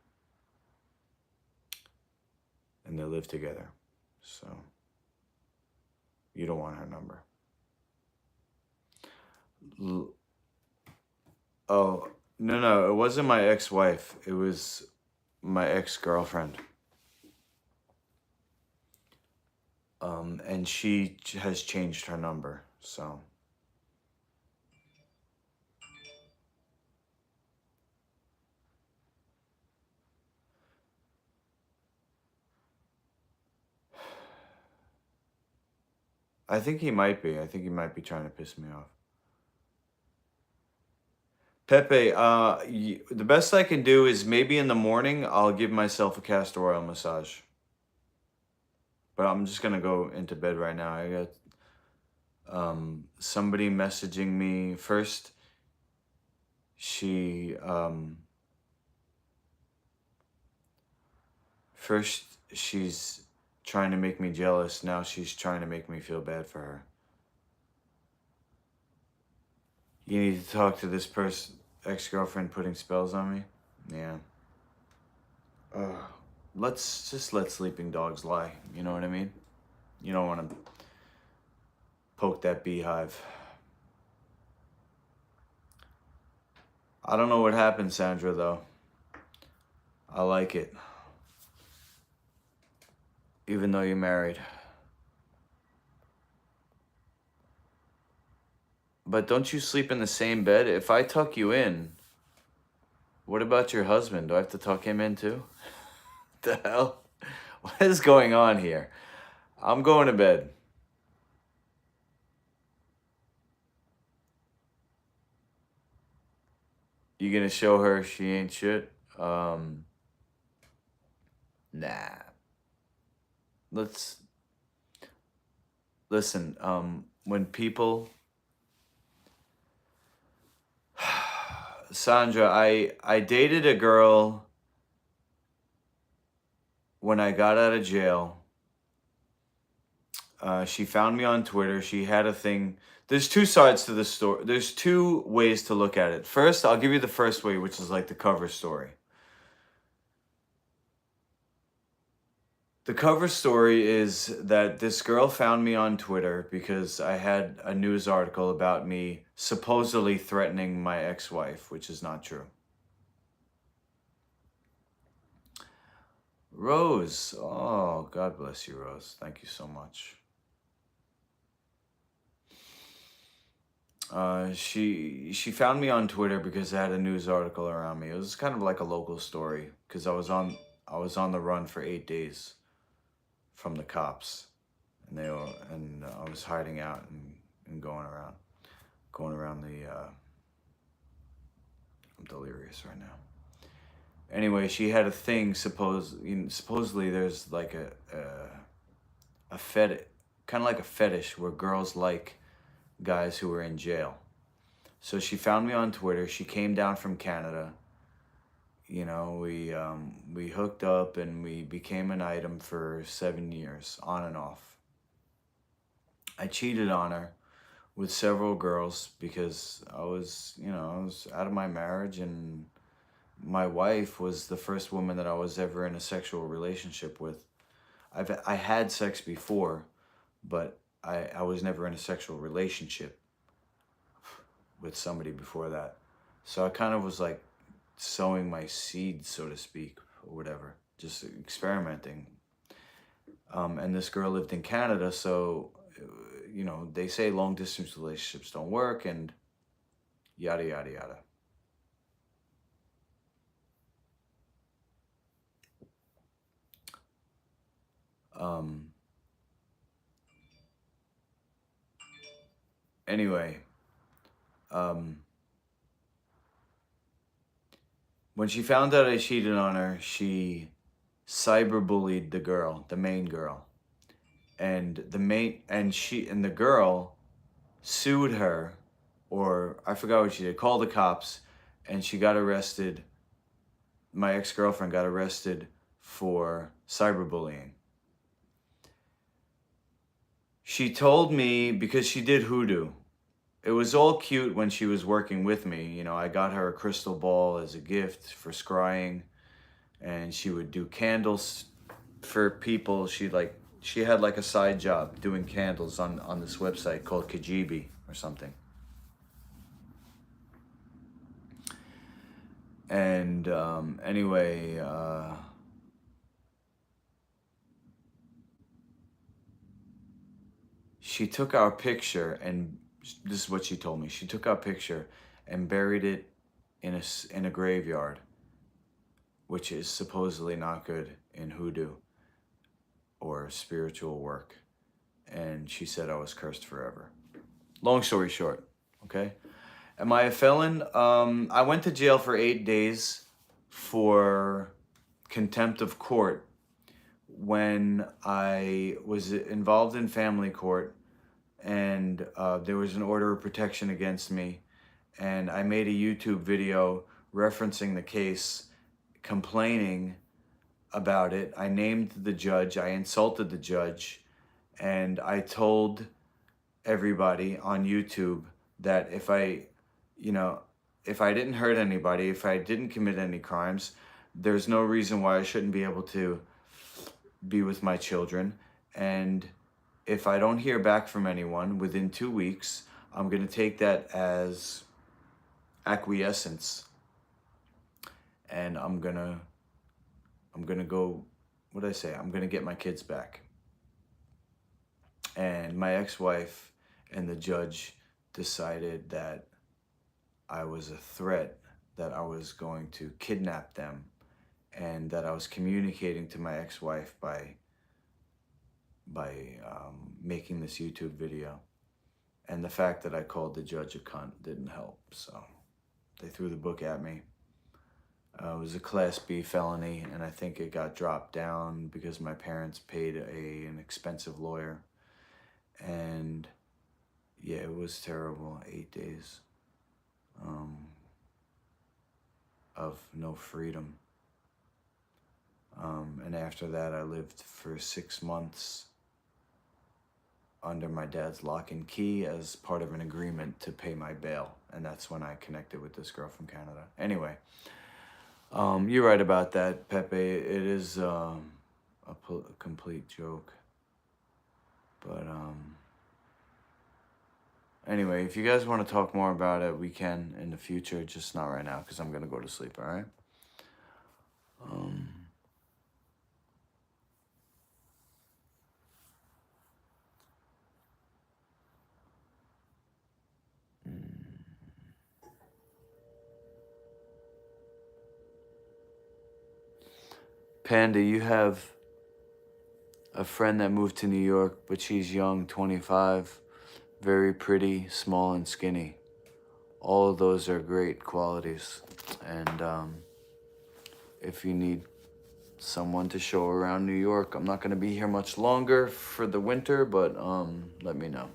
And they live together. So you don't want her number. Oh, no, it wasn't my ex-wife. It was my ex-girlfriend. And she has changed her number, so. I think he might be. I think he might be trying to piss me off. Pepe, the best I can do is maybe in the morning I'll give myself a castor oil massage. But I'm just gonna go into bed right now. I got somebody messaging me first. First she's trying to make me jealous. Now she's trying to make me feel bad for her. You need to talk to this person, ex-girlfriend putting spells on me? Yeah. let's just let sleeping dogs lie. You know what I mean? You don't want to poke that beehive. I don't know what happened, Sandra, though. I like it. Even though you're married. But don't you sleep in the same bed? If I tuck you in, what about your husband? Do I have to tuck him in too? The hell? What is going on here? I'm going to bed. You gonna show her she ain't shit? Nah. Let's listen. When people, Sandra, I dated a girl when I got out of jail. She found me on Twitter. She had a thing. There's two sides to the story. There's two ways to look at it. First, I'll give you the first way, which is like the cover story. The cover story is that this girl found me on Twitter because I had a news article about me supposedly threatening my ex-wife, which is not true. Rose. Oh, God bless you, Rose. Thank you so much. She found me on Twitter because I had a news article around me. It was kind of like a local story because I was on the run for 8 days from the cops, and I was hiding out and going around the. I'm delirious right now. Anyway, she had a thing. Supposedly there's like a fetish, kind of like a fetish where girls like guys who were in jail. So she found me on Twitter. She came down from Canada. You know, we hooked up and we became an item for 7 years, on and off. I cheated on her with several girls because I was out of my marriage, and my wife was the first woman that I was ever in a sexual relationship with. I had sex before, but I was never in a sexual relationship with somebody before that. So I kind of was like sowing my seeds, so to speak, or whatever, just experimenting. And this girl lived in Canada, so, they say long distance relationships don't work and yada, yada, yada. Anyway, when she found out I cheated on her, she cyberbullied the main girl. And the girl sued her, or I forgot what she did, called the cops, and she got arrested. My ex-girlfriend got arrested for cyberbullying. She told me, because she did hoodoo. It was all cute when she was working with me. I got her a crystal ball as a gift for scrying, and she would do candles for people. She had like a side job doing candles on this website called Kajibi or something. And anyway, she took our picture, and this is what she told me. She took our picture and buried it in a graveyard, which is supposedly not good in hoodoo or spiritual work. And she said I was cursed forever. Long story short, okay? Am I a felon? I went to jail for 8 days for contempt of court when I was involved in family court, and there was an order of protection against me, and I made a YouTube video referencing the case, complaining about it. I named the judge, I insulted the judge, and I told everybody on YouTube that if I didn't hurt anybody, if I didn't commit any crimes, there's no reason why I shouldn't be able to be with my children. And if I don't hear back from anyone within 2 weeks, I'm going to take that as acquiescence. And I'm going to go, what did I say? I'm going to get my kids back. And my ex-wife and the judge decided that I was a threat, that I was going to kidnap them, and that I was communicating to my ex-wife by making this YouTube video. And the fact that I called the judge a cunt didn't help, so they threw the book at me. It was a Class B felony, and I think it got dropped down because my parents paid an expensive lawyer. And yeah, it was terrible. 8 days of no freedom. And after that, I lived for 6 months under my dad's lock and key as part of an agreement to pay my bail. And that's when I connected with this girl from Canada. Anyway, you're right about that, Pepe. It is a complete joke. But anyway, if you guys want to talk more about it, we can in the future, just not right now, because I'm going to go to sleep, all right? Panda, you have a friend that moved to New York, but she's young, 25, very pretty, small and skinny. All of those are great qualities. And if you need someone to show around New York, I'm not going to be here much longer for the winter, but let me know.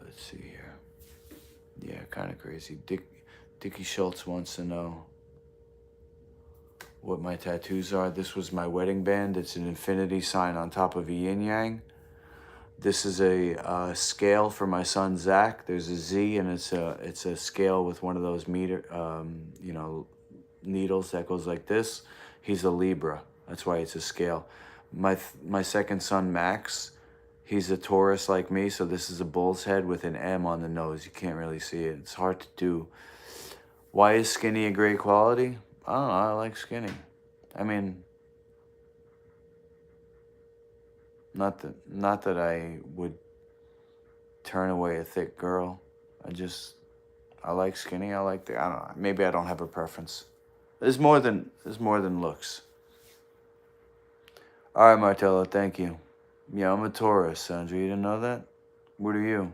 Let's see here. Yeah, kind of crazy. Dickie Schultz wants to know what my tattoos are. This was my wedding band. It's an infinity sign on top of a yin yang. This is a scale for my son Zach. There's a Z, and it's a scale with one of those needles that goes like this. He's a Libra. That's why it's a scale. My second son Max, he's a Taurus like me, so this is a bull's head with an M on the nose. You can't really see it. It's hard to do. Why is skinny a great quality? I don't know. I like skinny. I mean, not that I would turn away a thick girl. I like skinny. I don't know. Maybe I don't have a preference. There's more than looks. All right, Martello. Thank you. Yeah, I'm a Taurus, Sandra. You didn't know that? What are you?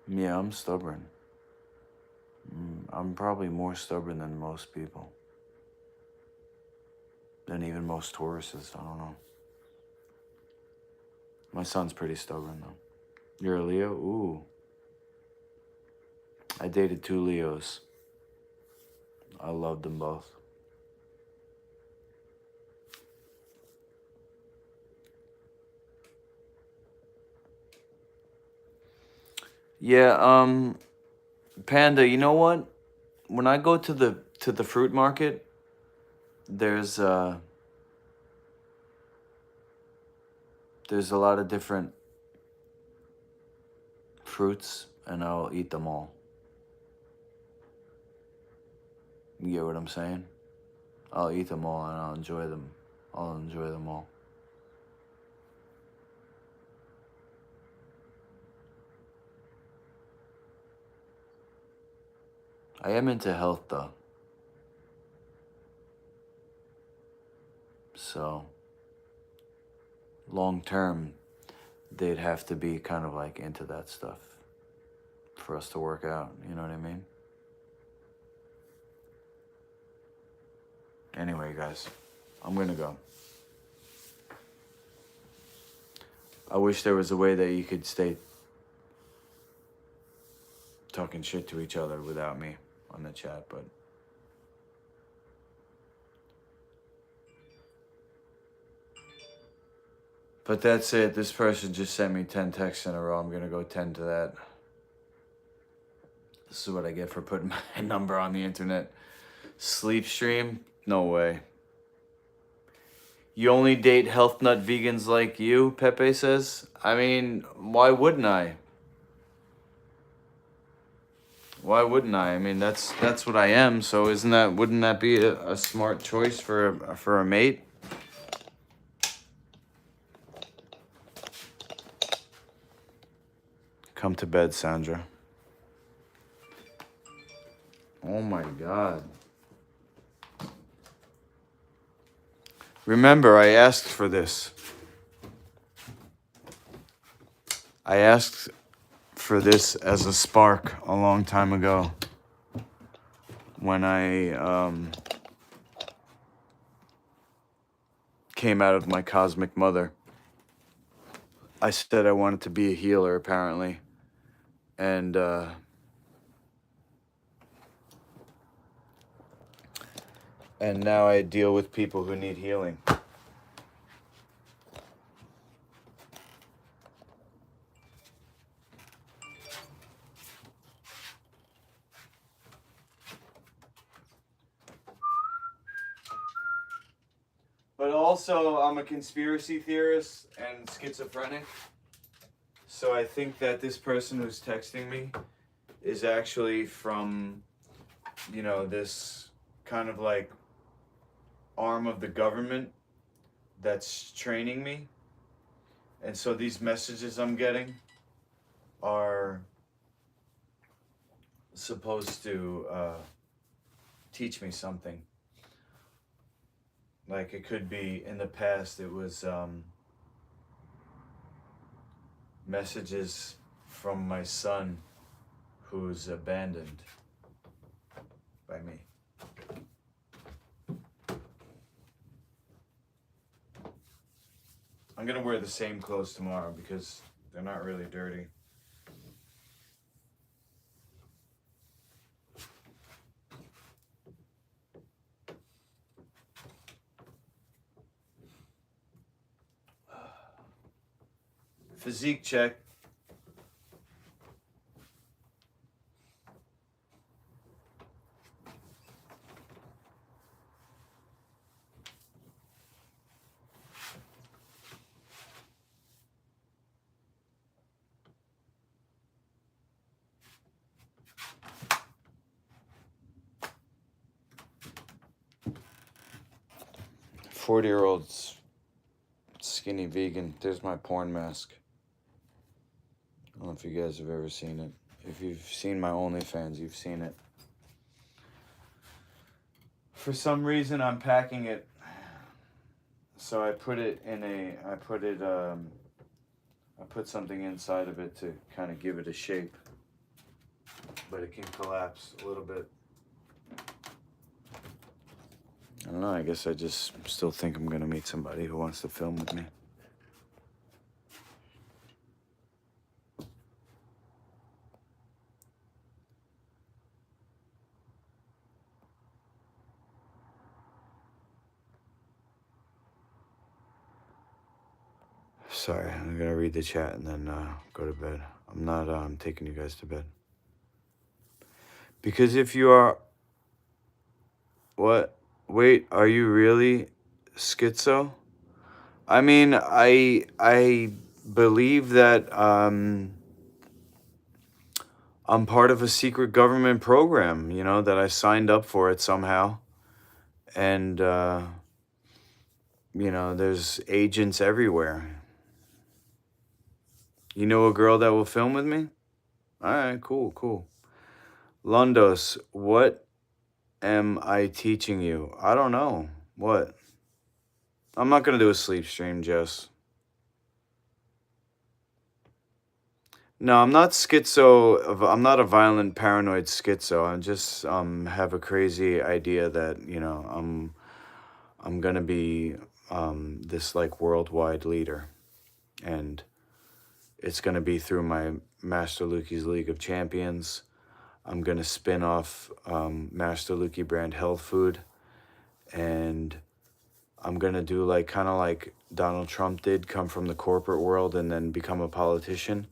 Yeah, I'm stubborn. I'm probably more stubborn than most people. Than even most Tauruses. I don't know. My son's pretty stubborn, though. You're a Leo? Ooh. I dated 2 Leos. I loved them both. Yeah, Panda, you know what? When I go to the fruit market, there's a lot of different fruits, and I'll eat them all. You get what I'm saying? I'll eat them all and I'll enjoy them. I'll enjoy them all. I am into health though. So, long term, they'd have to be kind of like into that stuff for us to work out, you know what I mean? Anyway, guys, I'm gonna go. I wish there was a way that you could stay talking shit to each other without me on the chat, but But that's it. This person just sent me 10 texts in a row. I'm going to go 10 to that. This is what I get for putting my number on the internet. Sleep stream? No way. You only date health nut vegans like you, Pepe says? I mean, why wouldn't I? Why wouldn't I? I mean, that's what I am. So wouldn't that be a smart choice for a mate? Come to bed, Sandra. Oh my God. Remember, I asked for this. I asked for this as a spark a long time ago when I came out of my cosmic mother. I said I wanted to be a healer, apparently. And now I deal with people who need healing. But also, I'm a conspiracy theorist and schizophrenic. So I think that this person who's texting me is actually from, this kind of like arm of the government that's training me. And so these messages I'm getting are supposed to teach me something. Like it could be, in the past, it was messages from my son who's abandoned by me. I'm gonna wear the same clothes tomorrow because they're not really dirty. Physique check. "40-year-old's skinny vegan." There's my porn mask. I don't know if you guys have ever seen it. If you've seen my OnlyFans, you've seen it. For some reason, I'm packing it. So I put something inside of it to kind of give it a shape. But it can collapse a little bit. I don't know, I guess I just still think I'm gonna meet somebody who wants to film with me. Sorry, I'm gonna read the chat and then go to bed. I'm not taking you guys to bed. Because if you are... What? Wait, are you really schizo? I mean, I believe that I'm part of a secret government program, that I signed up for it somehow. And, there's agents everywhere. You know a girl that will film with me? All right, cool. Londos, what am I teaching you? I don't know. What? I'm not going to do a sleep stream, Jess. No, I'm not schizo. I'm not a violent, paranoid schizo. I just have a crazy idea that, I'm going to be this like worldwide leader. And it's going to be through my Master Lukey's League of Champions. I'm going to spin off Master Lukey brand health food. And I'm going to do kind of like Donald Trump did, come from the corporate world and then become a politician.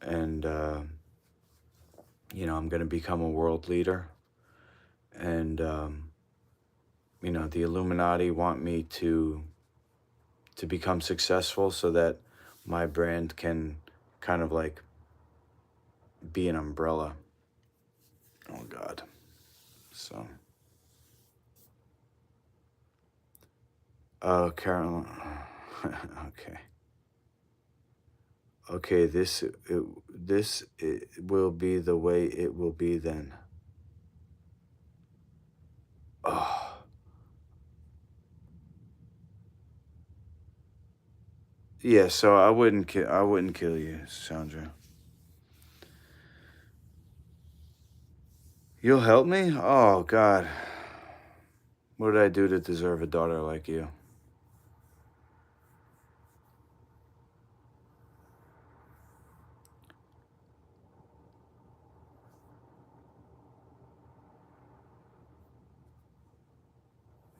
And, I'm going to become a world leader. And, the Illuminati want me to become successful so that my brand can kind of like be an umbrella. Oh, God. So. Oh, Carolyn. Okay. Okay, this will be the way it will be then. Oh. Yeah, so I wouldn't kill you, Sandra. You'll help me? Oh, God. What did I do to deserve a daughter like you?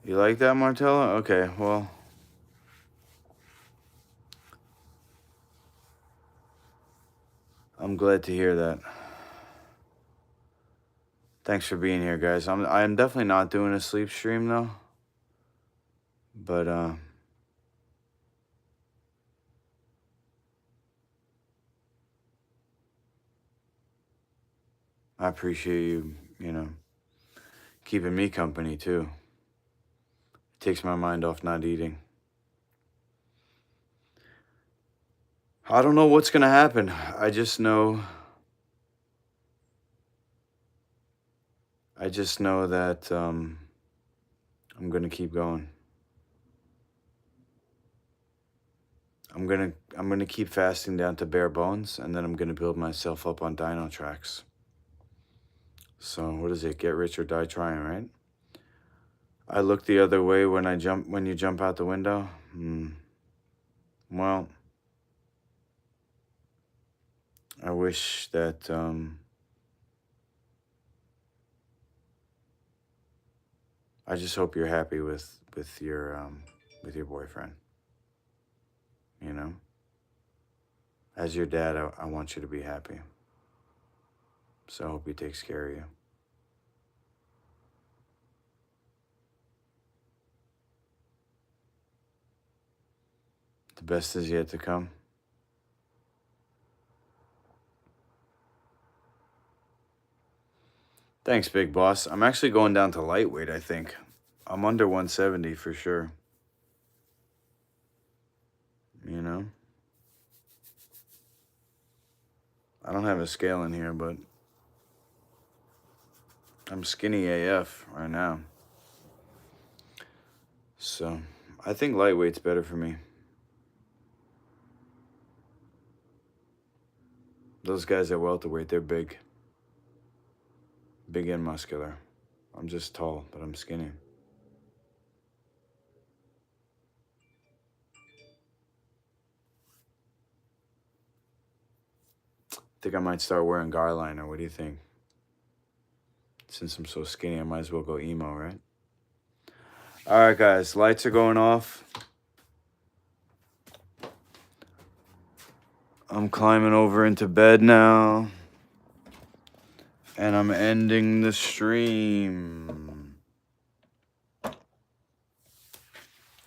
You like that, Martella? Okay, well. I'm glad to hear that. Thanks for being here, guys. I'm definitely not doing a sleep stream though. But I appreciate you, keeping me company too. It takes my mind off not eating. I don't know what's gonna happen. I just know that I'm gonna keep going. I'm gonna keep fasting down to bare bones, and then I'm gonna build myself up on Dino Trax. So what is it? Get rich or die trying, right? I look the other way when you jump out the window. Well, I wish that I just hope you're happy with your boyfriend. As your dad, I want you to be happy. So I hope he takes care of you. The best is yet to come. Thanks, big boss. I'm actually going down to lightweight, I think. I'm under 170 for sure. I don't have a scale in here, but I'm skinny AF right now. So I think lightweight's better for me. Those guys at welterweight, they're big. Big and muscular. I'm just tall, but I'm skinny. I think I might start wearing guy liner. What do you think? Since I'm so skinny, I might as well go emo, right? All right, guys. Lights are going off. I'm climbing over into bed now. And I'm ending the stream.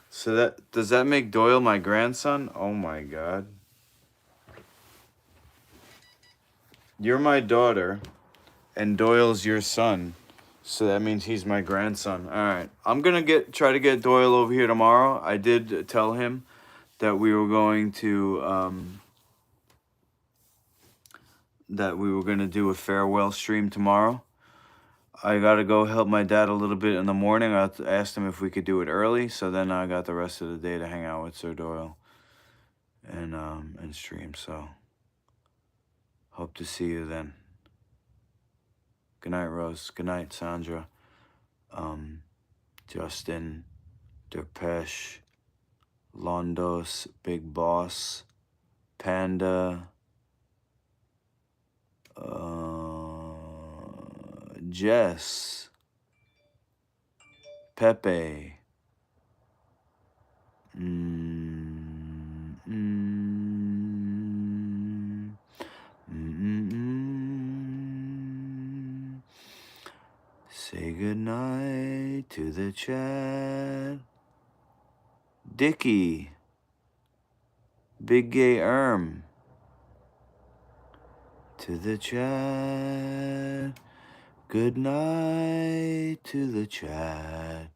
So does that make Doyle my grandson? Oh my God. You're my daughter, and Doyle's your son. So that means he's my grandson. All right. I'm going to try to get Doyle over here tomorrow. I did tell him that we were going to do a farewell stream tomorrow. I got to go help my dad a little bit in the morning. I asked him if we could do it early, so then I got the rest of the day to hang out with Sir Doyle and stream. So hope to see you then. Good night, Rose. Good night, Sandra. Justin, Derpesh, Londos, Big Boss, Panda, Jess, Pepe, Say goodnight to the chat. Dickie. Big Gay to the chat. Good night to the chat.